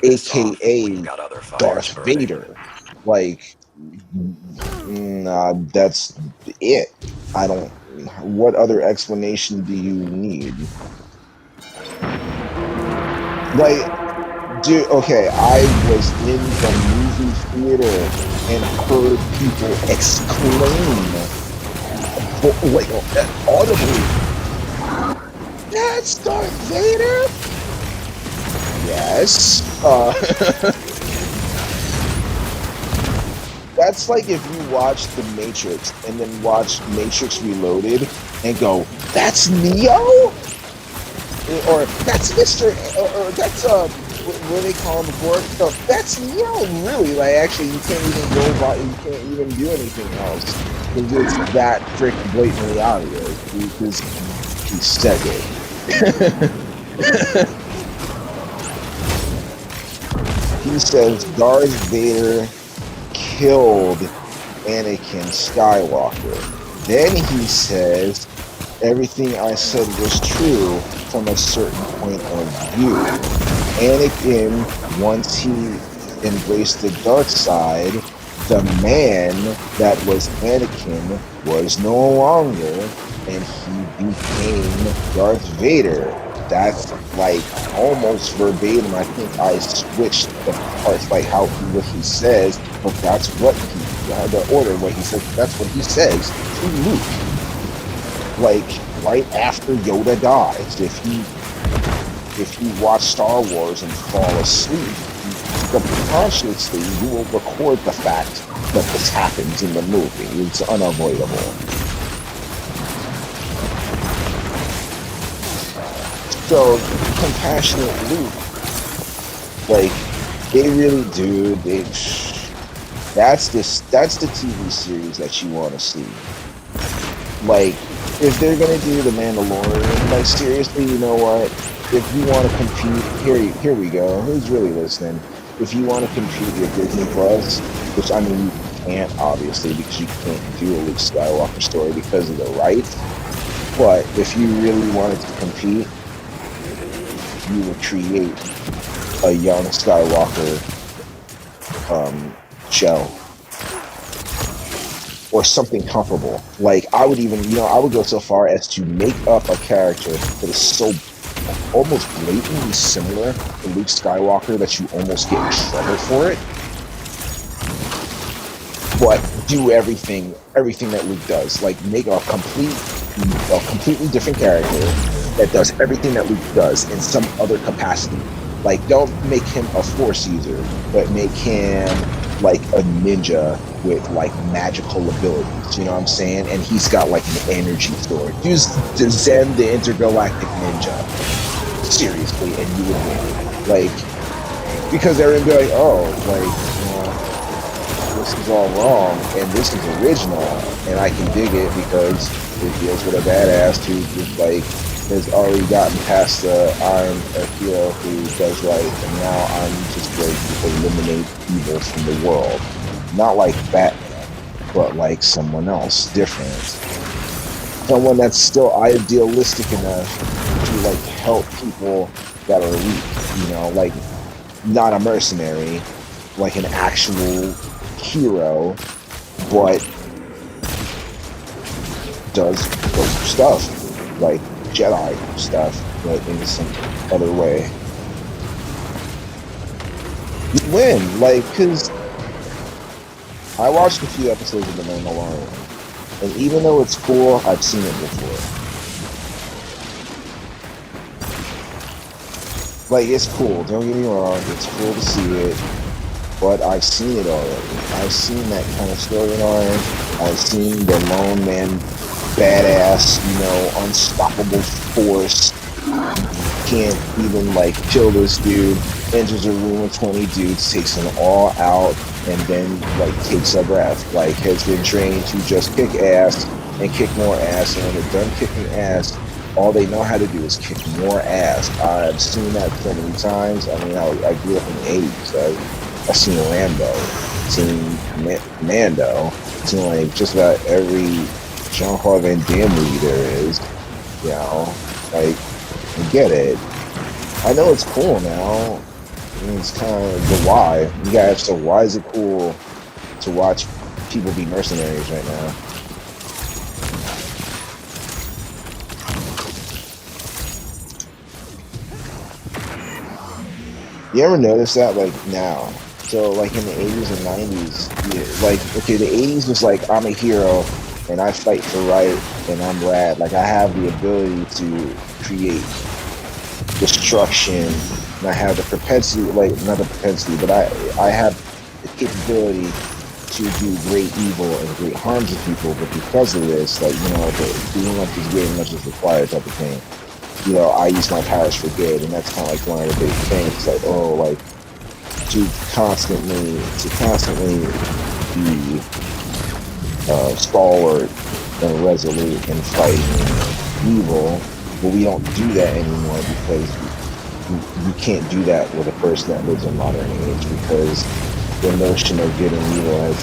aka Darth Vader. Like, nah, that's it. I don't. What other explanation do you need? Like, dude, okay, I was in the movie theater and heard people exclaim, like, audibly, "That's Darth Vader?" Yes. That's like if you watch The Matrix and then watch Matrix Reloaded and go, "That's Neo?" Or that's Mr. Or that's what do they call him before? No, that's Neo. Really, like, actually, you can't even go by. You can't even do anything else because it's that freaking blatantly obvious because he said it. He says Darth Vader killed Anakin Skywalker. Then he says everything I said was true from a certain point of view. Anakin, once he embraced the dark side, the man that was Anakin was no longer, and he became Darth Vader. That's like almost verbatim. I think I switched the parts, like what he says, but that's what the order what he says. That's what he says to Luke. Like, right after Yoda dies, if you watch Star Wars and fall asleep, subconsciously you will record the fact that this happens in the movie. It's unavoidable. So, Compassionate Luke, like, they really do. That's the TV series that you want to see. Like, if they're gonna do The Mandalorian, like, seriously, you know what? If you want to compete, here we go. Who's really listening? If you want to compete with Disney Plus, which, I mean, you can't, obviously, because you can't do a Luke Skywalker story because of the rights. But if you really wanted to compete, you would create a young Skywalker show or something comparable. Like I would even, I would go so far as to make up a character that is so almost blatantly similar to Luke Skywalker that you almost get in trouble for it, but do everything that Luke does. Like make a completely different character that does everything that Luke does in some other capacity. Like don't make him a Force user, but make him like a ninja with like magical abilities. You know what I'm saying? And he's got like an energy sword. Use the Zen the Intergalactic Ninja. Seriously, and you would win. Like, because they're gonna be like, oh, like, this is all wrong, and this is original, and I can dig it because it deals with a badass who just like has already gotten past the I'm a hero who does right, and now I'm just going to eliminate evil from the world. Not like Batman, but like someone else, different. Someone that's still idealistic enough to like help people that are weak, like not a mercenary, like an actual hero, but does stuff, like Jedi stuff, but in some other way. You win, like, because I watched a few episodes of The Mandalorian, and even though it's cool, I've seen it before. Like, it's cool, don't get me wrong, it's cool to see it, but I've seen it already. I've seen that kind of storyline. I've seen the lone man, badass, unstoppable force. Can't even, like, kill this dude. Enters a room with 20 dudes, takes them all out, and then, like, takes a breath. Like, has been trained to just kick ass and kick more ass, and when they're done kicking ass, all they know how to do is kick more ass. I've seen that so many times. I mean, I grew up in the 80s. I've seen Rambo, seen Commando, seen like just about every Jean-Claude Van Damme movie there is. Like, I get it. I know it's cool now. I mean, it's kind of the why. You guys, so why is it cool to watch people be mercenaries right now? You ever notice that, like, now? So, like, in the 80s and 90s, like, okay, the 80s was like, I'm a hero, and I fight for right, and I'm rad. Like, I have the ability to create destruction, and I have the propensity, like, not the propensity, but I have the capability to do great evil and great harm to people, but because of this, like, doing like as great and much as required type of thing, I use my powers for good, and that's kind of like one of the big things. It's like, oh, like, to constantly be stalwart and resolute and fighting evil, but we don't do that anymore because you can't do that with a person that lives in modern age, because the notion of good and evil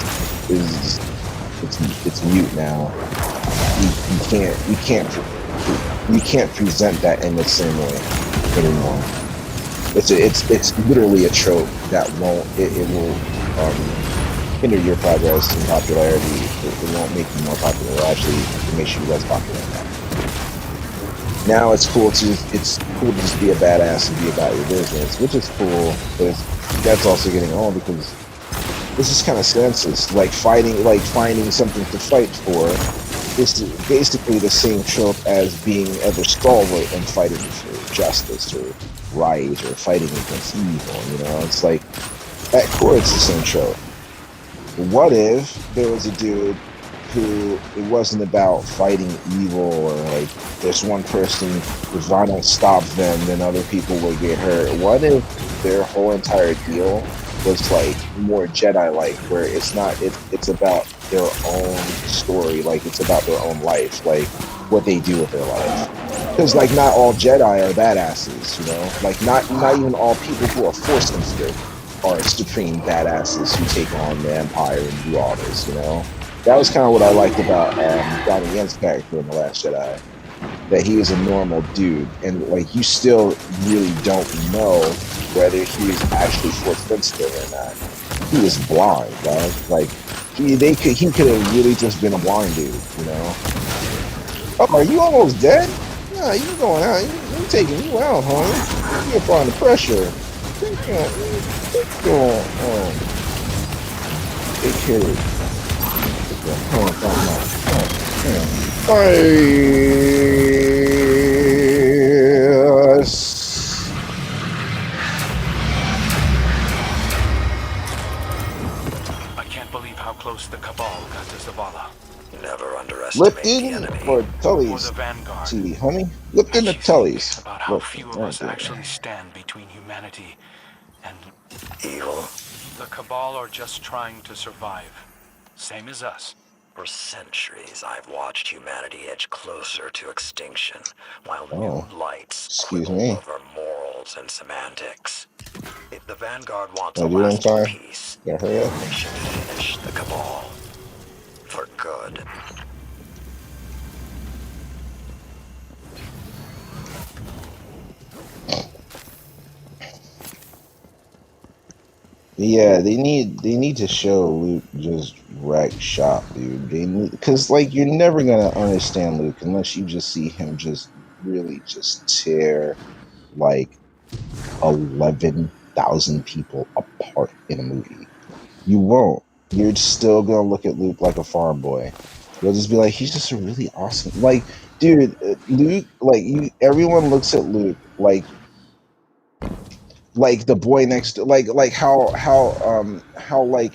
it's mute now. You can't present that in the same way anymore. It's literally a trope that will hinder your progress and popularity. It won't make you more popular. Actually, it makes you less popular now. It's cool to just be a badass and be about your business, which is cool, but that's also getting old because this is kind of senseless. Like finding something to fight for. It's basically the same trope as being ever stalwart and fighting for justice or right or fighting against evil. It's like at core it's the same trope. What if there was a dude who it wasn't about fighting evil, or like there's one person, if I don't stop them then other people will get hurt? What if their whole entire deal was like more Jedi-like, where it's about their own story, like it's about their own life, like what they do with their life? Because like not all Jedi are badasses, like not even all people who are Force sensitive are supreme badasses who take on the Empire and do all this. That was kind of what I liked about Donnie Yen's character in The Last Jedi, that he is a normal dude, and like you still really don't know whether he is actually Force sensitive or not. he was blind, dog. Like he could have really just been a blind dude, you know. Oh, are you almost dead? Nah, you going out. You taking you out, homie. You applying the pressure. Oh, take care of I can't believe how close the Cabal got to Zavala. Never underestimate the Lipton enemy. or Or the Tully's Vanguard. TV, homie. Lipton Makes or you think Tully's. about how Lipton, few of right us there. actually stand between humanity and Evil. the Cabal are just trying to survive. Same as us. For centuries, I've watched humanity edge closer to extinction, while new Oh, lights excuse quibble me. over morals and semantics. If the Vanguard wants Did a I do anything lasting fine? peace, Did I hurry up? they should finish the Cabal. For good. Yeah, they need to show Luke just wreck shop, dude. They need, because like you're never gonna understand Luke unless you just see him just really just tear like 11,000 people apart in a movie. You won't. You're still gonna look at Luke like a farm boy. You'll just be like, he's just a really awesome, like, dude. Luke, like you. Everyone looks at Luke like the boy next, like how like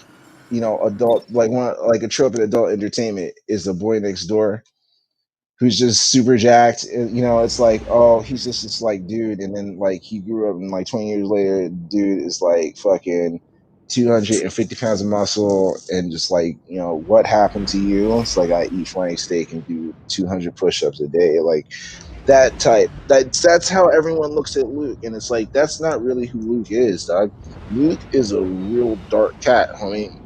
adult, like one, like a trope in adult entertainment is the boy next door who's just super jacked. It's like, oh, he's just this like dude, and then like he grew up and like 20 years later, dude is like fucking 250 pounds of muscle, and just like, what happened to you? It's like, I eat flank steak and do 200 push-ups a day, like that type. That's how everyone looks at Luke, and it's like, that's not really who Luke is, dog. Luke is a real dark cat, homie.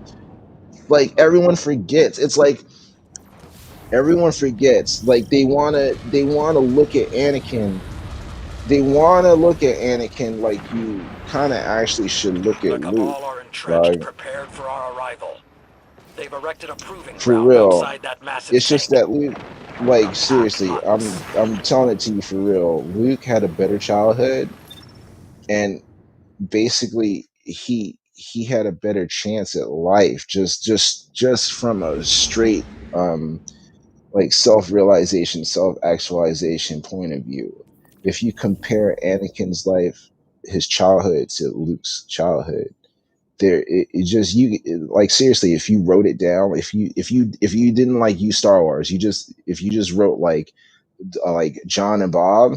Like everyone forgets. It's like everyone forgets. Like they wanna look at Anakin. They wanna look at Anakin like you kind of actually should look The at Luke, Cabal are entrenched, dog. prepared for our arrival. They've erected a proving For ground real. outside that massive It's just tank. that Luke, like Attack seriously, us. I'm telling it to you for real. Luke had a better childhood, and basically he had a better chance at life, just from a straight like self-realization, self-actualization point of view. If you compare Anakin's life, his childhood, to Luke's childhood, there it just like seriously, if you wrote it down, if you didn't like use Star Wars, if you just wrote like John and Bob,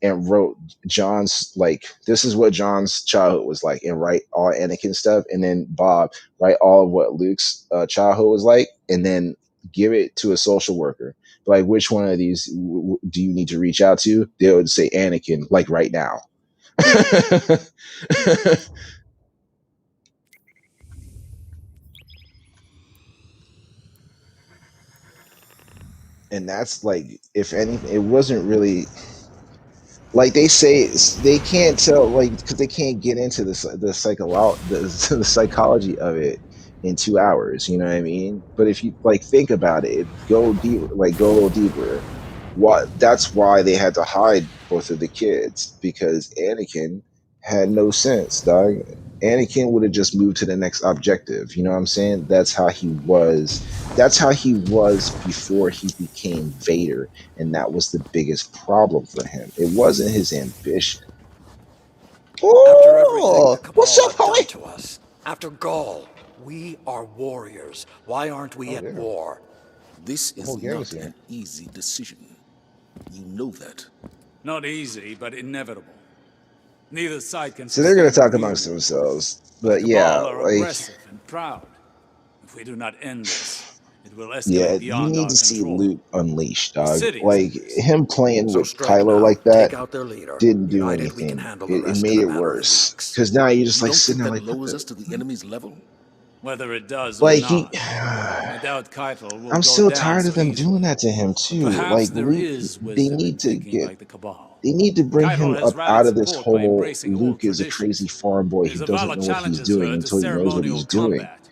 and wrote John's, like, this is what John's childhood was like, and write all Anakin stuff, and then Bob write all of what Luke's childhood was like, and then give it to a social worker. Like, which one of these do you need to reach out to? They would say Anakin, like right now. And that's like, if anything, it wasn't really, like they say, they can't tell, like, because they can't get into the psychology of it in 2 hours. You know what I mean? But if you like think about it, go deep, like go a little deeper. What That's why they had to hide both of the kids, because Anakin had no sense, dog. Anakin would have just moved to the next objective. You know what I'm saying? That's how he was. That's how he was before he became Vader, and that was the biggest problem for him. It wasn't his ambition. After everything the Oh, what's Cabal up, have done homie? to us, after Gaul, we are warriors. Why aren't we Oh, at damn. war? This The is whole gang is not here. an easy decision. You know that. Not easy, but inevitable. Neither side can So they're gonna sustain a talk real amongst war. themselves. The But yeah, Cabal are like, aggressive and proud. If we do not end this, it will escalate yeah, you beyond need our to see control. Luke unleashed, The dog. city's Like, at risk. him playing So with strike Kylo now. like that Take out their leader. didn't do United, we can anything. handle the It rest in made a it matter of worse. weeks. Because now you're just You like don't sitting think there that like, what lowers the, us to the enemy's level? Whether it does or like he. not, I doubt Keitel will I'm go so down tired of so them doing easily. that to him But too. perhaps Like there Luke, is they wisdom in need to thinking get. like the Cabal. They need to bring Keitel him has up rallied out of this support by whole embracing old Luke is a crazy traditions. farm boy who doesn't Isabella know what he's challenges doing her to until he knows what ceremonial he's doing. combat.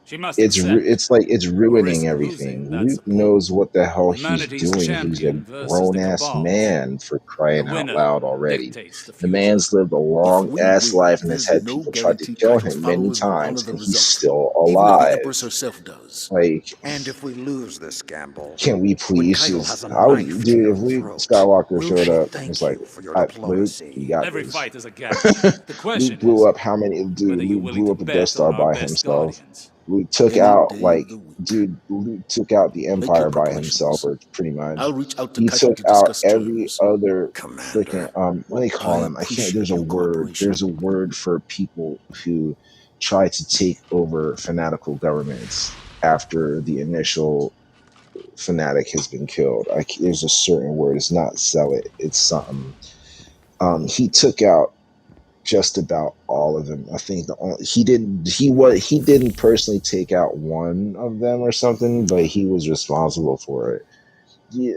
She must accept It's like it's or ruining risk everything. losing that Luke support. knows what the hell he's Humanity's doing. He's a champion versus grown the ass Cabal's. man for The crying out winner loud already. dictates the The future. man's lived a If long we ass win, life and has there's had no people try to guarantee kill Keitel's him many followers will honor times the and he's result, still even if the alive. Empress herself does. Like, And if we lose this gamble, can we when please Keitel has just? a I would, knife to dude. your If Luke throat, Skywalker we'll showed say up, it's thank like, you for your Luke, you diplomacy. got Every this. fight is a gamble. The Luke question blew is up how many? Dude, whether you're Luke willing blew to up a Death bet on Star our by best himself. guardians. Luke took Any out day of like, the week. dude. Luke took out the Make your Empire by himself, preparations. or pretty much. I'll reach out to He Keitel took to out discuss every terms. other freaking Commander, what do they I call them? I can't. There's appreciate a your word. cooperation. There's a word for people who try to take over fanatical governments after the initial fanatic has been killed. There's a certain word. It's not zealot. It's something. He took out just about all of them. I think the only he didn't personally take out one of them or something, but he was responsible for it. Yeah,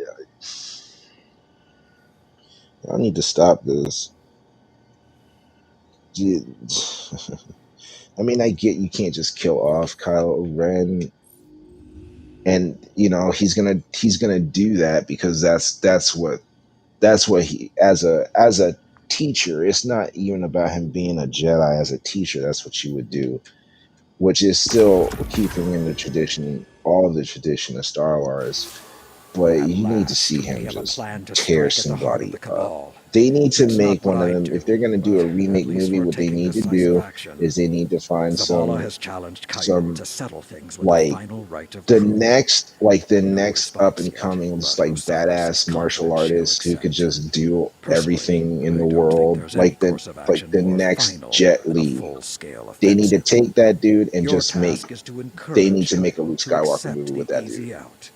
I need to stop this. Yeah. I mean, I get you can't just kill off Kylo Ren, and he's gonna do that because that's what he as a teacher. It's not even about him being a Jedi as a teacher. That's what you would do, which is still keeping in the tradition, all of the tradition of Star Wars. But at you need to last see we him have a just plan to tear strike at the heart of somebody the up. Cabal. They need to It's not make what one of I'd them. If do, they're gonna do but a at remake least movie, we're what they taking need to decisive do action. is they need to find Zavala has challenged Keitel some to settle things with the like final right of the proof. next No up response and yet, coming just but like Osiris' badass martial confidence she'll artist who could accept. just do Personally, everything in I the don't think world, there's any course of like action the more next final Jet than a Li. full-scale They need to offensive. take that dude and Your just task is to they need encourage to him make a Luke to Skywalker accept movie the with that dude easy out.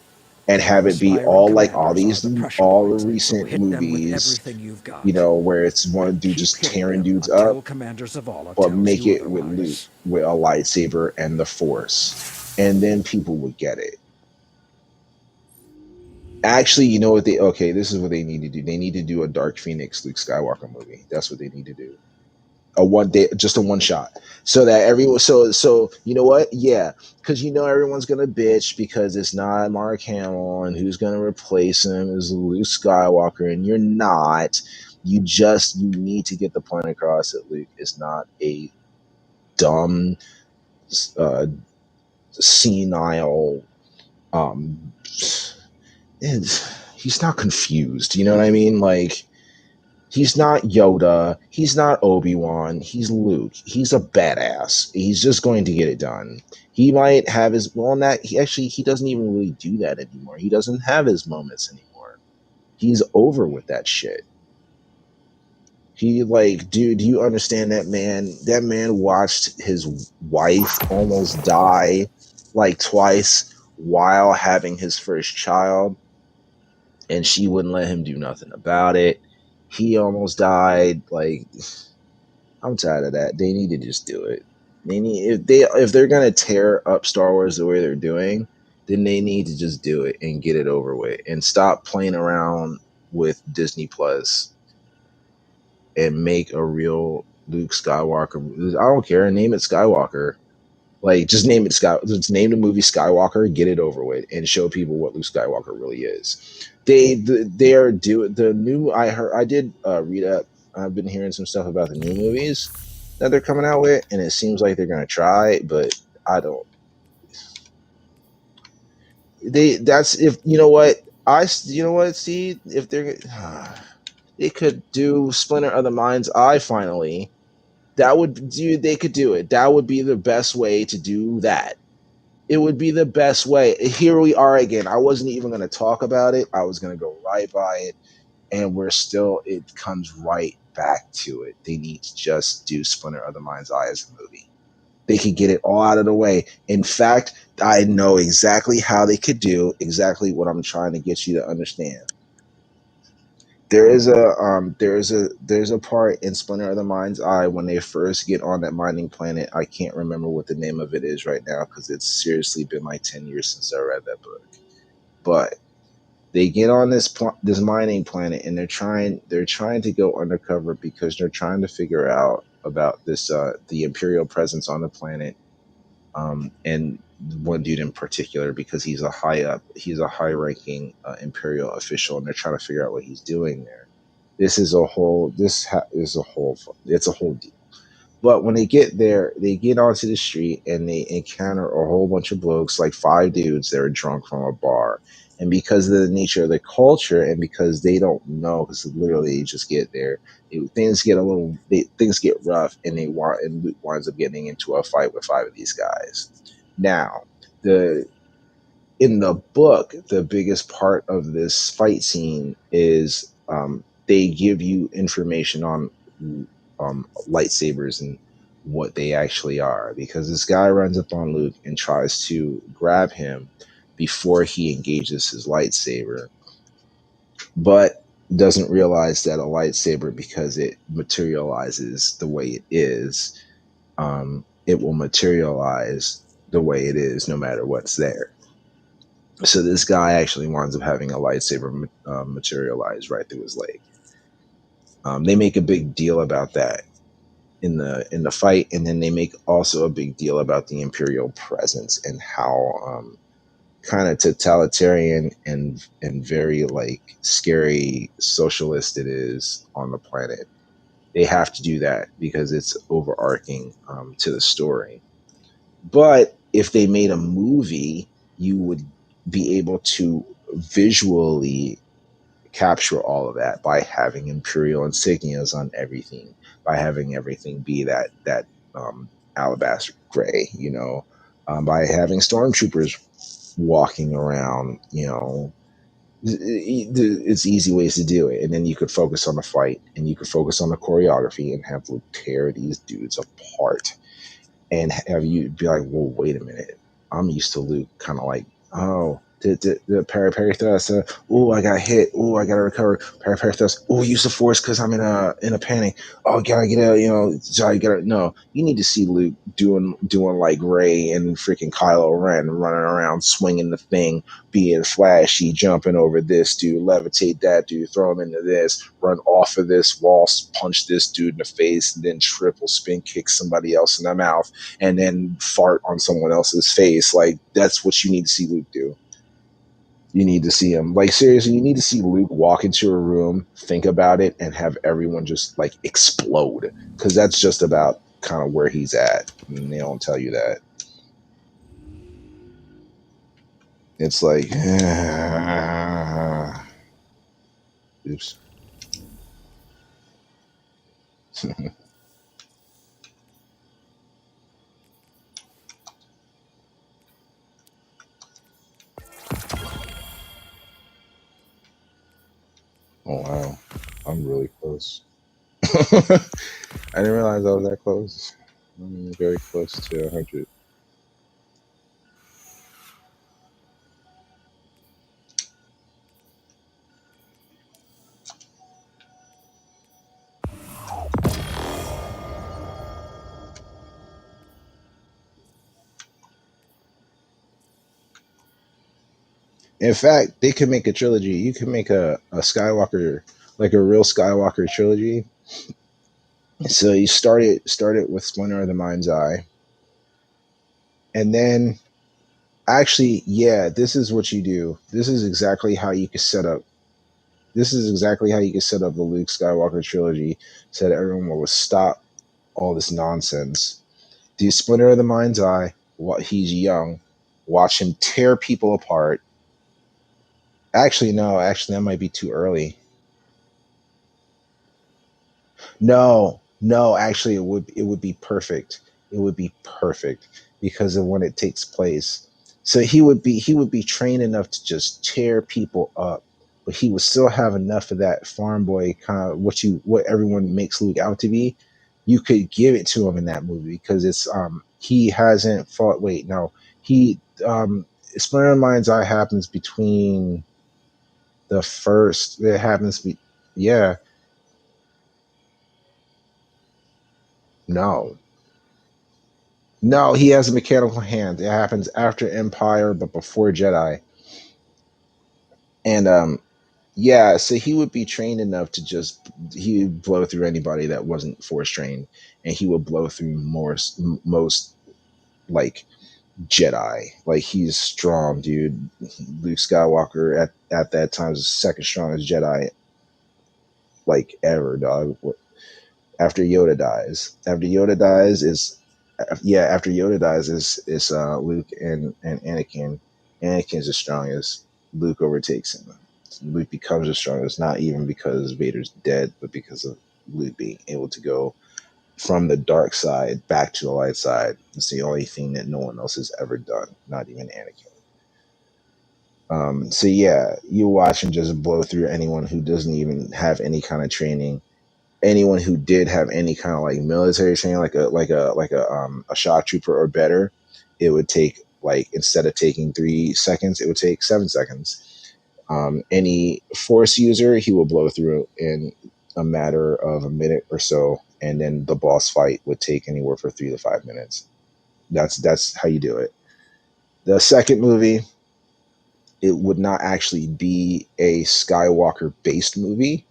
and have it be Aspiring all like commanders are the pressure all the points, so recent hit them with movies, everything you've got. where it's one And dude keep just hitting tearing them dudes up, until Commander Zavala but tells make you it with Luke otherwise. with a lightsaber and the Force, and then people would get it. Actually, you know what they okay, this is what they need to do. They need to do a Dark Phoenix Luke Skywalker movie. That's what they need to do. A one day, just a one shot. So that everyone so you know what? Yeah. Because everyone's gonna bitch because it's not Mark Hamill and who's gonna replace him is Luke Skywalker, and you're not. You need to get the point across that Luke is not a dumb uh senile um he's not confused. You know what I mean? Like he's not Yoda, he's not Obi-Wan, he's Luke. He's a badass. He's just going to get it done. He might have his he doesn't even really do that anymore. He doesn't have his moments anymore. He's over with that shit. He like, dude, do you understand that man? That man watched his wife almost die like twice while having his first child, and she wouldn't let him do nothing about it. He almost died. Like, I'm tired of that. They need to just do it. They need if they're gonna tear up Star Wars the way they're doing, then they need to just do it and get it over with and stop playing around with Disney Plus and make a real Luke Skywalker. I don't care. Name it Skywalker. Like, just name it Sky. Just name the movie Skywalker. Get it over with and show people what Luke Skywalker really is. They are doing the new. I did read up. I've been hearing some stuff about the new movies that they're coming out with, and it seems like they're gonna try, but I don't. That's if you know what see if they're they could do Splinter of the Mind's Eye finally. That would do. They could do it. That would be the best way to do that. It would be the best way. Here we are again. I wasn't even going to talk about it. I was going to go right by it, and it comes right back to it. They need to just do Splinter of the Mind's Eye as a movie. They could get it all out of the way. In fact, I know exactly how they could do exactly what I'm trying to get you to understand. There's a part in Splinter of the Mind's Eye when they first get on that mining planet. I can't remember what the name of it is right now because it's seriously been like 10 years since I read that book. But They get on this mining planet, and they're trying to go undercover because they're trying to figure out about this the Imperial presence on the planet, and one dude in particular because he's a high ranking Imperial official, and they're trying to figure out what he's doing there. Is a whole it's a whole deal. But when they get there, they get onto the street and they encounter a whole bunch of blokes, like five dudes that are drunk from a bar. And because of the nature of the culture, and because they don't know, because literally they just get there, things get rough, and Luke winds up getting into a fight with five of these guys. Now, the in the book, the biggest part of this fight scene is they give you information on lightsabers and what they actually are, because this guy runs up on Luke and tries to grab him before he engages his lightsaber, but doesn't realize that a lightsaber, because it materializes the way it is, it will materialize the way it is no matter what's there. So this guy actually winds up having a lightsaber materialize right through his leg. They make a big deal about that in the fight, and then they make also a big deal about the Imperial presence and how kind of totalitarian and very like scary socialist it is on the planet. They have to do that because it's overarching to the story. But if they made a movie, you would be able to visually capture all of that by having imperial insignias on everything, by having everything be that alabaster gray, by having stormtroopers walking around, it's easy ways to do it. And then you could focus on the fight, and you could focus on the choreography, and have Luke tear these dudes apart, and have you be like, well, wait a minute. I'm used to Luke kind of like, oh, the parry thrust. Oh, I got hit. Oh, I got to recover. Parry thrust. Oh, use the force because I'm in a panic. Oh, gotta get out. Sorry, gotta. No, you need to see Luke doing like Ray and freaking Kylo Ren running around swinging the thing, being flashy, jumping over this dude, levitate that dude, throw him into this, run off of this wall, punch this dude in the face, and then triple spin kick somebody else in the mouth, and then fart on someone else's face. Like, that's what you need to see Luke do. You need to see him, like, seriously, you need to see Luke walk into a room, think about it, and have everyone just like explode, because that's just about kind of where he's at, and they don't tell you that. It's like oops. Oh wow, I'm really close. I didn't realize I was that close. I'm very close to 100. In fact, they could make a trilogy. You could make a Skywalker, like a real Skywalker trilogy. So you start it with Splinter of the Mind's Eye, and then actually, yeah, this is what you do. This is exactly how you could set up. This is exactly how you could set up the Luke Skywalker trilogy, so that everyone will stop all this nonsense. Do Splinter of the Mind's Eye. What he's young, watch him tear people apart. Actually, no. Actually, that might be too early. No, no, actually it would be perfect. It would be perfect because of when it takes place. So he would be trained enough to just tear people up, but he would still have enough of that farm boy kind of what everyone makes Luke out to be. You could give it to him in that movie because it's he hasn't fought. Wait, no, he Splinter of the Mind's Eye happens between the first. It happens be yeah. No, no, he has a mechanical hand. It happens after Empire, but before Jedi. And yeah, so he would be trained enough to just he would blow through anybody that wasn't force trained, and he would blow through most like Jedi. Like he's strong, dude. Luke Skywalker at that time was the second strongest Jedi like ever, dog. After Yoda dies. After Yoda dies is yeah, after Yoda dies is Luke and Anakin. Anakin's the strongest. Luke overtakes him. Luke becomes the strongest, not even because Vader's dead, but because of Luke being able to go from the dark side back to the light side. It's the only thing that no one else has ever done, not even Anakin. So yeah, you watch him just blow through anyone who doesn't even have any kind of training. Anyone who did have any kind of like military training, like a shock trooper or better, it would take like instead of taking 3 seconds, it would take 7 seconds. Any force user, he will blow through in a matter of a minute or so, and then the boss fight would take anywhere for 3 to 5 minutes. That's how you do it. The second movie, it would not actually be a Skywalker based movie.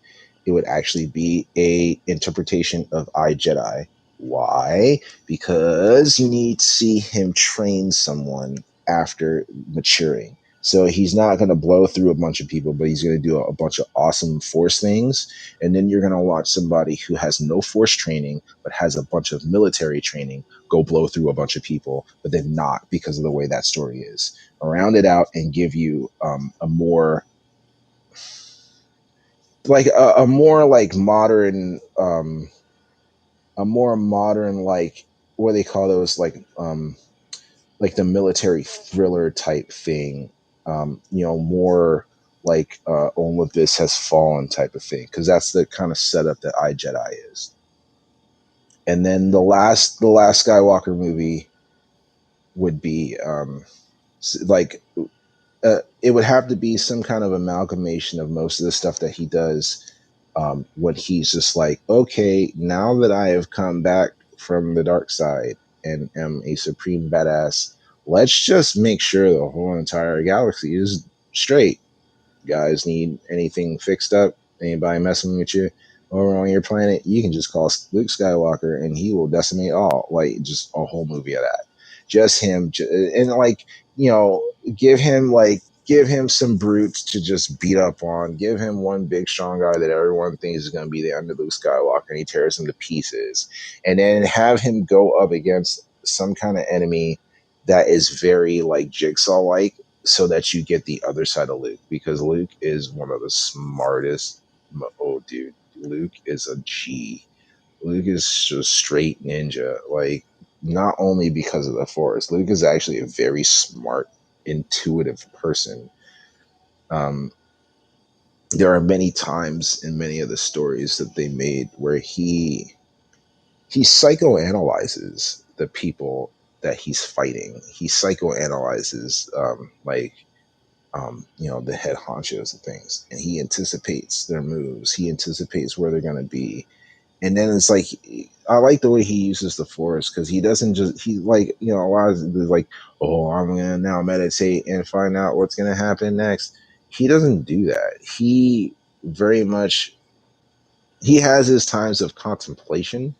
It would actually be a interpretation of I Jedi. Why? Because you need to see him train someone after maturing. So he's not going to blow through a bunch of people, but he's going to do a bunch of awesome force things. And then you're going to watch somebody who has no force training, but has a bunch of military training go blow through a bunch of people, but then not because of the way that story is. Round it out and give you a more like a more like modern a more modern like what do they call those like the military thriller type thing, more like Olympus Has Fallen type of thing, because that's the kind of setup that I Jedi is. And then the last Skywalker movie would be like it would have to be some kind of amalgamation of most of the stuff that he does, when he's just like, okay, now that I have come back from the dark side and am a supreme badass, let's just make sure the whole entire galaxy is straight. Guys need anything fixed up, anybody messing with you over on your planet, you can just call Luke Skywalker and he will decimate all. Like just a whole movie of that. Just him, and like give him some brutes to just beat up on. Give him one big strong guy that everyone thinks is going to be the end of Luke Skywalker, and he tears him to pieces. And then have him go up against some kind of enemy that is very like Jigsaw like, so that you get the other side of Luke, because Luke is one of the smartest. Oh, dude, Luke is a G. Luke is just straight ninja. Like, not only because of the Force, Luke is actually a very smart, intuitive person. Um, there are many times in many of the stories that they made where he psychoanalyzes the people that he's fighting. He psychoanalyzes the head honchos of things, and he anticipates their moves. He anticipates where they're going to be. And then it's like, I like the way he uses the force, because he doesn't just, he like, a lot of it's like, oh, I'm going to now meditate and find out what's going to happen next. He doesn't do that. He very much, he has his times of contemplation,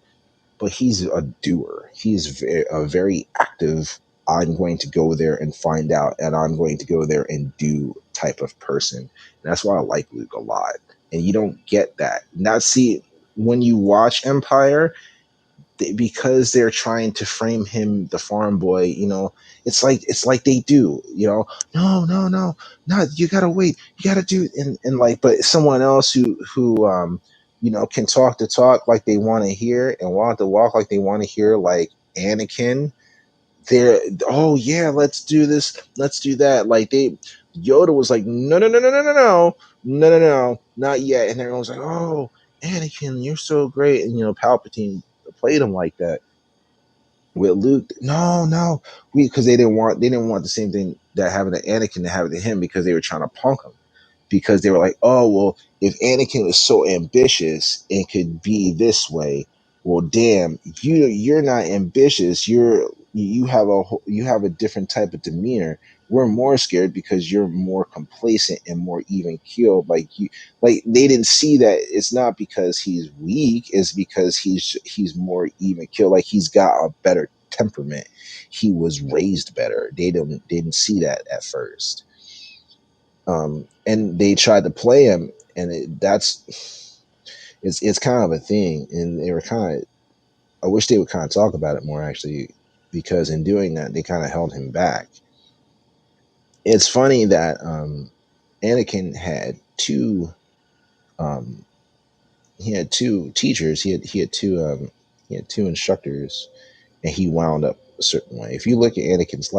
but he's a doer. He's a very active, I'm going to go there and find out, and I'm going to go there and do type of person. And that's why I like Luke a lot. And you don't get that. Now, see, when you watch Empire, because they're trying to frame him the farm boy, it's like they do, no, you gotta wait, you gotta do, and like, but someone else who can talk the talk like they want to hear and walk the walk like they want to hear, like Anakin. They're, oh yeah, let's do this, let's do that. Like Yoda was like, no, no, no, no, no, no, no, no, no, no, not yet, and everyone was like, oh, Anakin, you're so great, and Palpatine played him like that. With Luke, no, no, because they didn't want the same thing that happened to Anakin to happen to him, because they were trying to punk him, because they were like, oh well, if Anakin was so ambitious and could be this way, well, damn, you're not ambitious. You have a different type of demeanor. We're more scared because you're more complacent and more even keeled. Like they didn't see that it's not because he's weak, it's because he's more even keeled. Like he's got a better temperament. He was raised better. They didn't see that at first. And they tried to play him, and it's kind of a thing. And they were kind of, I wish they would kind of talk about it more actually, because in doing that they kind of held him back. It's funny that Anakin had two um, he had two teachers. He had two instructors, and he wound up a certain way. If you look at Anakin's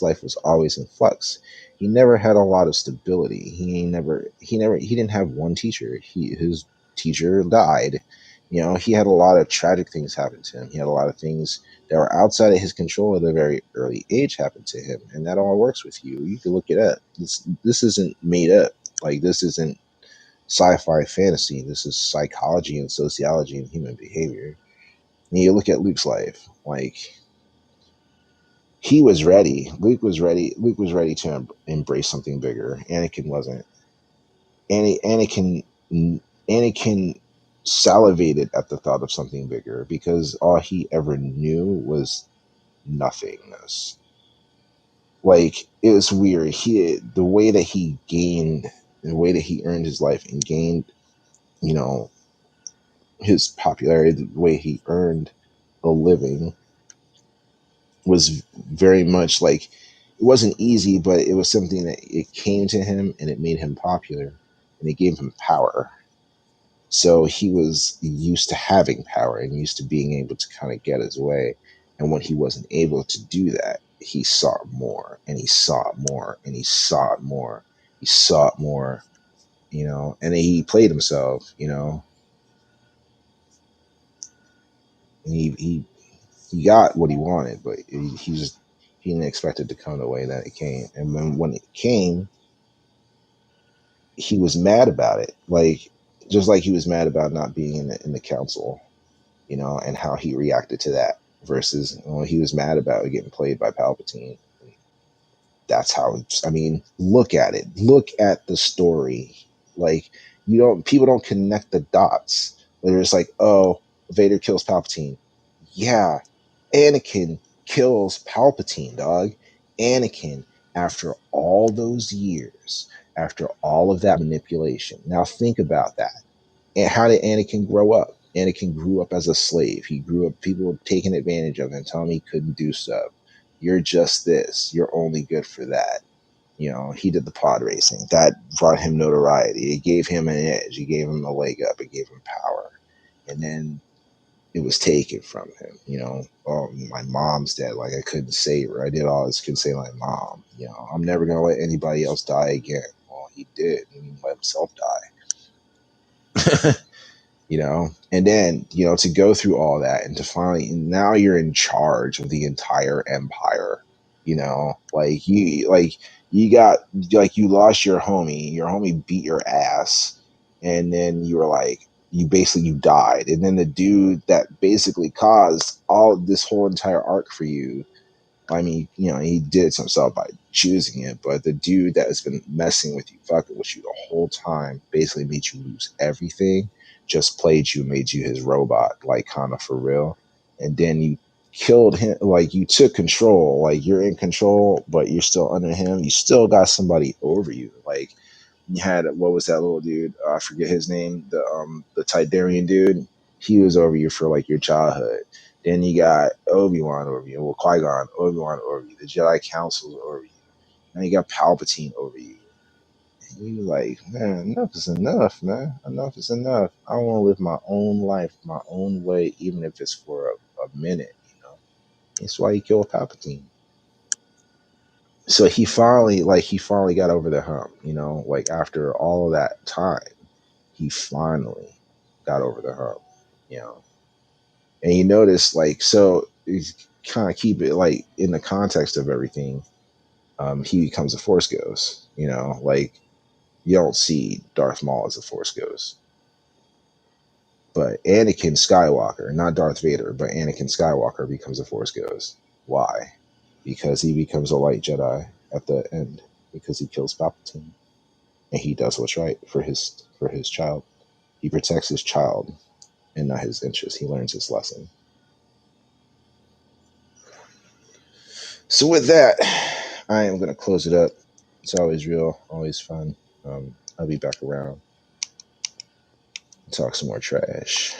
life was always in flux. He never had a lot of stability. He didn't have one teacher. His teacher died. You know, he had a lot of tragic things happen to him. He had a lot of things that were outside of his control at a very early age happen to him, and that all works with you. You can look it up. This isn't made up. Like this isn't sci-fi fantasy. This is psychology and sociology and human behavior. And you look at Luke's life, like he was ready. Luke was ready. Luke was ready to embrace something bigger. Anakin wasn't. Anakin Anakin salivated at the thought of something bigger because all he ever knew was nothingness. Like it was weird. The way that he gained, the way that he earned his life and gained, you know, his popularity, the way he earned a living was very much like it wasn't easy, but it was something that it came to him and it made him popular and it gave him power. So he was used to having power and used to being able to kind of get his way. And when he wasn't able to do that, he sought more and he sought more and he sought more. He sought more, you know, and he played himself, you know, and he got what he wanted, but he didn't expect it to come the way that it came. And when it came, he was mad about it, like just like he was mad about not being in the council, you know, and how he reacted to that. Versus, well, he was mad about getting played by Palpatine. That's how. I mean, look at it. Look at the story. Like people don't connect the dots. They're just like, oh, Vader kills Palpatine. Yeah, Anakin kills Palpatine, dog. Anakin, after all those years, after all of that manipulation. Now think about that. And how did Anakin grow up? Anakin grew up as a slave. He grew up, people taking advantage of him, telling him he couldn't do stuff. You're just this. You're only good for that. You know, he did the pod racing. That brought him notoriety. It gave him an edge. It gave him a leg up. It gave him power. And then it was taken from him. You know, my mom's dead. Like I couldn't save her. I did all this, couldn't save my mom. You know, I'm never gonna let anybody else die again. Well, he did. He let himself die. You know, and then, you know, to go through all that and to finally, and now you're in charge of the entire empire. You know, you got, like, you lost your homie beat your ass, and then you were like, you died, and then the dude that basically caused all this whole entire arc for you, I mean, you know, he did it to himself by choosing it, but the dude that has been messing with you, fucking with you the whole time, basically made you lose everything, just played you, made you his robot, like, kind of for real. And then you killed him, like, you took control, like, you're in control, but you're still under him. You still got somebody over you. Like, you had, what was that little dude? I forget his name. The Tidarian dude. He was over you for like your childhood. Then you got Obi-Wan over you. Well, Qui-Gon, Obi-Wan over you. The Jedi Council's over you. Now you got Palpatine over you. And you like, man, enough is enough, man. Enough is enough. I want to live my own life, my own way, even if it's for a minute, you know. That's why he killed Palpatine. So he finally got over the hump, you know, like after all of that time, he finally got over the hump, you know. And you notice, like, so you kind of keep it like in the context of everything. He becomes a Force Ghost, you know, like you don't see Darth Maul as a Force Ghost, but Anakin Skywalker, not Darth Vader, but Anakin Skywalker becomes a Force Ghost. Why? Because he becomes a light Jedi. at the end because he kills Palpatine, and he does what's right for his child. He protects his child and not his interests. He learns his lesson. So with that, I am going to close it up. It's always real, always fun. I'll be back around. Talk some more trash.